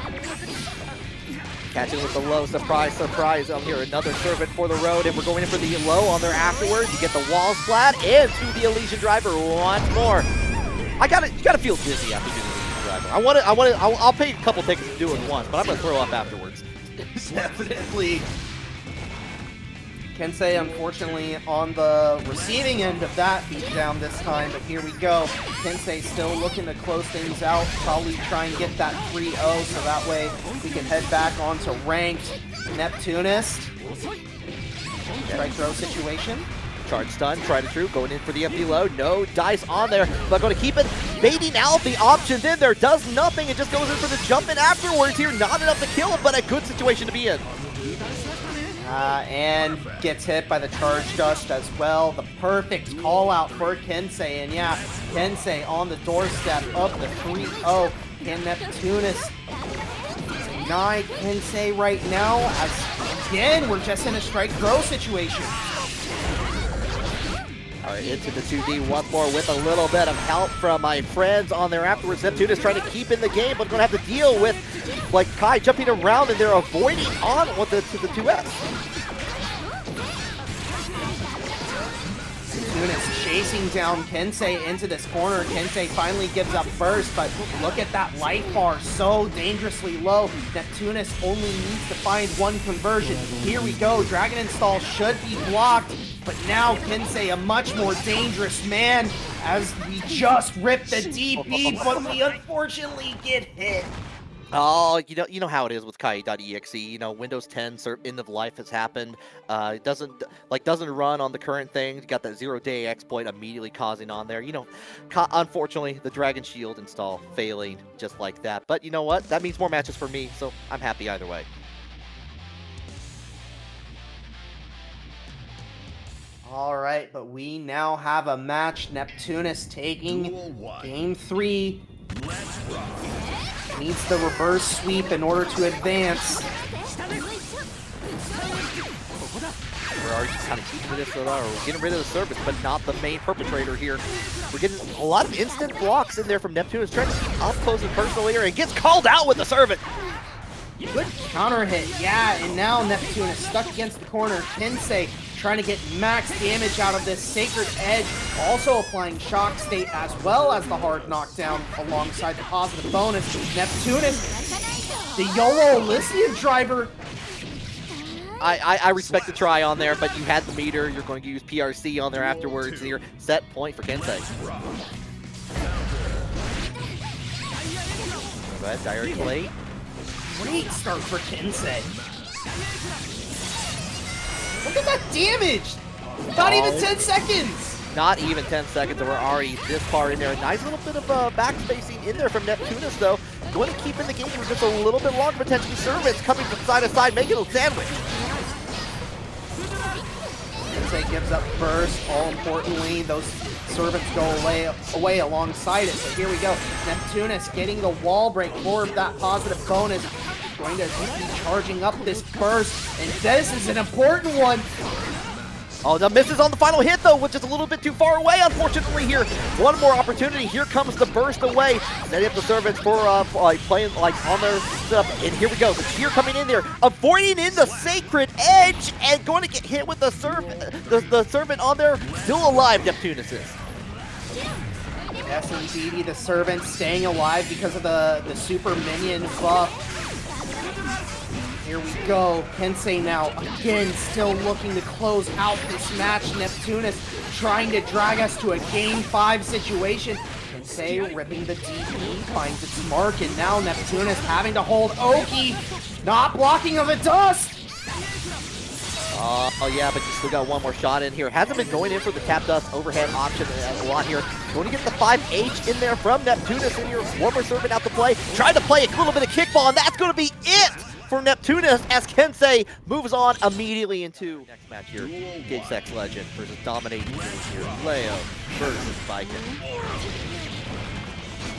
Catching with the low, surprise, surprise. Here, another servant for the road, and we're going in for the low on there afterwards. You get the wall splat into the Elysian driver once more. You gotta feel dizzy after doing the Elysian driver. I'll pay a couple tickets to do it once, but I'm gonna throw up afterwards. Definitely. Kensei, unfortunately, on the receiving end of that beatdown this time, but here we go. Kensei still looking to close things out, probably try and get that 3-0, so that way we can head back onto ranked. Neptunest. Strike throw situation. Charge stun, try to true, going in for the empty load. No dice on there, but going to keep it. Baiting out the options in there, does nothing. It just goes in for the jump in afterwards here. Not enough to kill it, but a good situation to be in. And gets hit by the charge dust as well. The perfect call out for Kensei. And yeah, Kensei on the doorstep of the 3-0. Can Neptunest deny Kensei right now? As again, we're just in a strike throw situation. All right, into the 2D once more with a little bit of help from my friends on there afterwards. Neptunest trying to keep in the game, but going to have to deal with like Kai jumping around, and they're avoiding on with the 2S. Neptunest chasing down Kensei into this corner. Kensei finally gives up first, but look at that life bar, so dangerously low. Neptunest only needs to find one conversion. Here we go, Dragon Install should be blocked, but now Kensei a much more dangerous man as we just ripped the DP, but we unfortunately get hit. Oh, you know how it is with Kai.exe. You know, Windows 10 end of life has happened. It doesn't run on the current thing. You got that 0-day exploit immediately causing on there. You know, unfortunately, the Dragon Shield install failing just like that. But you know what? That means more matches for me, so I'm happy either way. All right, but we now have a match. Neptunest taking game 3. Needs the reverse sweep in order to advance. We're already kind of keeping this, or we're getting rid of the service, but not the main perpetrator here. We're getting a lot of instant blocks in there from Neptunest, trying to keep up close and personal here, and gets called out with the servant. Good counter hit, yeah, and now Neptunest stuck against the corner. Kensei trying to get max damage out of this Sacred Edge, also applying Shock State as well as the hard knockdown alongside the positive bonus. Neptunest, the YOLO Elysian driver. I respect the try on there, but you had the meter. You're going to use PRC on there afterwards here. Set point for Kensei. Go ahead, Dire Plate. Great start for Kensei. Look at that damage! Not even 10 seconds! Not even 10 seconds, and we're already this far in there. A nice little bit of backspacing in there from Neptunest, though. Going to keep in the game for just a little bit longer, potentially. Servants coming from side to side, making a sandwich. Kensei gives up first. All importantly, those servants go away alongside it. So here we go. Neptunest getting the wall break for that positive bonus. Going to be charging up this burst, and this is an important one. Oh, the misses on the final hit, though, which is a little bit too far away, unfortunately, here. One more opportunity. Here comes the burst away. Setting up the servants for like playing like on their setup. And here we go. The cheer coming in there, avoiding in the sacred edge and going to get hit with the servant on there. Still alive, Neptunest is. Yes, indeedy, the servant staying alive because of the super minion buff. Here we go. Kensei now, again, still looking to close out this match. Neptunest trying to drag us to a Game 5 situation. Kensei ripping the DP, finds its mark, and now Neptunest having to hold Oki. Not blocking of the dust! Oh yeah, but you still got one more shot in here. Hasn't been going in for the tap dust overhead option a lot here. Going to get the 5H in there from Neptunest in here. One more servant out to play. Trying to play a little bit of kickball, and that's going to be it for Neptunest as Kensei moves on immediately into next match here. GGST versus Dominating here. Leo versus Baiken.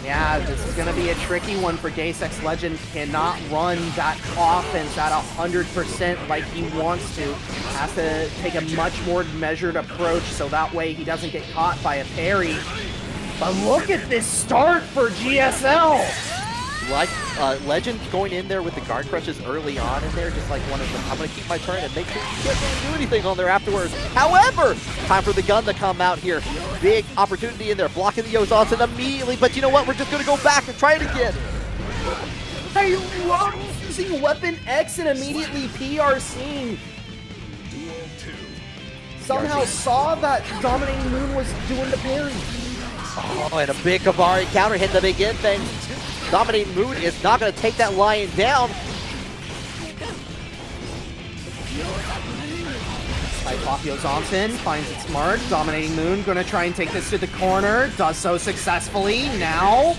Yeah, this is going to be a tricky one for GGST. Cannot run that offense at 100% like he wants to. Has to take a much more measured approach so that way he doesn't get caught by a parry. But look at this start for GSL! Like Legend going in there with the guard crushes early on in there, just like one of them. I'm going to keep my turn and make sure you can't really do anything on there afterwards. However, time for the gun to come out here. Big opportunity in there, blocking the Ozanson immediately, but you know what? We're just going to go back and try it again. I love using Weapon X and immediately PRCing. Somehow saw that Dominating Moon was doing the parry. Oh, and a big Kavari counter hit the big end thing. Dominating Moon is not going to take that lion down. Cyclopio Thompson finds its mark. Dominating Moon going to try and take this to the corner. Does so successfully. Now,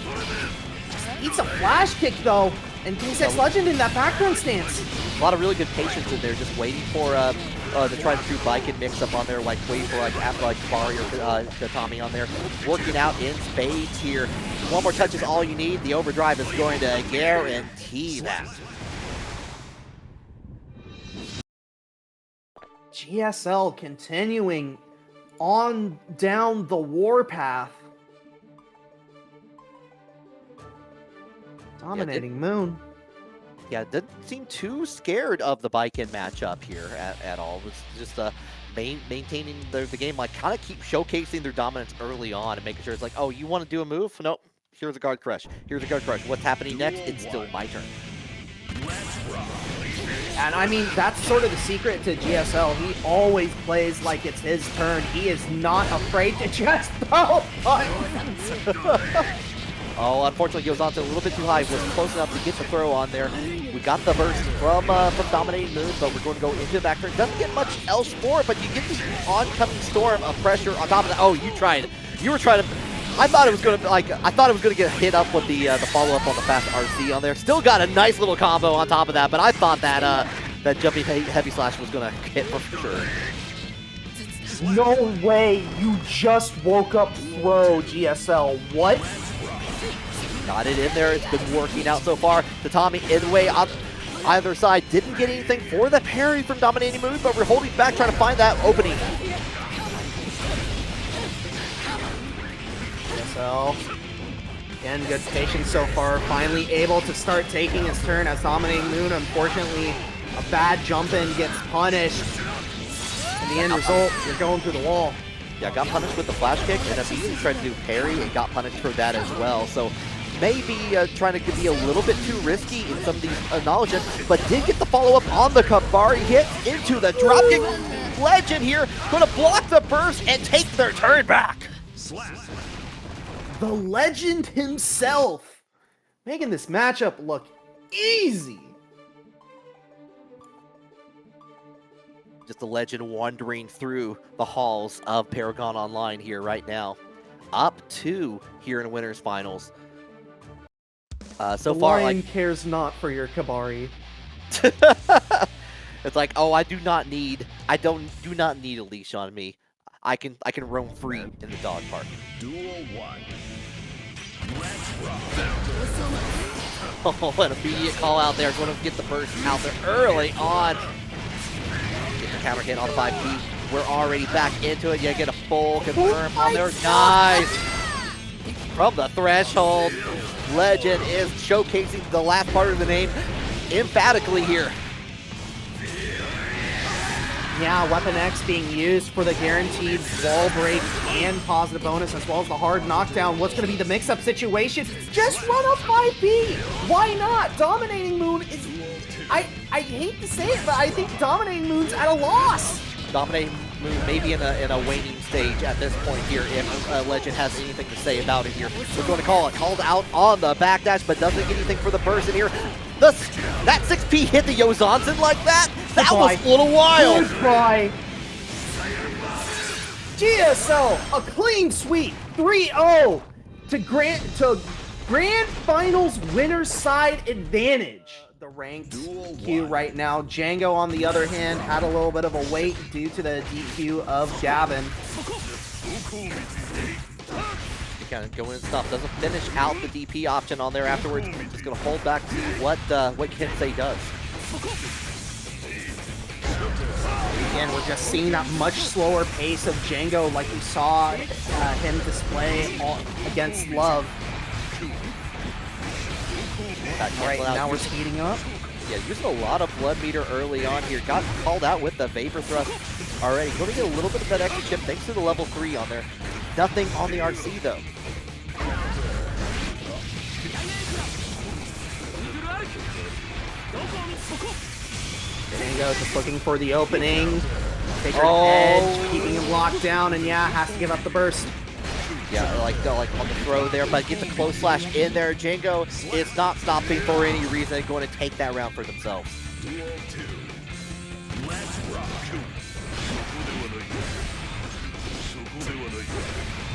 eats a flash kick though. And GGST in that background stance. A lot of really good patience in there, just waiting for to try to do Baiken mix up on there, like waiting for like Kari or Tatami on there. Working out in spades here. One more touch is all you need. The overdrive is going to guarantee that. GSL continuing on down the warpath. Dominating Moon. Yeah, didn't seem too scared of the Baiken matchup here at all. It was just maintaining the game, like kind of keep showcasing their dominance early on and making sure it's like, oh, you want to do a move? Nope. Here's a guard crush. Here's a guard crush. What's happening next? It's still my turn. And I mean, that's sort of the secret to GSL. He always plays like it's his turn. He is not afraid to just throw buttons. Oh, unfortunately, he was on to a little bit too high. Was close enough to get the throw on there. We got the burst from Dominating Moon, but we're going to go into the back turn. Doesn't get much else for it, but you get this oncoming storm of pressure on top of that. Oh, you tried. You were trying to. I thought it was going to get hit up with the follow up on the fast RC on there. Still got a nice little combo on top of that, but I thought that that jumping heavy slash was going to hit for sure. No way! You just woke up throw, GSL. What? Got it in there. It's been working out so far. Tatami in the way on either side. Didn't get anything for the parry from Dominating Moon, but we're holding back, trying to find that opening. So, again, good patience so far. Finally able to start taking his turn as Dominating Moon. Unfortunately, a bad jump in gets punished. In the end result, you're going through the wall. Yeah, got punished with the flash kick, and immediately tried to do parry and got punished for that as well. So maybe trying to be a little bit too risky in some of these acknowledgements, but did get the follow-up on the Kavari hit into the dropkick. Legend here, going to block the burst and take their turn back. The Legend himself, making this matchup look easy. Just the Legend wandering through the halls of Paragon Online here right now. Up 2 here in Winners Finals. So the far, Lion like, cares not for your Kabari. It's like, oh, I do not need a leash on me. I can roam free in the dog park. Duel 1. Oh, an immediate call out there. Going to get the burst out there early on. Get the counter hit on the 5P. we're already back into it. You get a full confirm on there. Nice! From the threshold, Legend is showcasing the last part of the name emphatically here. Yeah, Weapon X being used for the guaranteed wall break and positive bonus, as well as the hard knockdown. What's going to be the mix-up situation? Just run a 5B! Why not? Dominating Moon is... I hate to say it, but I think Dominating Moon's at a loss. Dominating Moon maybe in a waning stage at this point here if Legend has anything to say about it here. We're going to call it. Called out on the backdash, but doesn't get anything for the burst in here. That 6P hit the Yozansen like that? That was a little wild. Goodbye. GSL, a clean sweep, 3-0 to Grand Finals winner's side advantage. The ranked queue right now. Django, on the other hand, had a little bit of a wait due to the DQ of Gavin. Kind of going and stuff. Doesn't finish out the DP option on there afterwards. Just gonna hold back to what Kensei does. Again, we're just seeing that much slower pace of Django like we saw him display against Love. Right, now we're speeding up. Yeah, using a lot of blood meter early on here. Got called out with the Vapor Thrust already. Going to get a little bit of that extra chip thanks to the level 3 on there. Nothing on the RC though. Django just looking for the opening. Taker edge, keeping him locked down, and yeah, has to give up the burst. Yeah, like on the throw there, but get the close slash in there. Django is not stopping for any reason, going to take that round for themselves.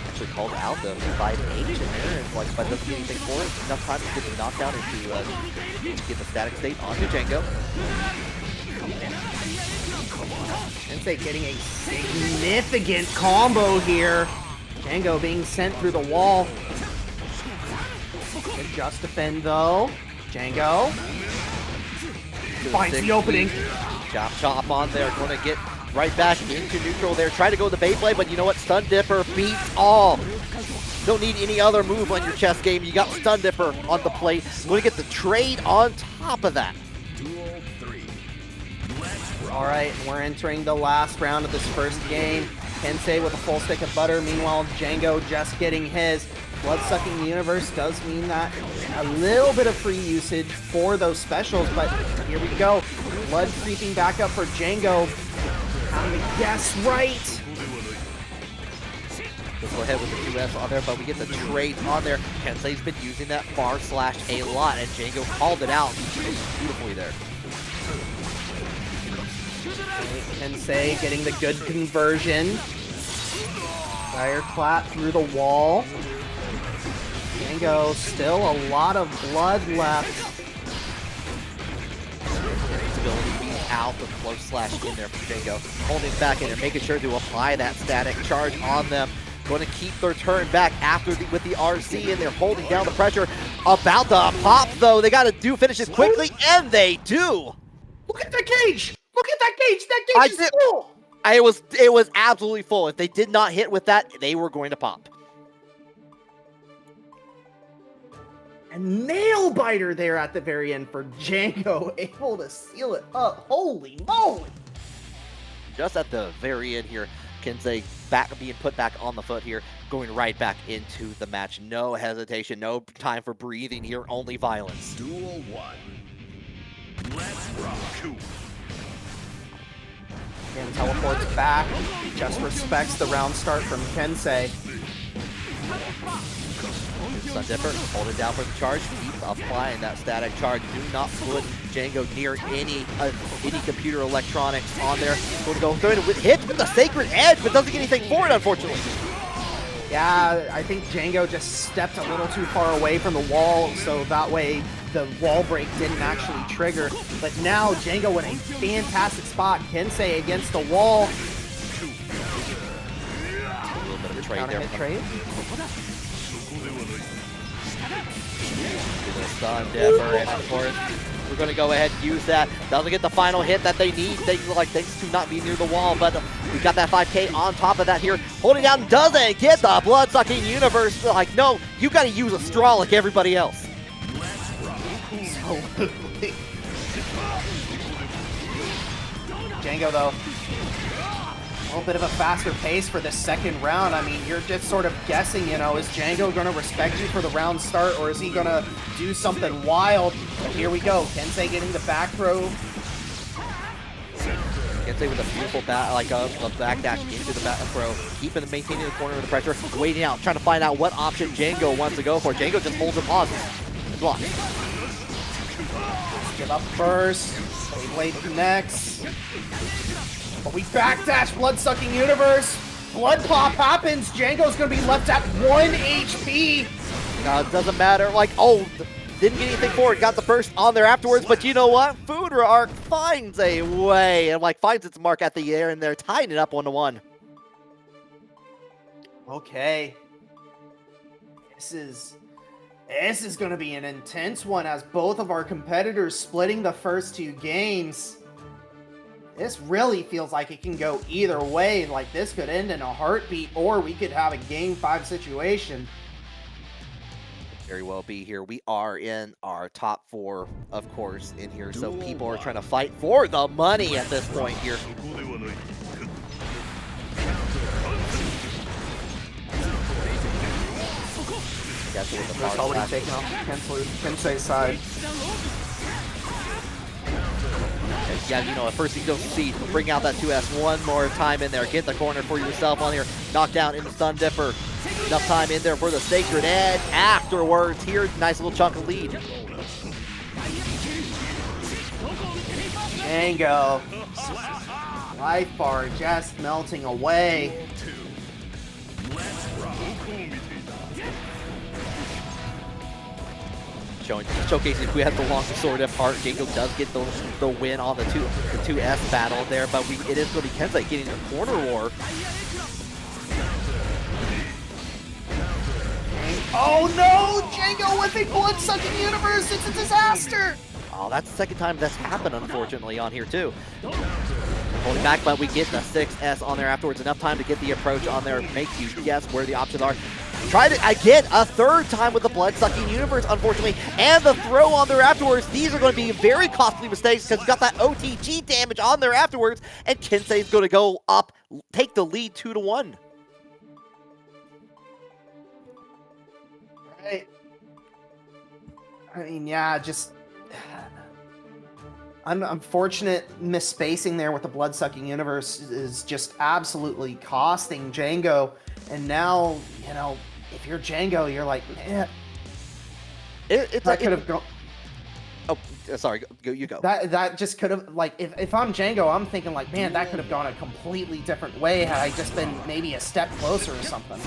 Actually called out the 5H in there, and but doesn't get anything for it. Enough time to get the knockdown and to get the static state onto Django. Kensei getting a significant combo here. Django being sent through the wall. Can just defend though. Django finds the opening. Chop on there, going to get right back into neutral there. Try to go the Beyblade, but you know what? Stun Dipper beats all. Don't need any other move on your chess game. You got Stun Dipper on the plate. Going to get the trade on top of that. All right, we're entering the last round of this first game. Kensei with a full stick of butter. Meanwhile, Django just getting his. Blood-sucking universe does mean that a little bit of free usage for those specials, but here we go. Blood creeping back up for Django. Having to guess right. Let's go ahead with the 2S on there, but we get the trades on there. Kensei's been using that far slash a lot, and Django called it out beautifully there. Kensei getting the good conversion. Fire clap through the wall. Django still a lot of blood left. Ability being out the close slash in there for Django. Holding back in there, making sure to apply that static charge on them. Going to keep their turn back after with the RC, and they're holding down the pressure. About the pop though, they got to finish it quickly, and they do. Look at that cage! Look at that cage! That cage is full! It was absolutely full. If they did not hit with that, they were going to pop. A nail biter there at the very end for Django, able to seal it up. Holy moly! Just at the very end here, Kensei being put back on the foot here, going right back into the match. No hesitation, no time for breathing here, only violence. Duel 1. Let's rock. And teleports back, just respects the round start from Kensei. Stun Dipper, hold it down for the charge, keep applying that static charge. Do not put Django near any computer electronics on there. Going to go through it with hit with the Sacred Edge, but doesn't get anything for it, unfortunately. Yeah, I think Django just stepped a little too far away from the wall, so that way the wall break didn't actually trigger. But now Django in a fantastic spot. Kensei against the wall. A little bit of a trade there. Trade. The stun dipper, and of course, we're going to go ahead and use that. Doesn't get the final hit that they need, thanks to not being near the wall, but we got that 5K on top of that here. Holding down doesn't get the blood-sucking universe. Like, no, you got to use a straw like everybody else. Django, though, a little bit of a faster pace for this second round. I mean, you're just sort of guessing, you know, is Django going to respect you for the round start, or is he going to do something wild? But here we go. Kensei getting the back throw. Kensei with a beautiful backdash into the back throw, maintaining the corner of the pressure, waiting out, trying to find out what option Django wants to go for. Django just holds and pauses and blocks. Give up first. Blade connects. But we backdash blood-sucking universe. Blood pop happens. Django's gonna be left at 1 HP. No, it doesn't matter. Like, oh, didn't get anything for it. Got the burst on there afterwards. But you know what? Food Arc finds a way and finds its mark at the air, and they're tying it up 1-1. Okay. This is going to be an intense one, as both of our competitors splitting the first 2 games. This really feels like it can go either way. Like, this could end in a heartbeat, or we could have a Game 5 situation. Very well be here. We are in our top 4, of course, in here. So people are trying to fight for the money at this point here. There's already taken off Kensei's side. Yeah, you know, at first you don't see, bring out that 2S one more time in there. Get the corner for yourself on here. Knock down in the stun dipper. Enough time in there for the Sacred Edge. Afterwards, here, nice little chunk of lead. Django. Life bar just melting away. Showcasing who has the longest sword apart. Django does get the win on the 2S battle there, but it is going to be Kensei getting a corner war. Oh no! Django with a blood-sucking universe! It's a disaster! Oh, that's the second time that's happened, unfortunately, on here, too. Holding back, but we get the 6S on there afterwards. Enough time to get the approach on there, make you guess where the options are. Try to, again, a third time with the blood-sucking universe, unfortunately, and the throw on there afterwards. These are going to be very costly mistakes because you got that OTG damage on there afterwards, and Kensei's going to go up, take the lead 2-1. Right. I mean, yeah, just unfortunate misspacing there with the blood-sucking universe is just absolutely costing Django. And now, you know, if you're Django, you're like, man, that could have gone. Oh, sorry, you go. That just could have, like, if I'm Django, I'm thinking like, man, that could have gone a completely different way had I just been maybe a step closer or something.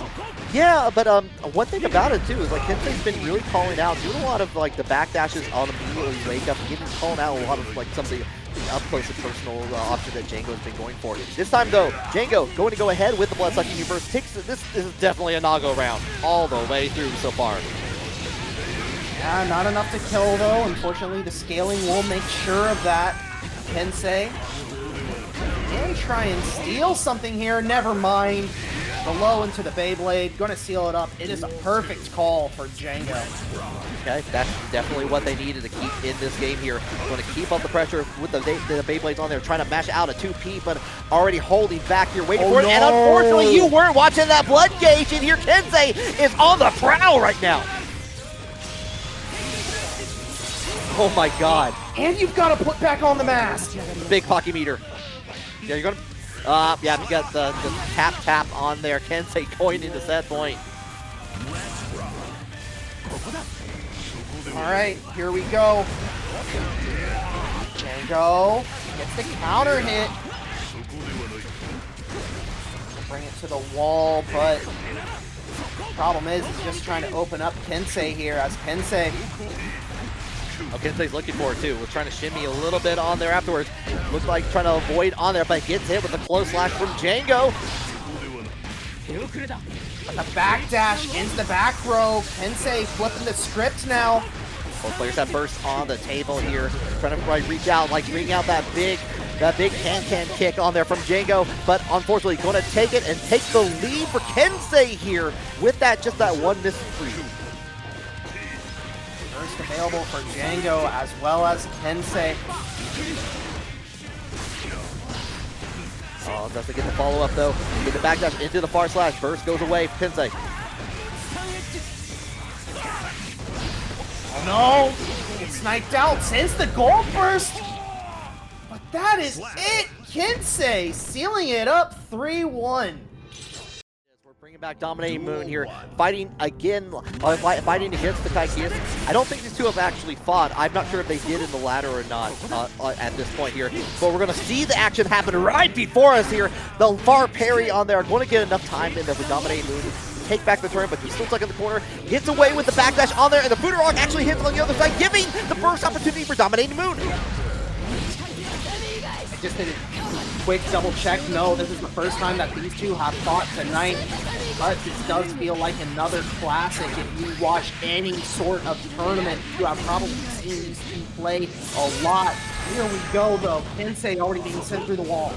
Yeah, but one thing about it too is like Kensei's been really calling out, doing a lot of like the backdashes on immediately wake up, and calling out a lot of like some of the up close and personal option that Django's been going for. This time though, Django going to go ahead with the blood-sucking universe. This is definitely a Nago round all the way through so far. Yeah, not enough to kill though. Unfortunately, the scaling will make sure of that. Kensei can try and steal something here. Never mind. The low into the Beyblade. Going to seal it up. It is a perfect call for Django. Okay, that's definitely what they needed to keep in this game here. Going to keep up the pressure with the Beyblades on there, trying to mash out a 2P, but already holding back here, waiting for it. And unfortunately, you weren't watching that blood gauge in here. Kensei is on the prowl right now. Oh my god. And you've got to put back on the mask. Big Pocky meter. Yeah, you're going to... yeah, you got the tap on there. Kensei going into set point. All right, here we go. Django gets the counter hit. Bring it to the wall, but the problem is he's just trying to open up Kensei here as Kensei. Oh, Kensei's looking for it too. We're trying to shimmy a little bit on there afterwards. Looks like trying to avoid on there, but gets hit with a close slash from Django. The backdash into the back row. Kensei flipping the script now. Both players have burst on the table here, trying to reach out, like bring out that big can kick on there from Django, but unfortunately going to take it and take the lead for Kensei here with that one missed free. Burst available for Django as well as Kensei. Oh, doesn't get the follow-up though. Get the backdash into the far slash. Burst goes away for Kensei. Oh no! It's sniped out since the gold burst! But that is it! Kensei sealing it up 3-1. We're bringing back Dominating Moon here, fighting again, fighting against the Taiga. I don't think these two have actually fought. I'm not sure if they did in the ladder or not at this point here. But we're going to see the action happen right before us here. The far parry on there, going to get enough time in there for Dominating Moon. Take back the turn, but he's still stuck in the corner. Gets away with the backdash on there, and the Futurok actually hits on the other side, giving the burst opportunity for Dominating Moon. I just did a quick double check. No, this is the first time that these two have fought tonight, but this does feel like another classic. If you watch any sort of tournament, you have probably seen these two play a lot. Here we go, though. Kensei already being sent through the wall.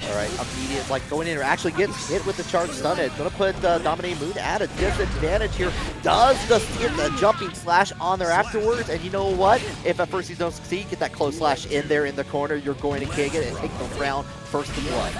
All right, immediate, like going in, or actually gets hit with the charge stun edge. Gonna put Dominating Moon at a disadvantage here. Does get the jumping slash on there afterwards, and you know what? If at first you don't succeed, get that close slash in there in the corner, you're going to kick it and take the round first to blood.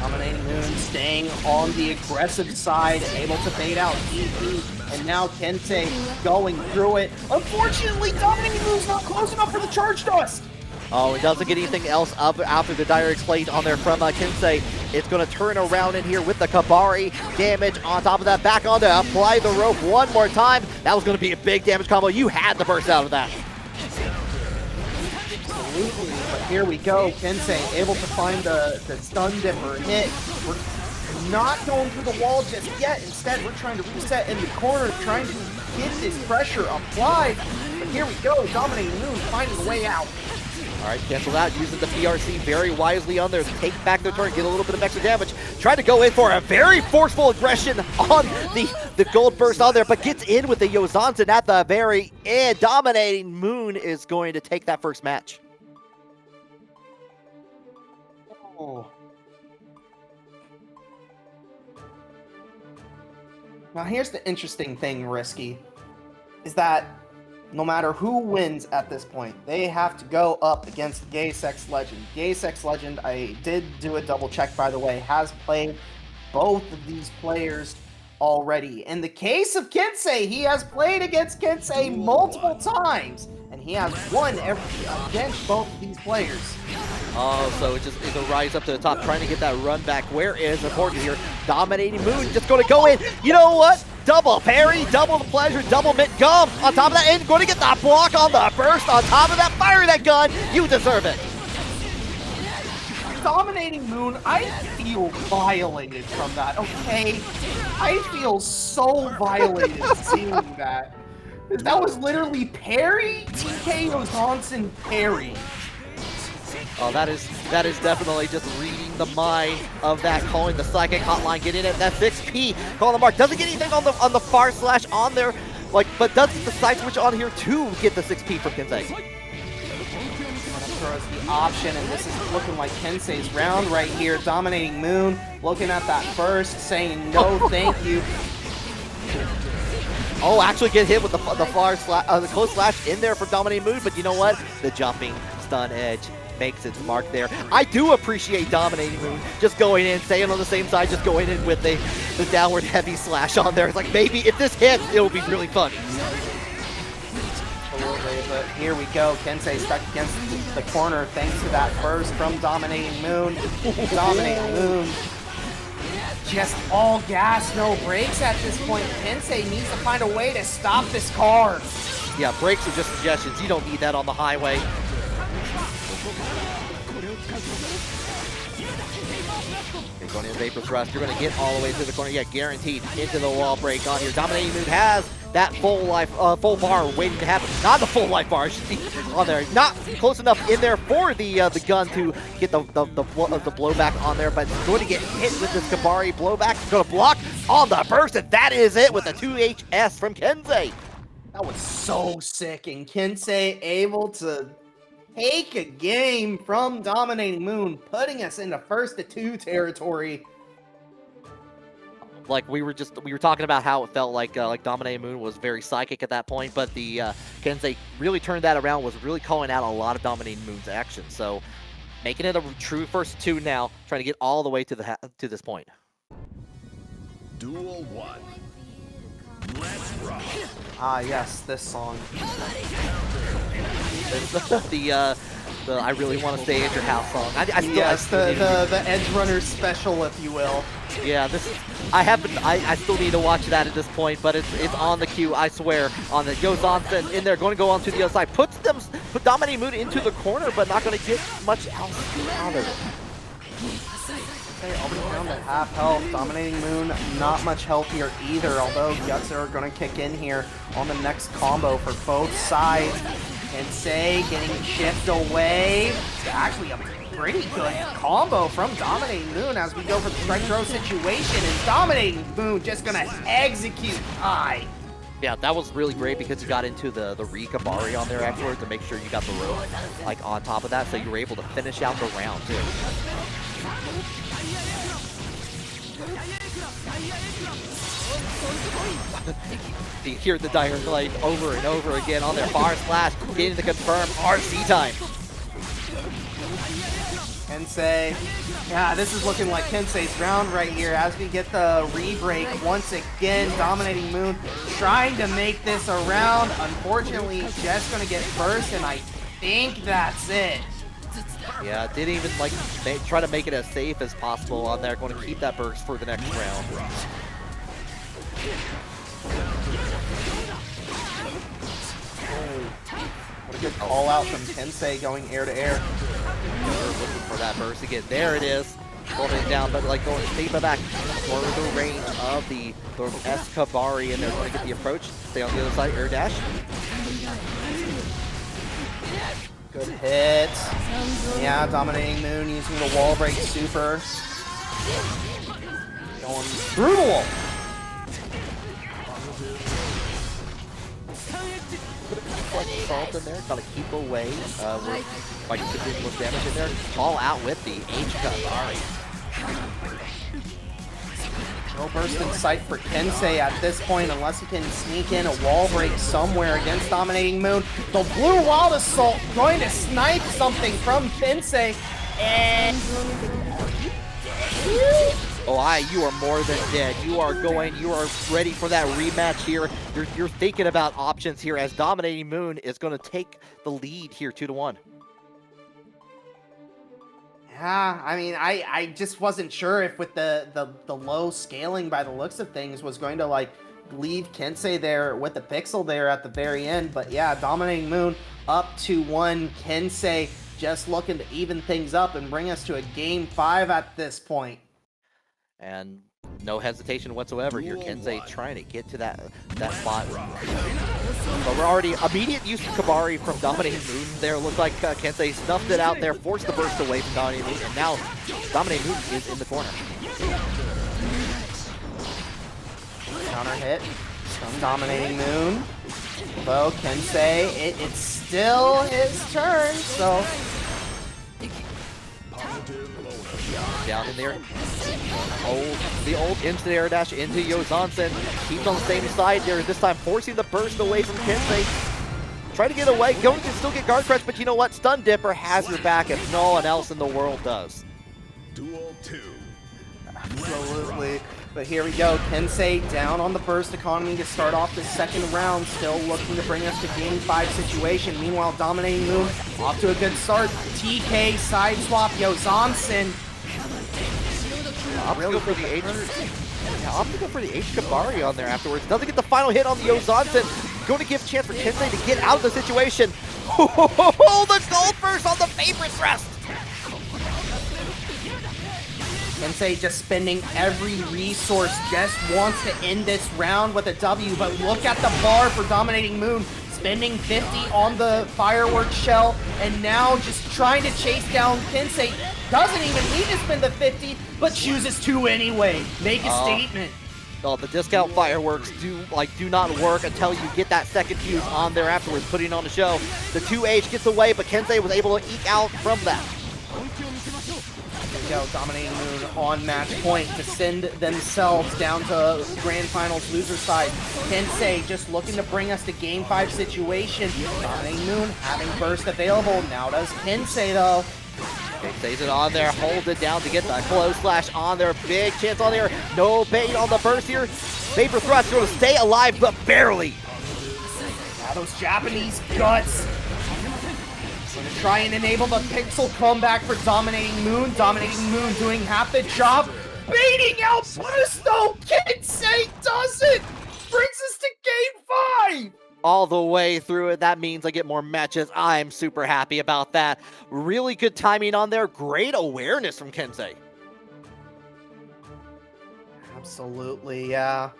Dominating Moon staying on the aggressive side, able to bait out EP, and now Kensei going through it. Unfortunately, Dominating Moon's not close enough for the charge dust. Oh, it doesn't get anything else up after the direct plate on there from Kensei. It's going to turn around in here with the Kabari damage on top of that. Back on to apply the rope one more time. That was going to be a big damage combo. You had the burst out of that. Absolutely, but here we go. Kensei able to find the stun dipper hit. We're not going through the wall just yet. Instead, we're trying to reset in the corner, trying to get this pressure applied. But here we go. Dominating Moon finding a way out. All right, cancel that, using the PRC very wisely on there. Take back the turn, get a little bit of extra damage. Try to go in for a very forceful aggression on the gold burst on there, but gets in with the Yozansen at the very end. Dominating Moon is going to take that first match. Oh. Now here's the interesting thing, Risky, is that no matter who wins at this point, they have to go up against gaysexlegend. gaysexlegend, I did do a double check by the way, has played both of these players already. In the case of Kensei, he has played against Kensei multiple times, and he has won against both of these players. Oh, so it's a rise up to the top, trying to get that run back. Where is important here? Dominating Moon just going to go in. You know what? Double parry, double the pleasure, double mitt gum. On top of that, and going to get the block on the burst. On top of that, fire that gun. You deserve it. Dominating Moon, I feel violated from that, okay? I feel so violated seeing that. That was literally parry, TK Yozansen parry. Oh, that is definitely just reading the mind of that, calling the psychic hotline, getting it. That 6P, calling the mark. Doesn't get anything on the far slash on there, like, but does get the side switch on here to get the 6P from Kensei. Throws the option, and this is looking like Kensei's round right here. Dominating Moon, looking at that burst, saying no thank you. Oh, actually get hit with the far slash, the close slash in there from Dominating Moon, but you know what? The jumping stun edge makes its mark there. I do appreciate Dominating Moon just going in, staying on the same side, just going in with the downward heavy slash on there. It's like, maybe if this hits, it'll be really fun. But here we go. Kensei stuck against the corner thanks to that burst from Dominating Moon. Dominating Moon. Just all gas, no brakes at this point. Kensei needs to find a way to stop this car. Yeah, brakes are just suggestions. You don't need that on the highway. You're going in Vapor Thrust. You're going to get all the way to the corner. Yeah, guaranteed into the wall break on here. Dominating Moon has that full life, full bar waiting to happen. Not the full life bar, I should be on there. Not close enough in there for the gun to get the blowback on there, but going to get hit with this Kabari blowback. Going to block on the burst, and that is it with the 2HS from Kensei. That was so sick, and Kensei able to take a game from Dominating Moon, putting us into first to 2 territory. Like we were talking about how it felt like Dominating Moon was very psychic at that point, but the Kensei really turned that around, was really calling out a lot of Dominating Moon's action. So making it a true first 2 now, trying to get all the way to this point. Duel 1. Let's rock. Ah, yes, this song. I really want to stay at your house song. Yes, the Edge Runner special, if you will. Yeah, I still need to watch that at this point, but it's on the queue, I swear. On the goes on in there, going to go on to the other side, put Dominating Moon into the corner, but not going to get much else out of it. Okay, already down to half health. Dominating Moon, not much healthier either, although Guts are going to kick in here on the next combo for both sides. Kensei getting shipped away. Actually, a pretty good combo from Dominating Moon as we go for the strike throw situation, and Dominating Moon just going to execute high. Yeah, that was really great because you got into the Kabari on there afterwards to make sure you got the rope like on top of that, so you were able to finish out the round too. You hear the Dire Glide over and over again on their far slash, getting the confirmed RC time. Kensei, yeah, this is looking like Kensei's round right here as we get the re-break once again. Dominating Moon trying to make this a round. Unfortunately, just gonna get first, and I think that's it. Yeah, didn't even like try to make it as safe as possible on there. Going to keep that burst for the next round. What a good call out from Kensei going air to air. Looking for that burst again. There it is. Holding it down, but like going deep back for the range of the Excalibur, and they're going to get the approach. Stay on the other side, air dash. Good hit. Yeah, Dominating Moon using the wall break super. Going through the wall. Salt in there, gotta keep away. Like to do most damage in there. Call out with the H-Kabari. No burst in sight for Kensei at this point unless he can sneak in a wall break somewhere against Dominating Moon. The Blue Wild Assault going to snipe something from Kensei, and Oh, you are more than dead. You are ready for that rematch here. You're thinking about options here as Dominating Moon is going to take the lead here 2-1. Yeah, I mean, I just wasn't sure if with the low scaling by the looks of things was going to like leave Kensei there with the pixel there at the very end. But yeah, Dominating Moon up 2-1. Kensei just looking to even things up and bring us to a game 5 at this point. And no hesitation whatsoever here. Kensei trying to get to that spot. But we're already immediate use of Kabari from Dominating Moon there. Looks like Kensei snuffed it out there, forced the burst away from Dominating Moon, and now Dominating Moon is in the corner. Counter hit from Dominating Moon. Although Kensei, it's still his turn, so down in there. The old instant air dash into Yozansen. Keeps on the same side there, this time forcing the burst away from Kensei. Try to get away, going to still get guard press, but you know what? Stun Dipper has your back if no one else in the world does. Duel 2. Absolutely. But here we go. Kensei down on the burst economy to start off the second round. Still looking to bring us to game 5 situation. Meanwhile, Dominating Moon off to a good start. TK side swap Yozansen. I'll go for the H. Yeah, I'll go for the H-Kabari on there afterwards. Doesn't get the final hit on the Yozansen. Going to give a chance for Kensei to get out of the situation. Oh, the gold burst on the favorite thrust. Kensei just spending every resource, just wants to end this round with a W, but look at the bar for Dominating Moon, spending 50 on the fireworks shell, and now just trying to chase down Kensei. Doesn't even need to spend the 50, but chooses to anyway. Make a statement. Well, the discount fireworks do not work until you get that second fuse on there afterwards, putting on a show. The 2H gets away, but Kensei was able to eke out from that. There we go, Dominating Moon on match point to send themselves down to Grand Finals loser side. Kensei just looking to bring us to Game 5 situation. Dominating Moon having burst available. Now does Kensei though. Stays it on there, holds it down to get the close slash on there. Big chance on there. No bait on the burst here. Vapor Thrust going to stay alive, but barely. Now those Japanese guts. Gonna try and enable the pixel comeback for Dominating Moon. Dominating Moon doing half the job. Baiting out Boost though. Kensei does it. Brings us to Game 5. All the way through it. That means I get more matches. I'm super happy about that. Really good timing on there. Great awareness from Kensei. Absolutely, yeah.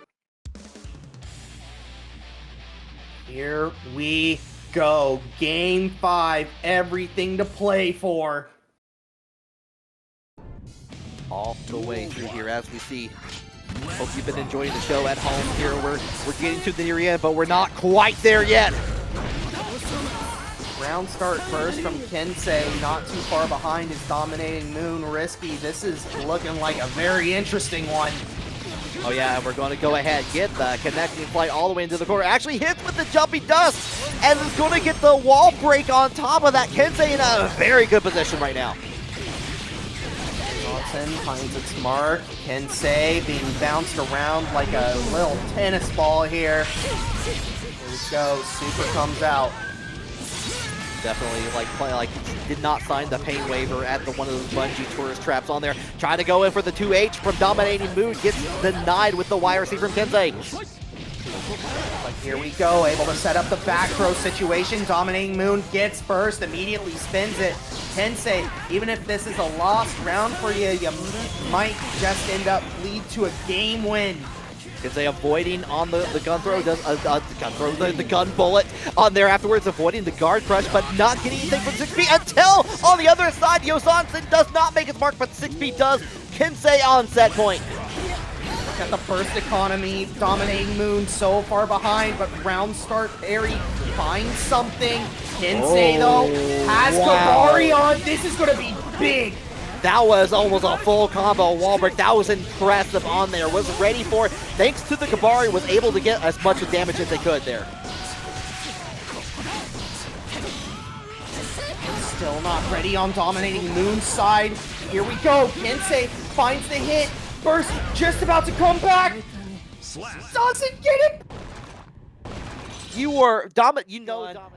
Here we go. Game 5. Everything to play for. All the way through here as we see. Hope you've been enjoying the show at home here. We're getting to the near end, but we're not quite there yet. Round start first from Kensei, not too far behind is Dominating Moon. Risky. This is looking like a very interesting one. Oh yeah, we're going to go ahead, get the connecting flight all the way into the corner. Actually hits with the jumpy dust, and is going to get the wall break on top of that. Kensei in a very good position right now. Finds its mark. Kensei being bounced around like a little tennis ball here. Here we go. Super comes out. Definitely did not sign the pain waiver at one of those bungee tourist traps on there. Trying to go in for the 2H from Dominating Moon. Gets denied with the YRC from Kensei. But here we go. Able to set up the back throw situation. Dominating Moon gets burst. Immediately spins it. Kensei, even if this is a lost round for you, you might just end up lead to a game win. Kensei avoiding on the gun throw, does the gun bullet on there afterwards, avoiding the guard crush, but not getting anything from 6B until on the other side, Yosansen does not make his mark, but 6B does. Kensei on set point. Look at the burst economy. Dominating Moon so far behind, but round start parry finds something. Kensei though has Kabari on. This is going to be big. That was almost a full combo wall break. That was impressive on there. Was ready for it. Thanks to the Kabari, was able to get as much damage as they could there. Still not ready on Dominating Moon's side. Here we go. Kensei finds the hit. Burst just about to come back. Doesn't get it.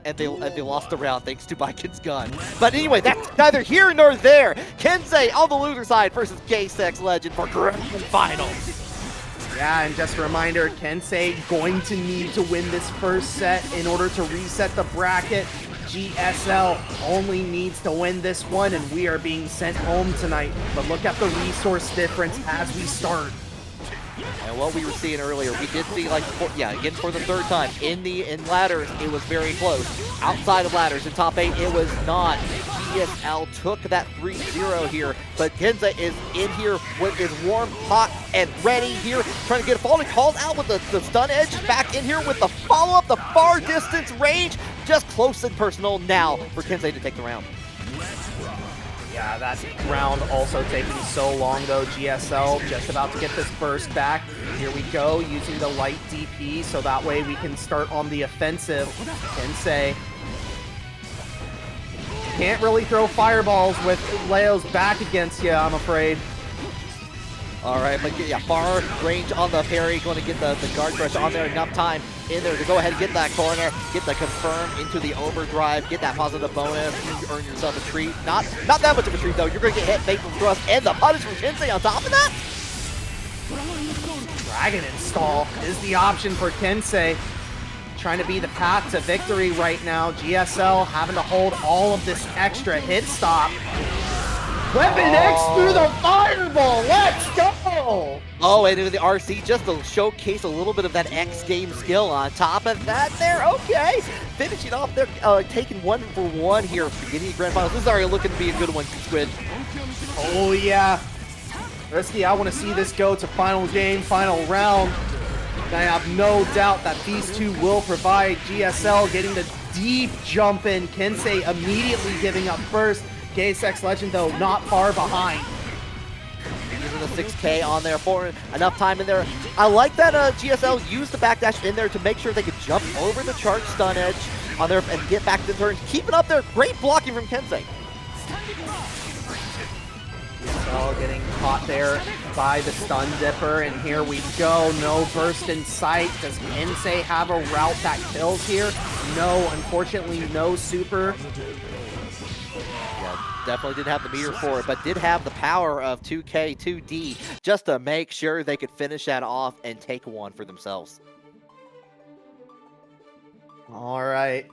And they lost the round thanks to Baiken's gun. But anyway, that's neither here nor there. Kensei on the loser side versus gaysexlegend for Grand Finals. Yeah, and just a reminder, Kensei going to need to win this first set in order to reset the bracket. GSL only needs to win this one, and we are being sent home tonight. But look at the resource difference as we start. And what we were seeing earlier, we did see again for the third time in ladders, it was very close. Outside of ladders in top 8, it was not. GSL took that 3-0 here, but Kensei is in here is warm, hot, and ready here, trying to get a fall. He calls out with the stun edge, back in here with the follow-up, the far distance range, just close and personal now for Kensei to take the round. Yeah, that round also taking so long though. GSL just about to get this burst back. Here we go, using the light DP so that way we can start on the offensive. Kensei can't really throw fireballs with Leo's back against you, I'm afraid. All right, but yeah, far range on the parry, going to get the guard crush on there, enough time in there to go ahead and get that corner, get the confirm into the overdrive, get that positive bonus, you earn yourself a treat. Not that much of a treat though, you're going to get hit, Vapor Thrust, and the punish from Kensei on top of that. Dragon install is the option for Kensei. Trying to be the path to victory right now. GSL having to hold all of this extra hit stop. Weapon X through the fire! Fireball, let's go! Oh, and the RC just to showcase a little bit of that X game skill on top of that there. Okay, finishing off there, taking 1-for-1 here, beginning of Grand Finals. This is already looking to be a good one, Squid. Oh yeah. Risky, I want to see this go to final game, final round. I have no doubt that these two will provide. GSL getting the deep jump in. Kensei immediately giving up first. gaysexlegend though not far behind. Using the 6K on there for enough time in there. I like that GSL used the backdash in there to make sure they could jump over the charge stun edge on there and get back to turns. Keeping up there, great blocking from Kensei. GSL getting caught there by the stun dipper, and here we go. No burst in sight. Does Kensei have a route that kills here? No, unfortunately, no super. Definitely didn't have the meter for it, but did have the power of 2K, 2D, just to make sure they could finish that off and take one for themselves. All right.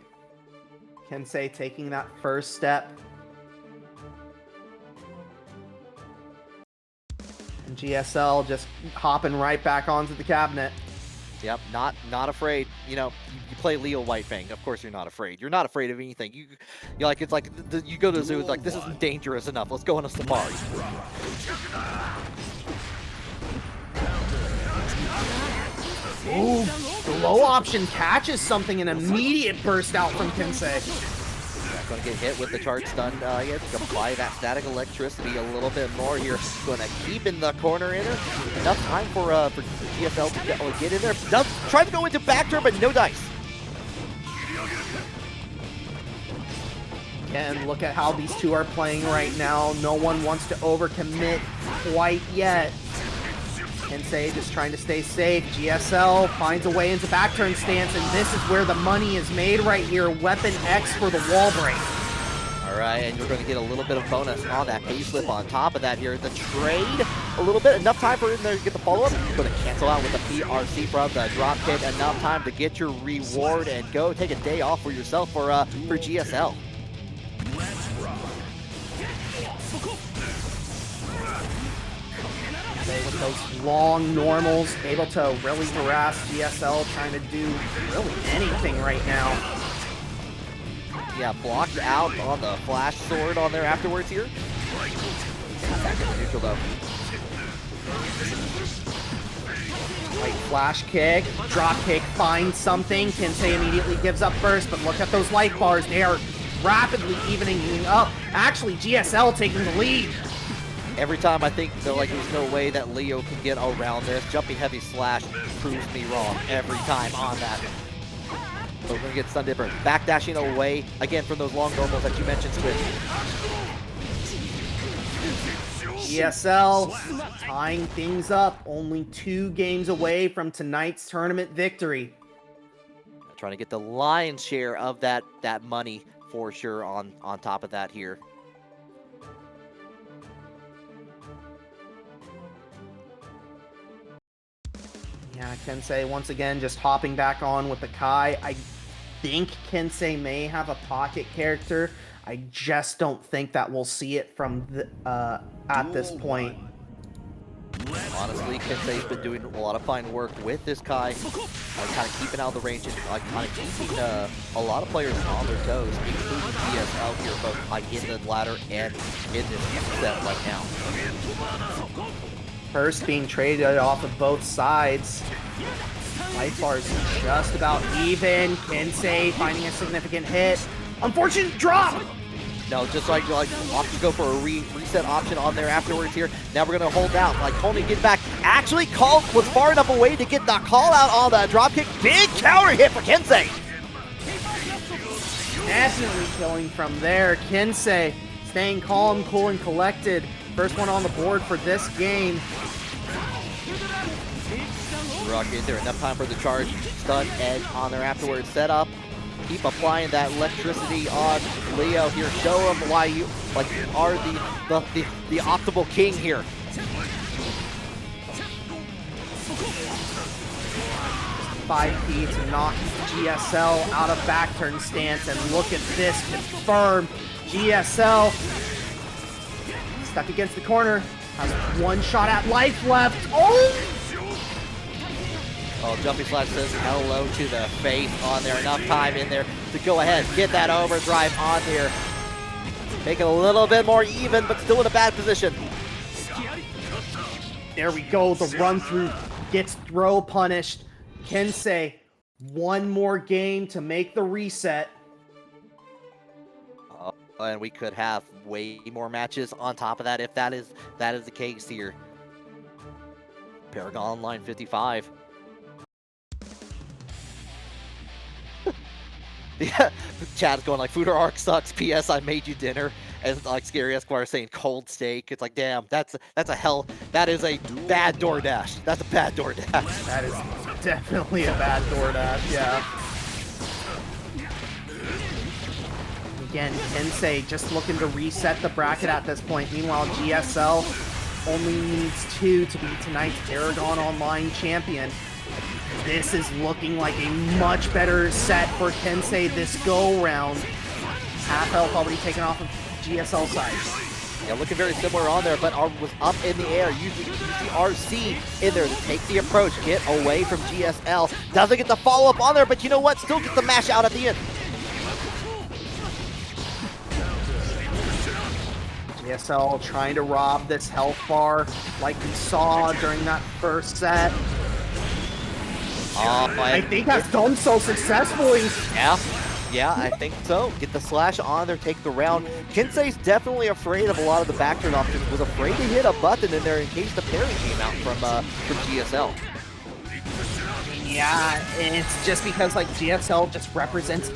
Kensei taking that first step. And GSL just hopping right back onto the cabinet. Yep, not afraid. You know, you play Leo Whitefang. Of course, you're not afraid. You're not afraid of anything. You're like, it's like you go to the zoo. It's like, this isn't dangerous enough. Let's go on a safari. Ooh, the low option catches something, an immediate burst out from Kensei. Going to get hit with the charge stun. Yeah, apply that static electricity a little bit more here. Going to keep in the corner in there. Enough time for GSL to get in there. Try to go into back turn, but no dice. And look at how these two are playing right now. No one wants to overcommit quite yet. Kensei just trying to stay safe. GSL finds a way into back turn stance, and this is where the money is made right here. Weapon X for the wall break. All right, and you're going to get a little bit of bonus on that payslip on top of that here. The trade, a little bit, enough time for him to get the follow-up. You're going to cancel out with the PRC from the drop kick. Enough time to get your reward and go take a day off for yourself for GSL. With those long normals, able to really harass GSL, trying to do really anything right now. Yeah, blocked out on the flash sword on there afterwards here. Back in the neutral though. Right, flash kick, drop kick, finds something. Kensei immediately gives up first, but look at those life bars. They are rapidly evening up. Actually, GSL taking the lead. Every time I think that like there's no way that Leo can get around this, jumping heavy slash proves me wrong every time on that. So we're gonna get Stun Dipper backdashing away again from those long normals that you mentioned, Squid. GSL tying things up, only 2 games away from tonight's tournament victory. Trying to get the lion's share of that money for sure on top of that here. Yeah, Kensei once again just hopping back on with the Kai. I think Kensei may have a pocket character. I just don't think that we'll see it from at this point. Honestly, Kensei's been doing a lot of fine work with this Kai, kind of keeping out of the range and kind of keeping a lot of players on their toes, including GSL here, both in the ladder and in this set right now. First being traded off of both sides. Life bars just about even. Kensei finding a significant hit. Unfortunate drop! No, just like opt to go for a reset option on there afterwards here. Now we're going to hold out. Like Tourney get back. Actually, Call was far enough away to get the call out on the drop kick. Big counter hit for Kensei. Definitely killing from there. Kensei staying calm, cool, and collected. First one on the board for this game. Rock in there, enough time for the charge. Stun edge on there afterwards. Set up. Keep applying that electricity on Leo here. Show him why you are the optimal king here. 5P to knock GSL out of back turn stance, and look at this confirmed. GSL stuck against the corner. Has one shot at life left. Oh! Oh, Jumping Slash says hello to the face on there. Enough time in there to go ahead, get that overdrive on there. Make it a little bit more even, but still in a bad position. There we go, the run through gets throw punished. Kensei, one more game to make the reset. And we could have way more matches on top of that if that is the case here. ParagOnline 55. Yeah, Chad's going like, Food or Arc sucks. P.S. I made you dinner. And like Scary Esquire saying cold steak. It's like, damn, that is a bad DoorDash. That's a bad DoorDash. That is definitely a bad DoorDash, yeah. Again, Kensei just looking to reset the bracket at this point. Meanwhile, GSL only needs 2 to be tonight's ParagOnline champion. This is looking like a much better set for Kensei this go-round. Half health already taken off of GSL side. Yeah, looking very similar on there, but was up in the air. Using the RC in there to take the approach, get away from GSL. Doesn't get the follow-up on there, but you know what? Still gets the mash out at the end. GSL trying to rob this health bar like we saw during that first set. I think that's done so successfully. Yeah, I think so. Get the slash on there, take the round. Kensei's definitely afraid of a lot of the backturn options. Was afraid to hit a button in there in case the parry came out from GSL. Yeah, it's just because like GSL just represents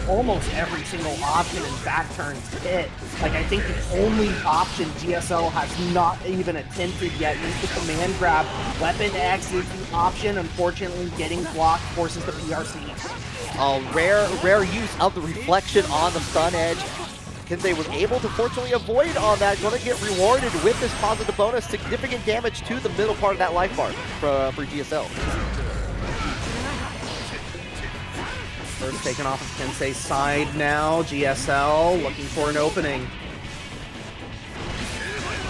almost every single option in back turns hit. Like I think the only option GSL has not even attempted yet is the command grab. Weapon X is the option. Unfortunately, getting blocked forces the PRC. Rare use of the reflection on the stun edge. Kensei was able to fortunately avoid on that. Going to get rewarded with this positive bonus. Significant damage to the middle part of that life bar for GSL. First taken off of Kensei's side now. GSL looking for an opening.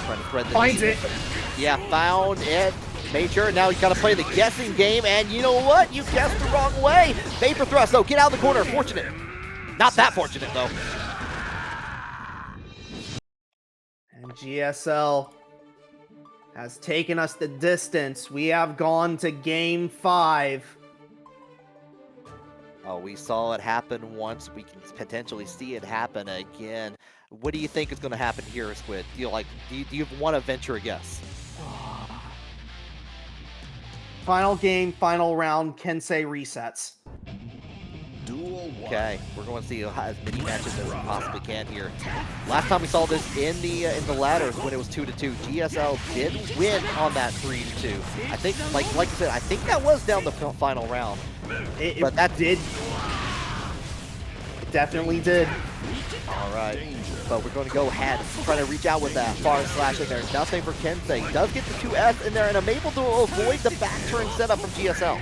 Trying to thread the Finds it. Yeah, found it. Made sure. Now he's got to play the guessing game, and you know what? You guessed the wrong way. Vapor thrust, though. Get out of the corner. Fortunate. Not that fortunate, though. And GSL has taken us the distance. We have gone to game 5. Oh, we saw it happen once. We can potentially see it happen again. What do you think is going to happen here, Squid? Do you want to venture a guess? Final game, final round. Kensei resets. Okay, we're going to see as many matches as we possibly can here. Last time we saw this in the ladders when it was 2-2. GSL did win on that 3-2. I think, like I said, I think that was down the final round. It did. It definitely did. All right, but we're going to go ahead, trying to reach out with that far slash in there. Nothing for Kensei. He does get the 2S in there, and I'm able to avoid the back turn setup from GSL.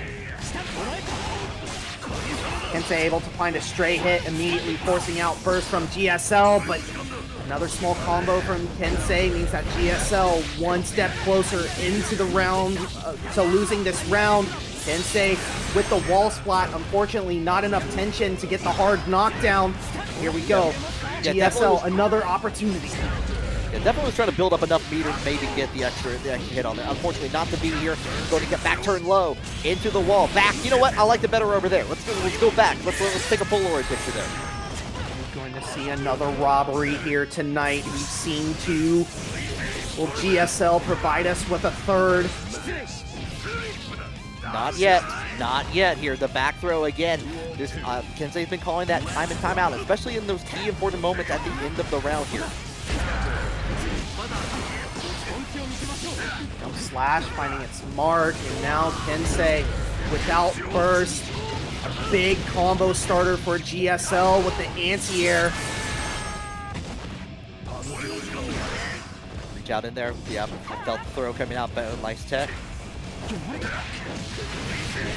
Kensei able to find a straight hit, immediately forcing out burst from GSL, but another small combo from Kensei means that GSL one step closer into the round, to losing this round. Kensei with the wall splat, unfortunately not enough tension to get the hard knockdown. Here we go. Yeah, GSL, another opportunity. Yeah, definitely was trying to build up enough meter to maybe get the extra hit on there. Unfortunately, not to be here. Going to get back turn low into the wall. Back. You know what? I liked it better over there. Let's go back. Let's take a Polaroid picture there. We're going to see another robbery here tonight. We've seen 2. Will GSL provide us with a third? Not yet. Not yet here. The back throw again. This Kensei's been calling that time and time out, especially in those key important moments at the end of the round here. Slash finding its mark, and now Kensei without burst. A big combo starter for GSL with the anti-air. Reach out in there. Yeah, I felt the throw coming out, but nice tech.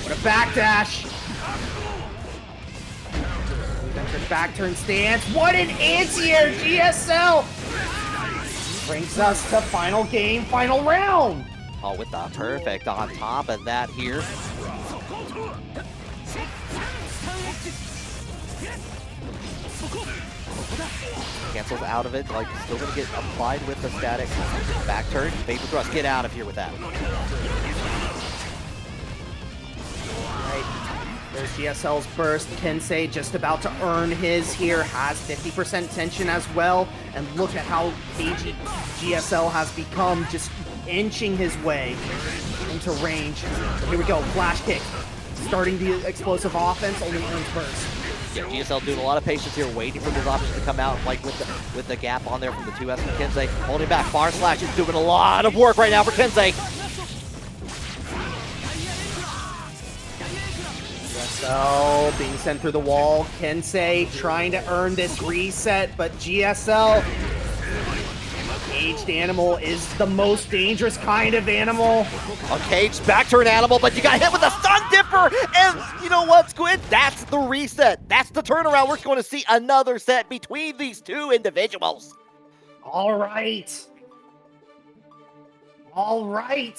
What a backdash! Back turn stance. What an anti-air, GSL! brings us to final game, final round. Oh, with the perfect on top of that here. Cancels out of it, like still gonna get applied with the static. Back turn, Vapor Thrust, get out of here with that. Right, there's GSL's burst. Kensei just about to earn his here, has 50% tension as well. And look at how GSL has become, just inching his way into range. Here we go, flash kick. Starting the explosive offense, only earns burst. Yeah, GSL doing a lot of patience here, waiting for those options to come out, like with the gap on there from the 2S from Kensei. Holding back, Far Slash is doing a lot of work right now for Kensei. GSL being sent through the wall. Kensei trying to earn this reset, but GSL, caged animal is the most dangerous kind of animal. A caged back turn animal, but you got hit with a stun dipper, and you know what, Squid? That's the reset. That's the turnaround. We're going to see another set between these two individuals. All right. All right.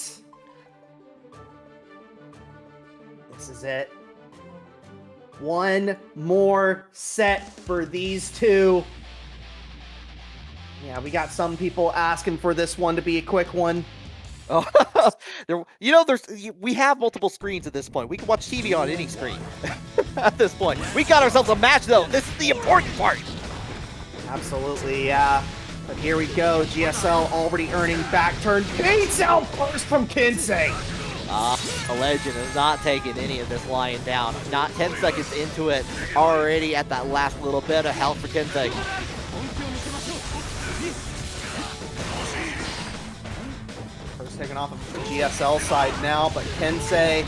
This is it. One more set for these two. Yeah, we got some people asking for this one to be a quick one. Oh, we have multiple screens at this point. We can watch TV on any screen at this point. We got ourselves a match, though. This is the important part. Absolutely, yeah. But here we go. GSL already earning back turn. Baits out first from Kensei. The legend is not taking any of this lying down. Not 10 seconds into it, already at that last little bit of health for Kensei. Taken off of the GSL side now, but Kensei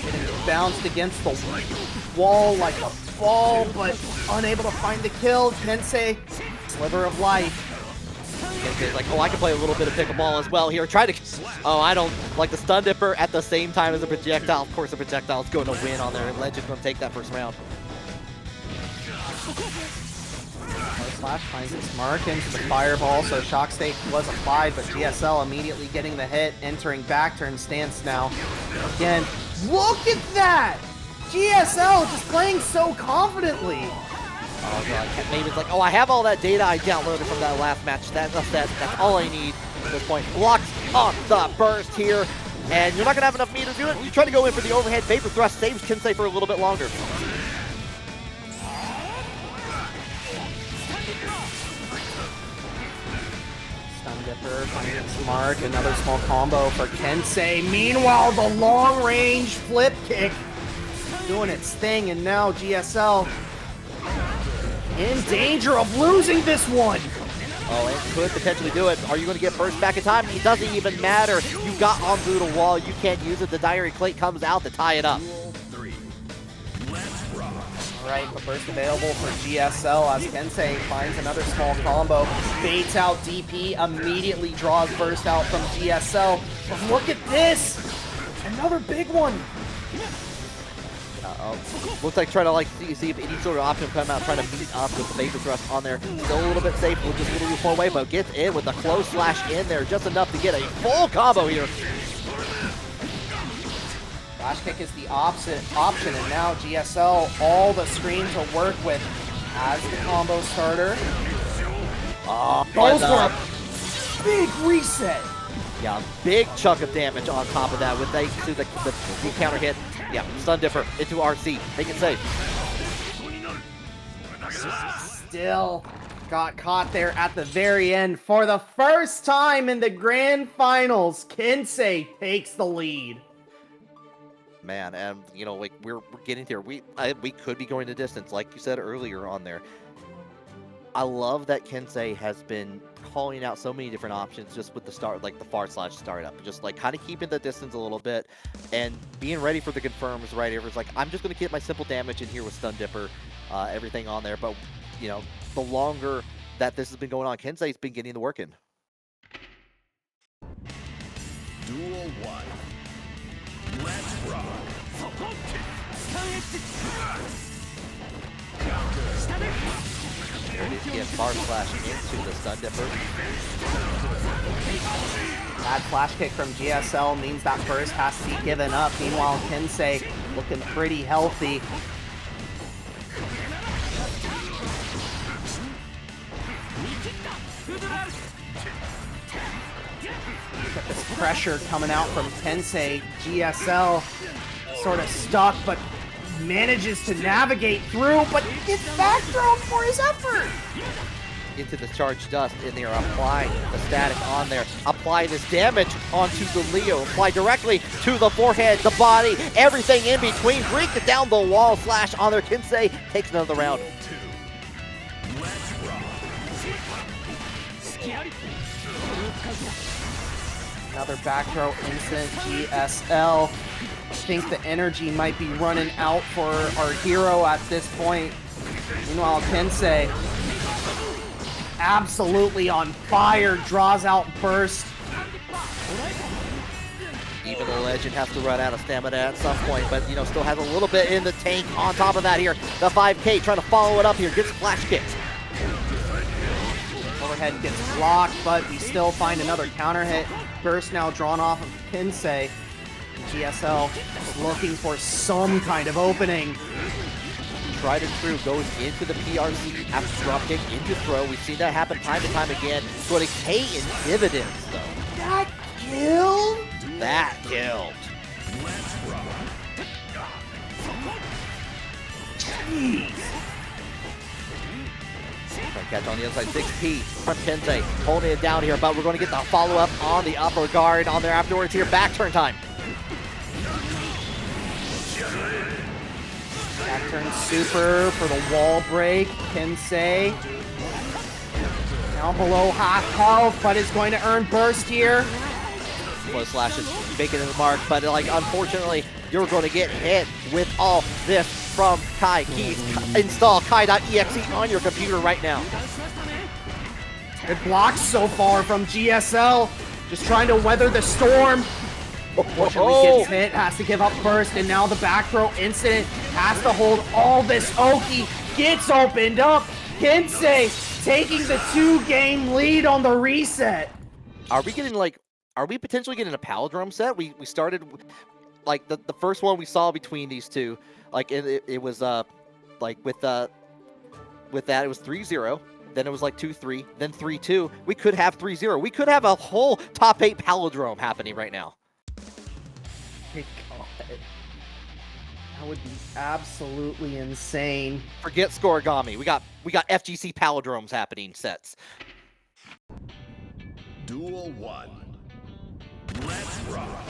getting bounced against the wall like a ball, but unable to find the kill. Kensei, sliver of life. Kensei's like, oh, I can play a little bit of pickleball as well here. Try to, oh, I don't like the stun dipper at the same time as a projectile. Of course, the projectile is going to win on there. Legend's going to take that first round. Slash finds its mark into the fireball, so shock state was applied, but GSL immediately getting the hit, entering back turn stance now. Again, look at that! GSL just playing so confidently. Oh god, Maven's like, oh, I have all that data I downloaded from that last match. That's all I need at this point. Blocks on the burst here, and you're not gonna have enough meter to do it. You try to go in for the overhead Vapor Thrust, saves Kensei for a little bit longer. Dipper finding its mark, another small combo for Kensei. Meanwhile, the long-range flip kick doing its thing, and now GSL in danger of losing this one. Oh, it could potentially do it. Are you going to get burst back in time? It doesn't even matter. You got onto the wall. You can't use it. The Diary Plate comes out to tie it up. Right, but burst available for GSL as Kensei finds another small combo. Baits out DP, immediately draws burst out from GSL. But look at this! Another big one! Looks like trying to see if any sort of option come out, trying to meet up with the Vapor Thrust on there. Still a little bit safe, just a little bit far away, but gets in with the close slash in there, just enough to get a full combo here. Flash kick is the opposite option, and now GSL, all the screen to work with as the combo starter. Goes for a big reset. Yeah, big chunk of damage on top of that with the counter hit. Yeah, stun dipper into RC. Make it safe. Still got caught there at the very end. For the first time in the grand finals, Kensei takes the lead. Man, and you know, like we're getting there. We could be going to distance, like you said earlier on there. I love that Kensei has been calling out so many different options just with the start, like the far slash startup, just like kind of keeping the distance a little bit and being ready for the confirms right here. It's like, I'm just going to get my simple damage in here with stun dipper, everything on there. But, you know, the longer that this has been going on, Kensei's been getting the work in. Duel 1. Let's rock. There it is, gets bar slash into the stun dipper. Bad flash kick from GSL means that burst has to be given up. Meanwhile, Kensei looking pretty healthy. Got this pressure coming out from Kensei. GSL sort of stuck, but manages to navigate through, but gets back thrown for his effort. Into the charged dust in there, applying the static on there, apply this damage onto the Leo, apply directly to the forehead, the body, everything in between, break it down the wall, slash on their Kensei, takes another round. Another back throw incident, GSL. I think the energy might be running out for our hero at this point. Meanwhile, Kensei absolutely on fire, draws out burst. Even the legend has to run out of stamina at some point, but you know, still has a little bit in the tank. On top of that here, the 5K trying to follow it up here, gets flash kicked. Overhead gets blocked, but we still find another counter hit. Burst now drawn off of Kensei. GSL looking for some kind of opening. Tried and true, goes into the PRC after drop kick into throw. We've seen that happen time and time again. Going to pay in dividends, though. That killed? That killed. Jeez. Trying to catch on the other side, 6P from Kensei, holding it down here, but we're going to get the follow-up on the upper guard on there afterwards here. Back turn time. Back turn super for the wall break. Kensei now below half health, but is going to earn burst here. Close slashes, making it the mark, but like unfortunately, you're going to get hit with all this from Kai. Install Kai.exe on your computer right now. Good blocks so far from GSL, just trying to weather the storm. Unfortunately gets hit, has to give up burst, and now the back throw incident has to hold all this Oki, gets opened up. Kensei taking the 2-game lead on the reset. Are we potentially getting a palindrome set? We started, like, the first one we saw between these two, like, it was, like, with that, it was 3-0, then it was, like, 2-3, then 3-2. We could have 3-0. We could have a whole top 8 palindrome happening right now. God. That would be absolutely insane. Forget Scorigami. We got FGC palindromes happening sets. Duel 1. Let's rock.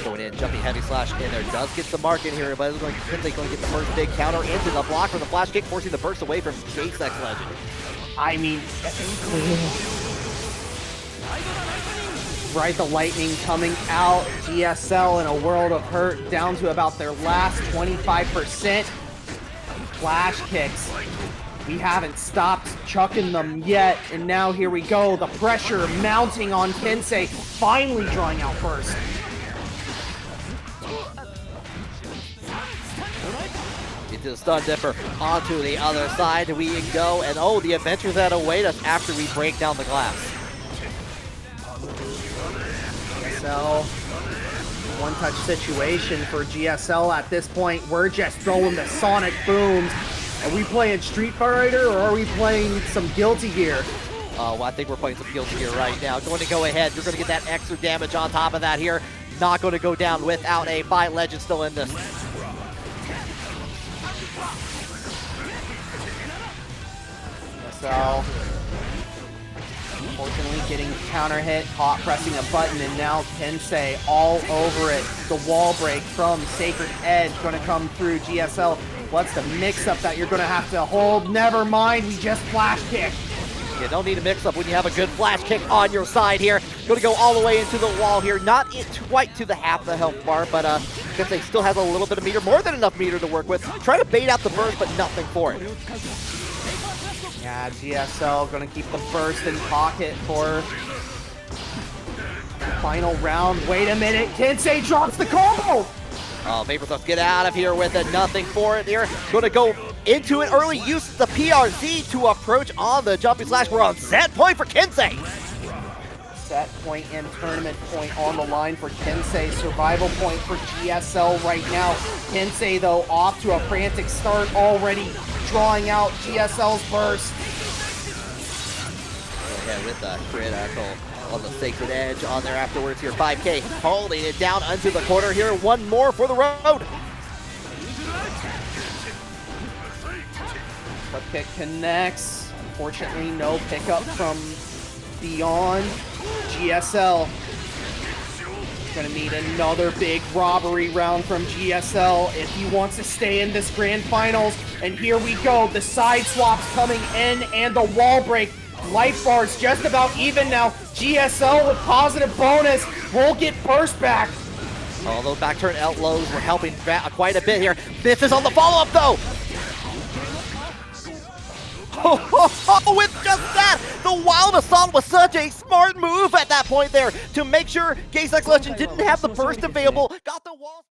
Going in, jumping heavy slash in there. Does get the mark in here, but it's going to get the first big counter into the block from the flash kick, forcing the burst away from gaysexlegend. I mean, right, the lightning coming out. GSL in a world of hurt, down to about their last 25%. Flash kicks. We haven't stopped chucking them yet, and now here we go. The pressure mounting on Kensei, finally drawing out first. Into the stun dipper, onto the other side we go, and oh, the adventures that await us after we break down the glass. GSL, one-touch situation for GSL at this point. We're just throwing the sonic booms. Are we playing Street Fighter or are we playing some Guilty Gear? Well, I think we're playing some Guilty Gear right now. Going to go ahead. You're going to get that extra damage on top of that here. Not going to go down without a fight. Legend still in this. So, unfortunately getting counter hit, caught pressing a button, and now Kensei all over it. The wall break from Sacred Edge going to come through. GSL, what's the mix-up that you're going to have to hold? Never mind, we just flash kick. You don't need a mix-up when you have a good flash kick on your side here. Going to go all the way into the wall here. Not quite to the half the health bar, but Kensei still has a little bit of meter, more than enough meter to work with. Try to bait out the burst, but nothing for it. Yeah, GSL going to keep the burst in pocket for the final round. Wait a minute, Kensei drops the combo! Oh, Vaporthuff, get out of here with it. Nothing for it here. Going to go into it early. Use the PRZ to approach on the jumping slash. We're on set point for Kensei. Set point and tournament point on the line for Kensei. Survival point for GSL right now. Kensei, though, off to a frantic start, already drawing out GSL's burst. Yeah, with the critical on the Sacred Edge on there afterwards here. 5K holding it down onto the corner here. One more for the road. The pick connects. Unfortunately, no pickup from Beyond. GSL gonna need another big robbery round from GSL if he wants to stay in this grand finals. And here we go, the side swaps coming in and the wall break. Life bars just about even now. GSL with positive bonus will get burst back. Although back turn outlows were helping quite a bit here. This is on the follow-up though. With just that, the Wild Assault was such a smart move at that point there to make sure gaysexlegend didn't have the burst available. Got the wall.